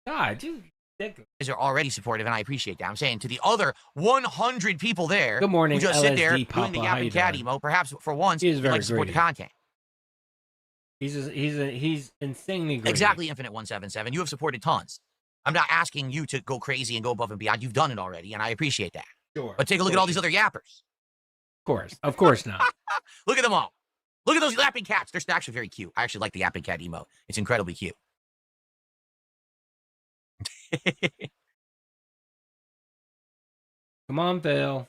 God, dude. Are already supportive, and I appreciate that. I'm saying to the other 100 people there Good morning, who just sit there LSD doing the Papa. How yapping you cat doing? emo, perhaps for once He is you'd very like to support greedy. the content. He's insanely greedy. Exactly, Infinite177. You have supported tons. I'm not asking you to go crazy and go above and beyond. You've done it already, and I appreciate that. Sure. But take a look at all these other yappers. Of course not. Look at them all. Look at those yapping cats. They're actually very cute. I actually like the yapping cat emo. It's incredibly cute. Come on, Phil.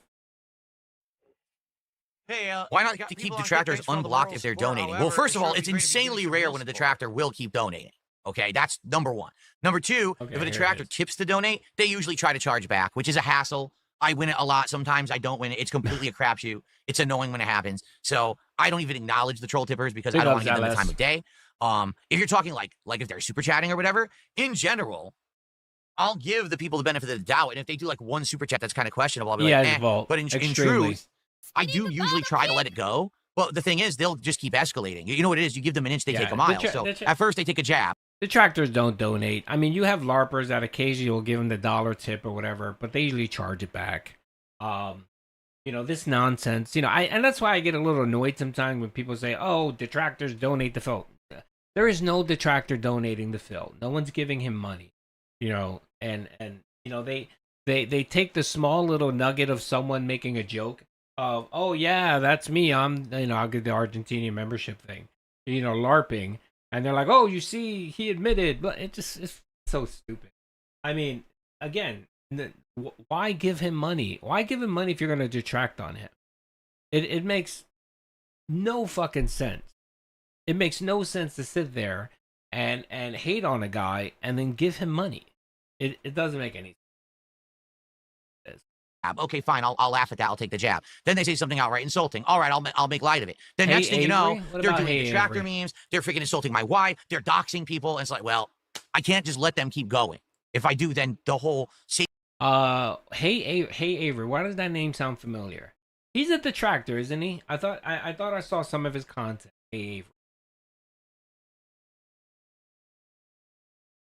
Hey, why not to keep detractors unblocked if they're donating? Well, first of all, it's insanely rare when a detractor will keep donating. Okay, that's number one. Number two, if a detractor tips to donate, they usually try to charge back, which is a hassle. I win it a lot. Sometimes I don't win it. It's completely a crapshoot. It's annoying when it happens. So I don't even acknowledge the troll tippers because I don't want to give them the time of day. If you're talking like if they're super chatting or whatever, in general, I'll give the people the benefit of the doubt. And if they do like one super chat that's kind of questionable, I'll be like, eh. But in truth, I do usually try to let it go. But the thing is, they'll just keep escalating. You know what it is? You give them an inch, they take a mile. So at first they take a jab. Detractors don't donate. I mean, you have LARPers that occasionally will give them the dollar tip or whatever, but they usually charge it back. You know, this nonsense, you know, and that's why I get a little annoyed sometimes when people say, oh, detractors donate the Phil. There is no detractor donating the Phil. No one's giving him money, you know, and you know, they take the small little nugget of someone making a joke of, oh yeah, that's me. I'll get the Argentinian membership thing, you know, LARPing. And they're like, oh, you see, he admitted, but it's so stupid. I mean, again, why give him money? Why give him money if you're going to detract on him? It makes no fucking sense. It makes no sense to sit there and hate on a guy and then give him money. It doesn't make any sense. Okay, fine. I'll laugh at that. I'll take the jab. Then they say something outright insulting. All right, I'll make light of it. Then next thing you know, they're doing detractor memes. They're freaking insulting my wife. They're doxing people. And it's like, well, I can't just let them keep going. If I do, then the whole. Hey Avery, why does that name sound familiar? He's a detractor, isn't he? I thought I saw some of his content. Hey Avery.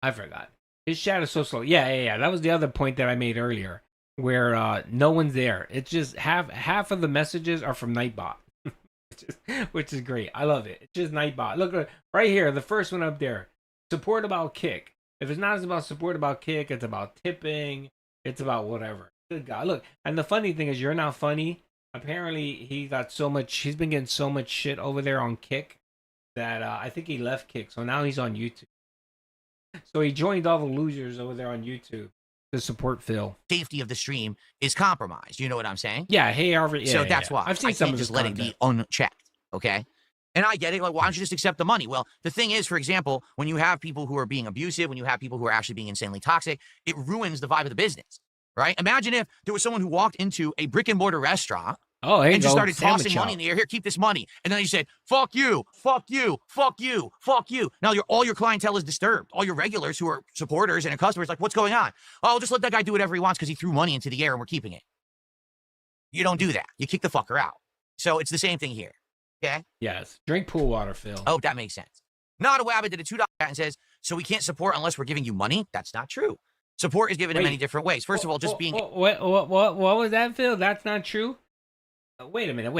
I forgot. His chat is so slow. Yeah. That was the other point that I made earlier, where no one's there. It's just half of the messages are from Nightbot, which is great. I love it. It's just Nightbot. Look right here, the first one up there. Support about Kick. If it's not about support about Kick, it's about tipping. It's about whatever. Good God. Look, and the funny thing is, you're not funny. Apparently, he's been getting so much shit over there on Kick that I think he left Kick. So now he's on YouTube. So he joined all the losers over there on YouTube to support Phil. Safety of the stream is compromised. You know what I'm saying? Yeah. Hey, Harvard. Yeah, so that's why I've seen some of his just let it be unchecked. Okay. And I get it. Like, why don't you just accept the money? Well, the thing is, for example, when you have people who are being abusive, when you have people who are actually being insanely toxic, it ruins the vibe of the business, right? Imagine if there was someone who walked into a brick and mortar restaurant and just started tossing money in the air. Here, keep this money. And then you said, fuck you, fuck you, fuck you, fuck you. Now all your clientele is disturbed. All your regulars who are supporters and customers, like, what's going on? Oh, just let that guy do whatever he wants because he threw money into the air and we're keeping it. You don't do that. You kick the fucker out. So it's the same thing here. Okay? Yes. Drink pool water, Phil. Oh, that makes sense. Not a Wabbit did a $2 chat and says, so we can't support unless we're giving you money? That's not true. Support is given in many different ways. First of all, just being... What was that, Phil? That's not true? Wait a minute.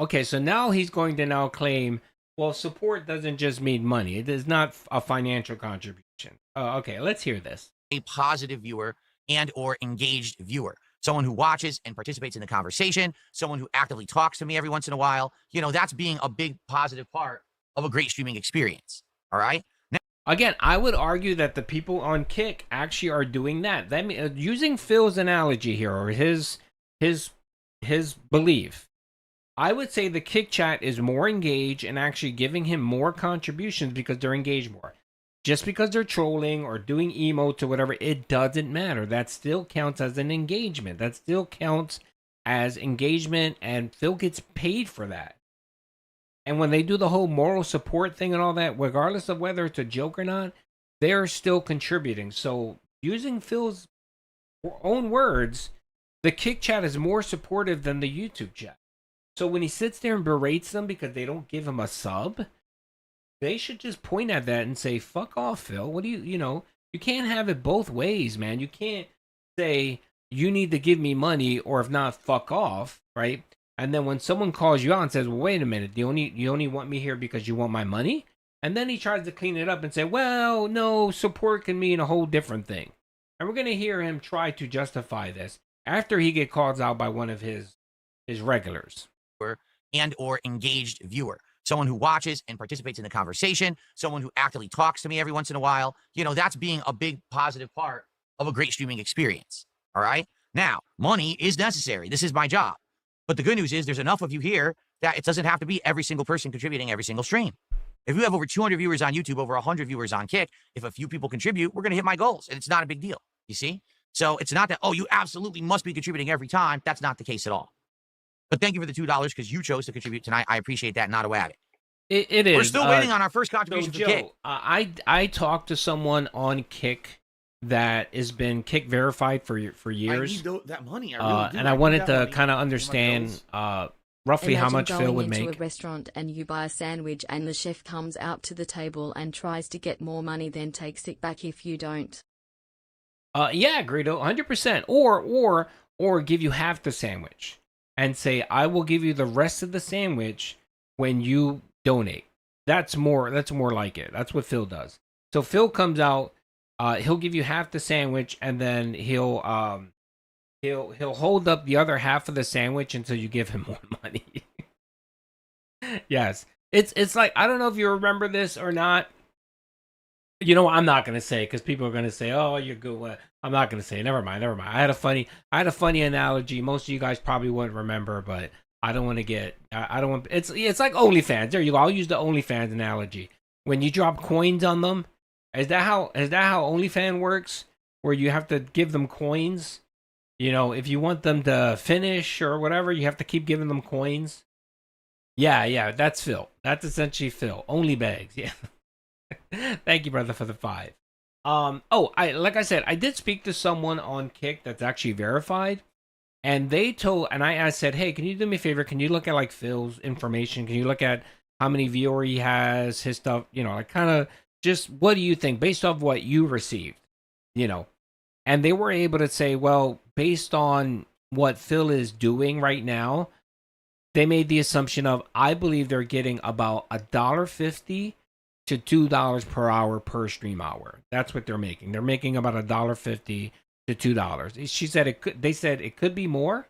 Okay, so now he's going to now claim, well, support doesn't just mean money. It is not a financial contribution. Okay, let's hear this. A positive viewer and or engaged viewer. Someone who watches and participates in the conversation, someone who actively talks to me every once in a while. You know, that's being a big positive part of a great streaming experience. All right? Now, again, I would argue that the people on Kick actually are doing that. That using Phil's analogy here, or his belief, I would say the Kick chat is more engaged and actually giving him more contributions because they're engaged more. Just because they're trolling or doing emotes or whatever, it doesn't matter. That still counts as an engagement. That still counts as engagement, and Phil gets paid for that. And when they do the whole moral support thing and all that, regardless of whether it's a joke or not, they're still contributing. So using Phil's own words, the Kick chat is more supportive than the YouTube chat. So when he sits there and berates them because they don't give him a sub, they should just point at that and say, fuck off, Phil. What do you can't have it both ways, man. You can't say you need to give me money or if not, fuck off, right? And then when someone calls you out and says, well, wait a minute, you only want me here because you want my money? And then he tries to clean it up and say, well, no, support can mean a whole different thing. And we're going to hear him try to justify this after he gets called out by one of his regulars. And or engaged viewer. Someone who watches and participates in the conversation, someone who actively talks to me every once in a while. You know, that's being a big positive part of a great streaming experience. All right? Now, money is necessary. This is my job. But the good news is there's enough of you here that it doesn't have to be every single person contributing every single stream. If you have over 200 viewers on YouTube, over 100 viewers on Kick, if a few people contribute, we're going to hit my goals. And it's not a big deal. You see? So it's not that, oh, you absolutely must be contributing every time. That's not the case at all. But thank you for the $2 because you chose to contribute tonight. I appreciate that. Not a way at it. It is. We're still waiting on our first contribution So for Kick. I talked to someone on Kick that has been Kick verified for years. I need that money. I really do. And I wanted to kind of understand roughly how much Phil would make. Imagine make. going into a restaurant and you buy a sandwich and the chef comes out to the table and tries to get more money, then takes it back if you don't. Yeah, Greedo, 100%. Or give you half the sandwich and say, I will give you the rest of the sandwich when you donate. That's more like it. That's what Phil does. So Phil comes out, he'll give you half the sandwich, and then he'll hold up the other half of the sandwich until you give him more money. Yes. It's like, I don't know if you remember this or not. You know what, I'm not gonna say because people are gonna say, "Oh, you're good." I'm not gonna say. Never mind. I had a funny analogy. Most of you guys probably wouldn't remember, but I don't want to get. I don't want. It's like OnlyFans. There you go. I'll use the OnlyFans analogy. When you drop coins on them, is that how OnlyFans works? Where you have to give them coins. You know, if you want them to finish or whatever, you have to keep giving them coins. Yeah. That's Phil. That's essentially Phil. Only bags. Yeah. Thank you, brother, for the 5. Like I said, I did speak to someone on Kick that's actually verified, and I said, hey, can you do me a favor? Can you look at like Phil's information? Can you look at how many viewers he has, his stuff? You know, like kind of just what do you think based off what you received? You know, and they were able to say, well, based on what Phil is doing right now, they made the assumption of I believe they're getting about $1.50 to $2 per hour per stream hour. That's what they're making. They're making about $1.50 to $2. She said they said it could be more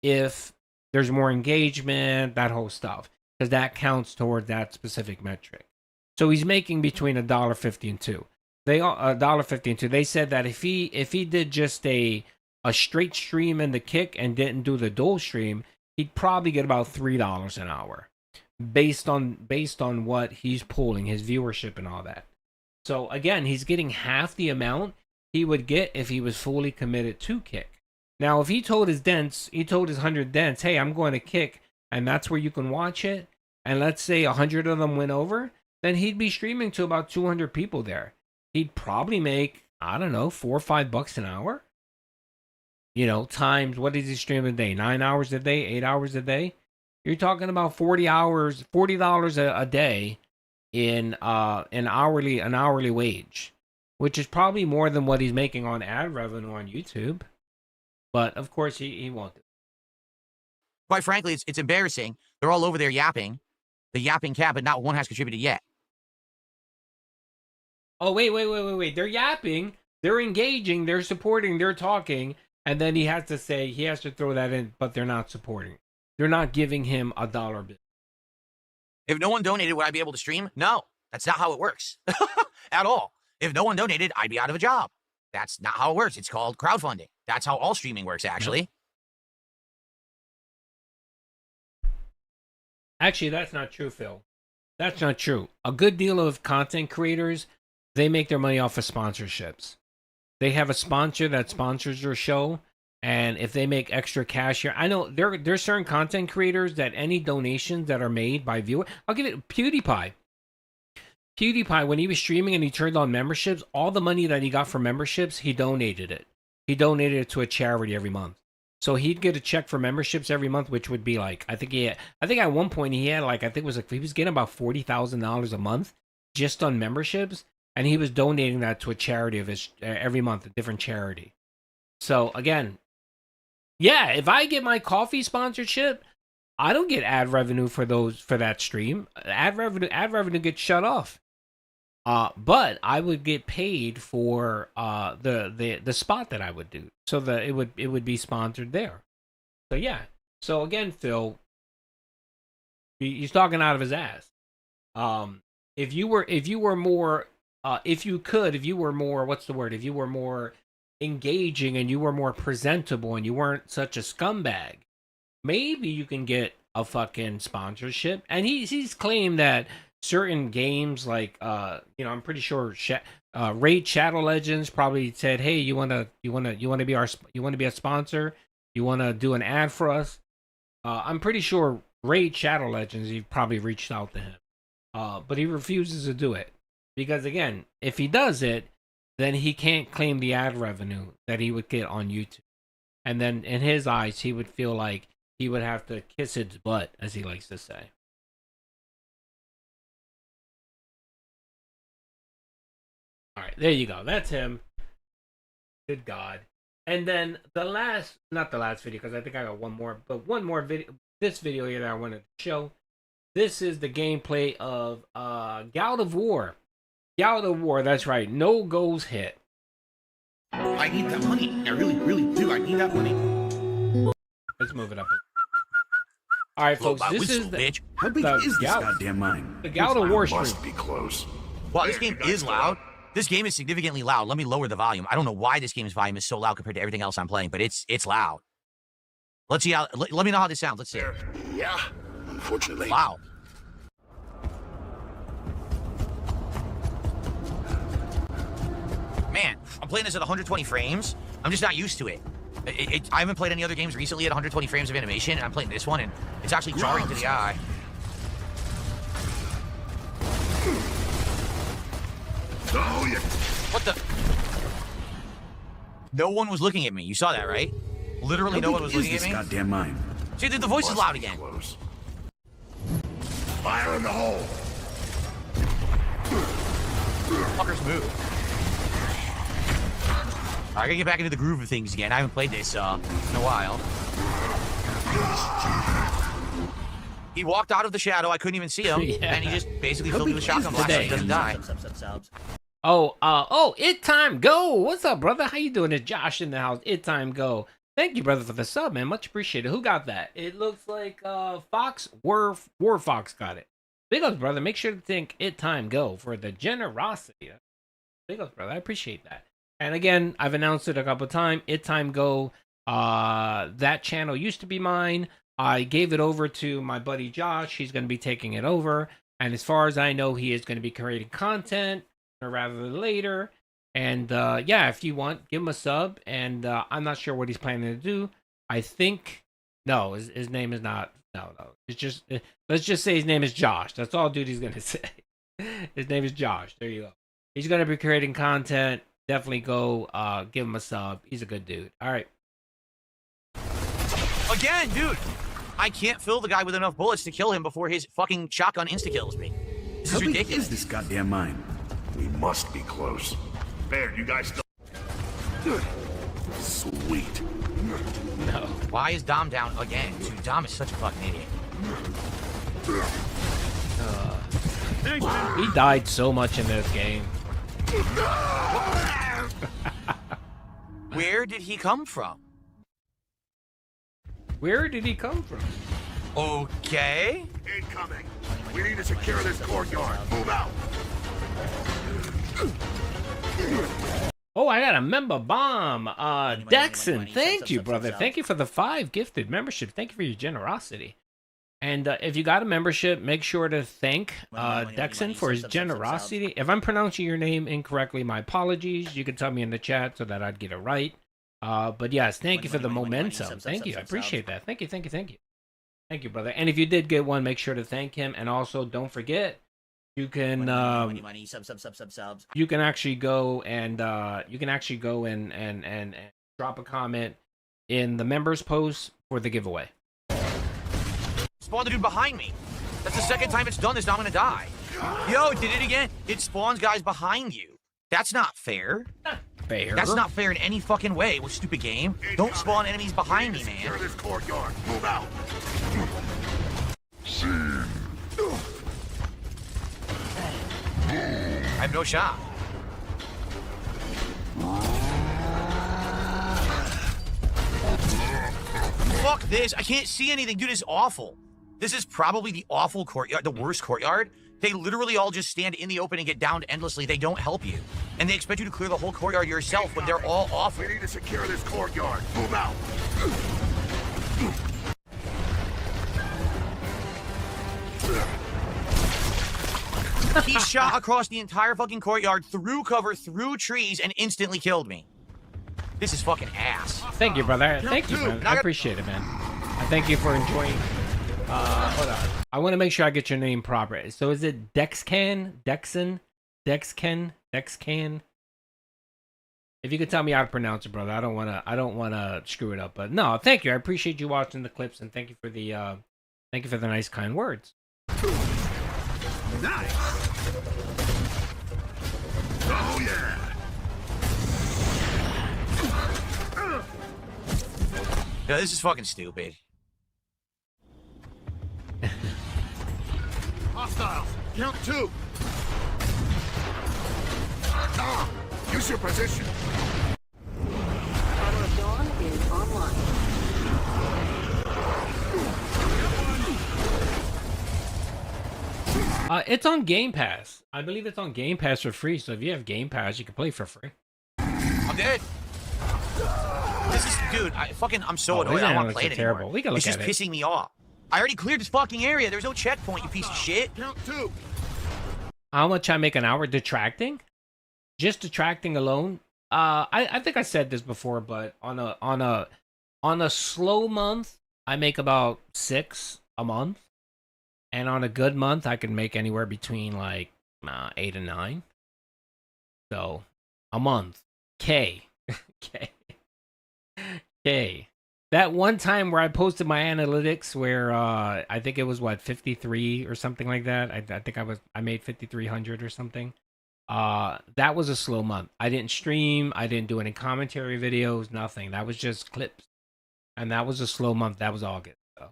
if there's more engagement, that whole stuff, because that counts toward that specific metric. So he's making between $1.50 and $2. $1.50 and $2. They said that if he did just a straight stream in the Kick and didn't do the dual stream, he'd probably get about $3 an hour. Based on what he's pulling, his viewership and all that. So again, he's getting half the amount he would get if he was fully committed to Kick. Now, if he told his 100 dents, hey, I'm going to Kick, and that's where you can watch it, and let's say 100 of them went over, then he'd be streaming to about 200 people there. He'd probably make, I don't know, $4 or $5 an hour. You know, times, what does he stream a day? 9 hours a day, 8 hours a day? You're talking about $40 a day in an hourly wage, which is probably more than what he's making on ad revenue on YouTube. But of course, he won't. Quite frankly, it's embarrassing. They're all over there yapping, the yapping cat, but not one has contributed yet. Oh wait! They're yapping, they're engaging, they're supporting, they're talking, and then he has to throw that in, but they're not supporting. They're not giving him $1 bill. If no one donated, would I be able to stream? No, that's not how it works at all. If no one donated, I'd be out of a job. That's not how it works. It's called crowdfunding. That's how all streaming works, actually. Actually, that's not true, Phil. That's not true. A good deal of content creators, they make their money off of sponsorships. They have a sponsor that sponsors their show. And if they make extra cash here, I know there's certain content creators that any donations that are made by viewers, I'll give it PewDiePie. PewDiePie, when he was streaming and he turned on memberships, all the money that he got from memberships, he donated it. He donated it to a charity every month. So he'd get a check for memberships every month, which would be like, I think at one point he had like, he was getting about $40,000 a month just on memberships. And he was donating that to a charity of his every month, a different charity. So again, yeah, if I get my coffee sponsorship, I don't get ad revenue for that stream. Ad revenue gets shut off. But I would get paid for the spot that I would do, so that it would be sponsored there. So yeah. So again, Phil, he's talking out of his ass. If you were more engaging and you were more presentable and you weren't such a scumbag, maybe you can get a fucking sponsorship. And he's claimed that certain games like I'm pretty sure Raid Shadow Legends probably said, "Hey, you wanna be a sponsor? You wanna do an ad for us?" I'm pretty sure Raid Shadow Legends, he probably reached out to him, but he refuses to do it because, again, if he does it, then he can't claim the ad revenue that he would get on YouTube, and then in his eyes, he would feel like he would have to kiss its butt, as he likes to say. All right, there you go. That's him. Good God. And then not the last video, because I think I got one more, but one more video. This video here that I wanted to show. This is the gameplay of Gout of War. Gout of War, that's right. No goals hit. I need that money. I really, really do. I need that money. Let's move it up. All right, folks. This is bitch. How big is this goddamn mine? The Gout of War stream. Must be close. Wow, this game is loud. This game is significantly loud. Let me lower the volume. I don't know why this game's volume is so loud compared to everything else I'm playing, but it's loud. Let's see how. Let me know how this sounds. Let's see. Yeah, unfortunately. Wow. Man, I'm playing this at 120 frames. I'm just not used to it. I haven't played any other games recently at 120 frames of animation, and I'm playing this one, and it's actually jarring to the eye. Oh, yeah. What the? No one was looking at me. You saw that, right? Literally no one was looking at me. Goddamn mine. See, the voice is loud again. Close. Fire in the hole. Fuckers move. I gotta get back into the groove of things again. I haven't played this in a while. He walked out of the shadow. I couldn't even see him, and he just basically filled me with shotgun blast so he doesn't die. Oh, It Time Go. What's up, brother? How you doing? It's Josh in the house. It Time Go. Thank you, brother, for the sub, man. Much appreciated. Who got that? It looks like Fox War Fox got it. Big ups, brother. Make sure to thank It Time Go for the generosity. Big ups, brother. I appreciate that. And again, I've announced it a couple of times. It Time Go. That channel used to be mine. I gave it over to my buddy Josh. He's going to be taking it over. And as far as I know, he is going to be creating content rather than later. And yeah, if you want, give him a sub. And I'm not sure what he's planning to do. I think, no, his name is not, no. It's just, let's just say his name is Josh. That's all Doody's going to say. His name is Josh. There you go. He's going to be creating content. Definitely go give him a sub. He's a good dude. All right. Again, dude. I can't fill the guy with enough bullets to kill him before his fucking shotgun insta-kills me. This is ridiculous. How big is this goddamn mine? We must be close. Bear, you guys still... Sweet. No. Why is Dom down again? Dude, Dom is such a fucking idiot. He died so much in this game. Where did he come from? Where did he come from? Okay. Incoming. We need to secure this courtyard. Move out. Oh, I got a member bomb. Dexon, thank you, brother. Thank you for the 5 gifted membership. Thank you for your generosity. And if you got a membership, make sure to thank Dexon for his generosity. If I'm pronouncing your name incorrectly, my apologies. You can tell me in the chat so that I'd get it right. But yes, thank you for the momentum. Thank you. I appreciate that. Thank you. Thank you, brother. And if you did get one, make sure to thank him. And also, don't forget, you can subs. You can actually go and drop a comment in the members post for the giveaway. Spawn the dude behind me. That's the second time it's done this. Now I'm gonna die. Yo, it did it again. It spawns guys behind you. That's not fair. Fair. That's not fair in any fucking way. What stupid game? Don't spawn enemies behind me, man. Secure this courtyard. Move out. I have no shot. Fuck this. I can't see anything. Dude, this is awful. This is probably the awful courtyard, the worst courtyard. They literally all just stand in the open and get downed endlessly. They don't help you. And they expect you to clear the whole courtyard yourself when they're all awful. We need to secure this courtyard. Move out. He shot across the entire fucking courtyard, through cover, through trees, and instantly killed me. This is fucking ass. Thank you, brother. Thank you, man. I appreciate it, man. I thank you for enjoying. Hold on. I want to make sure I get your name proper. So is it Dexcan? Dexon? Dexcan? Dexcan? If you could tell me how to pronounce it, brother. I don't wanna screw it up. But no, thank you. I appreciate you watching the clips, and thank you for the nice, kind words. Nice. Oh yeah. Yeah, this is fucking stupid. Hostiles. Count 2. Ah, use your position. Hammer of Dawn is online. It's on Game Pass. I believe it's on Game Pass for free. So if you have Game Pass, you can play for free. I'm dead. This is, dude. I'm so annoyed. I don't want to play it anymore. Terrible. We can look it's just at it. pissing me off. I already cleared this fucking area. There's no checkpoint, you piece of shit. Count 2. How much I make an hour detracting? Just detracting alone? I think I said this before, but on a slow month, I make about 6 a month, and on a good month, I can make anywhere between like 8 and 9. So a month, K. That one time where I posted my analytics where I think it was 53 or something like that. I think I made 5,300 or something. That was a slow month. I didn't stream, I didn't do any commentary videos, nothing. That was just clips. And that was a slow month. That was August. So.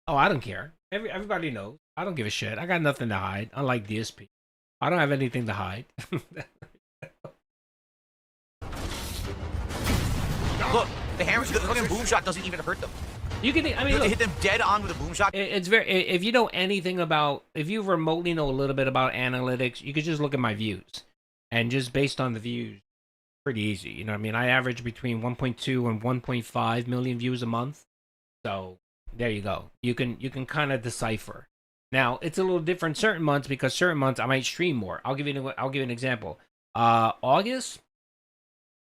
Oh, I don't care. Everybody knows. I don't give a shit. I got nothing to hide, unlike DSP. I don't have anything to hide. Look, the fucking boom shot doesn't even hurt them. You can, I mean, you look, hit them dead on with a boom shot. It's very. If you know anything about, if you remotely know a little bit about analytics, you could just look at my views, and just based on the views, pretty easy. You know what I mean? I average between 1.2 and 1.5 million views a month. So there you go. You can kind of decipher. Now it's a little different certain months because certain months I might stream more. I'll give you an example. August,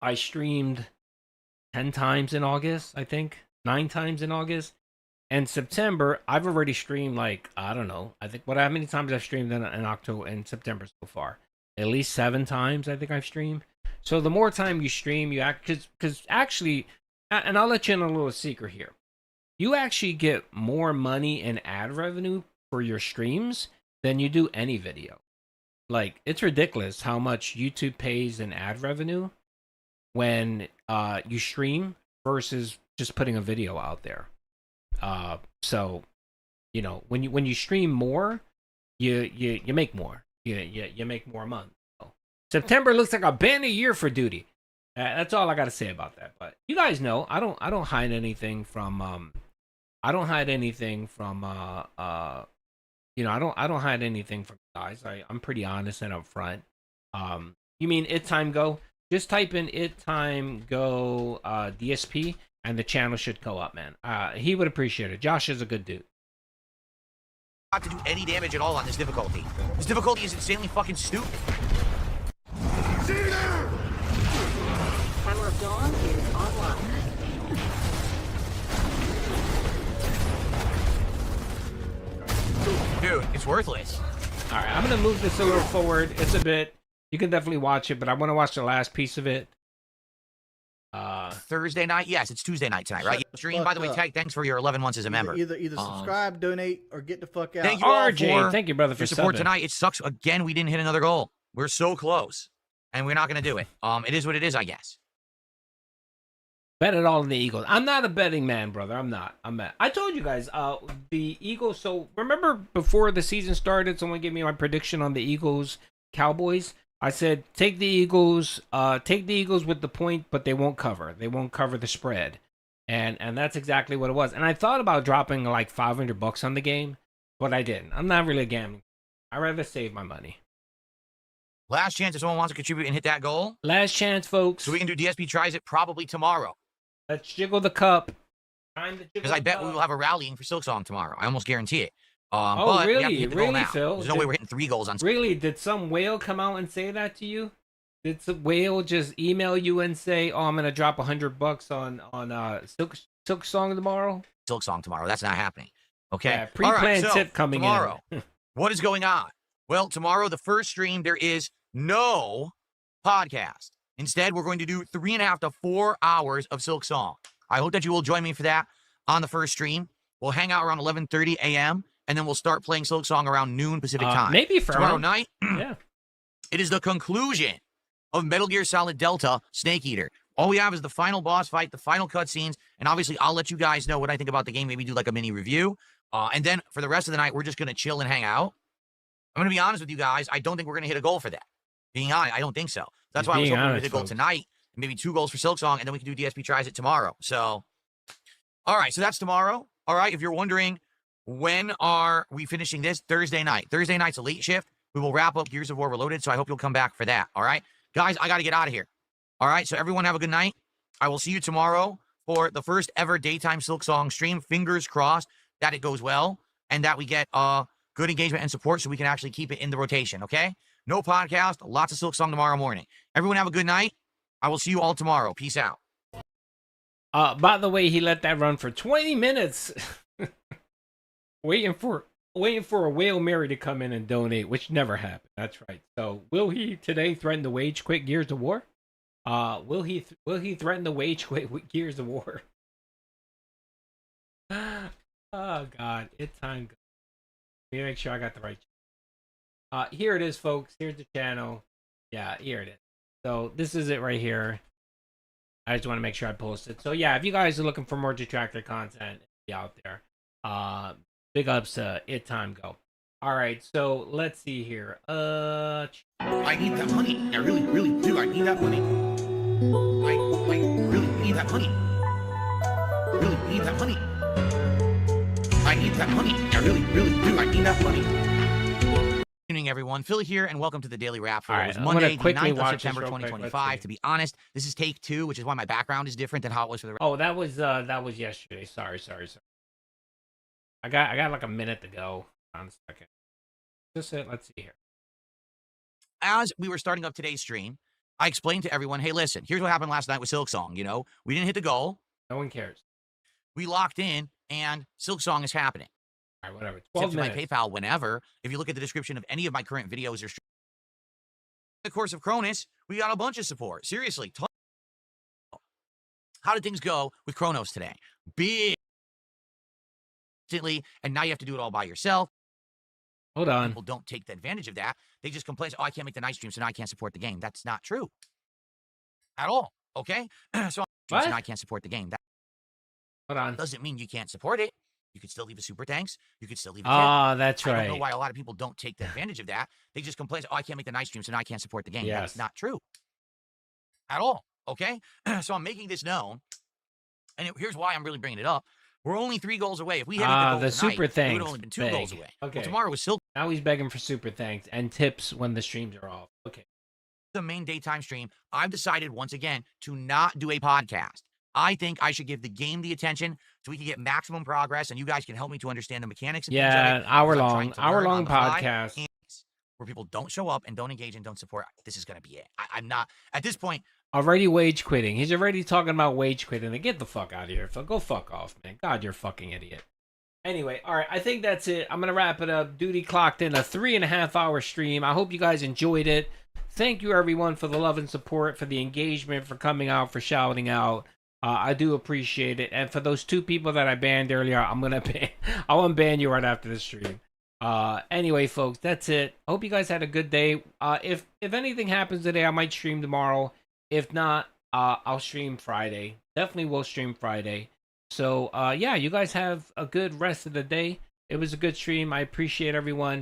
I streamed 10 times in August, I think. 9 times in August. And September, I've already streamed like, I don't know. I think how many times I've streamed in October and September so far? At least 7 times I think I've streamed. So the more time you stream, you act, because actually, and I'll let you in a little secret here. You actually get more money in ad revenue for your streams than you do any video. Like, it's ridiculous how much YouTube pays in ad revenue when you stream versus just putting a video out there. So, you know, when you stream more, you make more. You make more money. So, September looks like a banner year for Doody. That's all I got to say about that. But you guys know, I don't hide anything from I don't hide anything from you know, I don't hide anything from guys. I'm pretty honest and upfront. You mean It Time Go? Just type in It Time Go DSP and the channel should go up, man. He would appreciate it. Josh is a good dude. Not to do any damage at all on this difficulty. This difficulty is insanely fucking stupid. Hammer of Dawn is online. Dude, it's worthless. All right, I'm gonna move this a little forward. It's a bit. You can definitely watch it, but I want to watch the last piece of it. Thursday night? Yes, it's Tuesday night tonight, right? Stream, by the way, Tag, thanks for your 11 months as a member. Either subscribe, donate, or get the fuck out. Thank you all RJ, thank you, brother, for your support subbing. tonight. It sucks. Again, we didn't hit another goal. We're so close, and we're not going to do it. It is what it is, I guess. Bet it all on the Eagles. I'm not a betting man, brother. I'm not. I told you guys, the Eagles. So remember before the season started, someone gave me my prediction on the Eagles Cowboys. I said take the Eagles with the point, but they won't cover. They won't cover the spread, and that's exactly what it was. And I thought about dropping like $500 on the game, but I didn't. I'm not really a gambling. I'd rather save my money. Last chance if someone wants to contribute and hit that goal. Last chance, folks. So we can do DSP tries it probably tomorrow. Let's jiggle the cup. Because I bet we will have a rallying for Silksong tomorrow. I almost guarantee it. But we have to really? hit the goal Really, now. Phil? There's no way we're hitting 3 goals on. Really? Did some whale come out and say that to you? Did some whale just email you and say, "Oh, I'm gonna drop $100 on Silksong tomorrow"? Silksong tomorrow. That's not happening. Okay. Yeah, pre-planned so tip coming tomorrow, in. what is going on? Well, tomorrow, the first stream, there is no podcast. Instead, we're going to do 3.5 to 4 hours of Silksong. I hope that you will join me for that on the first stream. We'll hang out around 11:30 a.m. and then we'll start playing Silksong around noon Pacific time. Maybe for tomorrow night. Yeah. It is the conclusion of Metal Gear Solid Delta Snake Eater. All we have is the final boss fight, the final cutscenes, and obviously I'll let you guys know what I think about the game. Maybe do like a mini review. And then for the rest of the night, we're just going to chill and hang out. I'm going to be honest with you guys. I don't think we're going to hit a goal for that. Being honest, I don't think so. That's why I was hoping we'd hit a goal tonight. Maybe 2 goals for Silksong, and then we can do DSP tries it tomorrow. So, all right, so that's tomorrow. All right, if you're wondering, when are we finishing this? Thursday night. Thursday night's a late shift. We will wrap up Gears of War Reloaded, so I hope you'll come back for that. All right, guys, I got to get out of here. All right, so everyone have a good night. I will see you tomorrow for the first ever daytime Silksong stream. Fingers crossed that it goes well and that we get good engagement and support so we can actually keep it in the rotation, okay? No podcast, lots of Silksong tomorrow morning. Everyone have a good night. I will see you all tomorrow. Peace out. By the way, he let that run for 20 minutes. waiting for a whale Mary to come in and donate, which never happened. That's right. So will he today threaten to wage quit Gears of War? Will he threaten to wage quit with Gears of War? Oh God, it's time. Let me make sure I got the right. Here it is, folks. Here's the channel. Yeah, here it is. So this is it right here. I just want to make sure I post it. So yeah, if you guys are looking for more Detractor content, be out there. Big ups to It Time Go. All right, so let's see here. I need that money. I really, really do. I need that money. I really need that money. Really need that money. I need that money. I really, really do. I need that money. Good evening, everyone. Phil here, and welcome to the Daily Wrap. All right, it was Monday, the 9th of watch September, 2025. To be honest, this is take 2, which is why my background is different than how it was for the. Oh, that was yesterday. Sorry. I got like a minute to go. On a second. Just it. Let's see here. As we were starting up today's stream, I explained to everyone, hey, listen, here's what happened last night with Silksong. You know, we didn't hit the goal. No one cares. We locked in, and Silksong is happening. All right, whatever. 12 minutes. My PayPal, whenever. If you look at the description of any of my current videos or streams. In the course of Cronus, we got a bunch of support. Seriously. How did things go with Kronos today? Big. And now you have to do it all by yourself. Hold on. People don't take the advantage of that. They just complain, oh, I can't make the night stream, so now I can't support the game. That's not true. At all. Okay? So now I can't support the game. That Hold on. doesn't mean you can't support it. You could still leave a super thanks. You could still leave a tip. That's right. I don't know why a lot of people don't take the advantage of that. They just complain, oh, I can't make the night stream, so now I can't support the game. Yes. That's not true. At all. Okay? So I'm making this known. And here's why I'm really bringing it up. We're only 3 goals away. If we hit the goal tonight, super thanks. we would have only been 2 goals away. Okay. Well, tomorrow was Silk. Now he's begging for super thanks and tips when the streams are off. Okay. The main daytime stream, I've decided once again to not do a podcast. I think I should give the game the attention so we can get maximum progress, and you guys can help me to understand the mechanics. And yeah, hour-long podcast where people don't show up and don't engage and don't support. This is going to be it. I'm not at this point. Already wage quitting. He's already talking about wage quitting. Then get the fuck out of here. Go fuck off, man. God, you're a fucking idiot. Anyway, all right. I think that's it. I'm going to wrap it up. Doody clocked in a 3.5 hour stream. I hope you guys enjoyed it. Thank you, everyone, for the love and support, for the engagement, for coming out, for shouting out. I do appreciate it. And for those 2 people that I banned earlier, I want to ban you right after the stream. Anyway, folks, that's it. I hope you guys had a good day. If anything happens today, I might stream tomorrow. If not, I'll stream Friday. Definitely will stream Friday. So, yeah, you guys have a good rest of the day. It was a good stream. I appreciate everyone.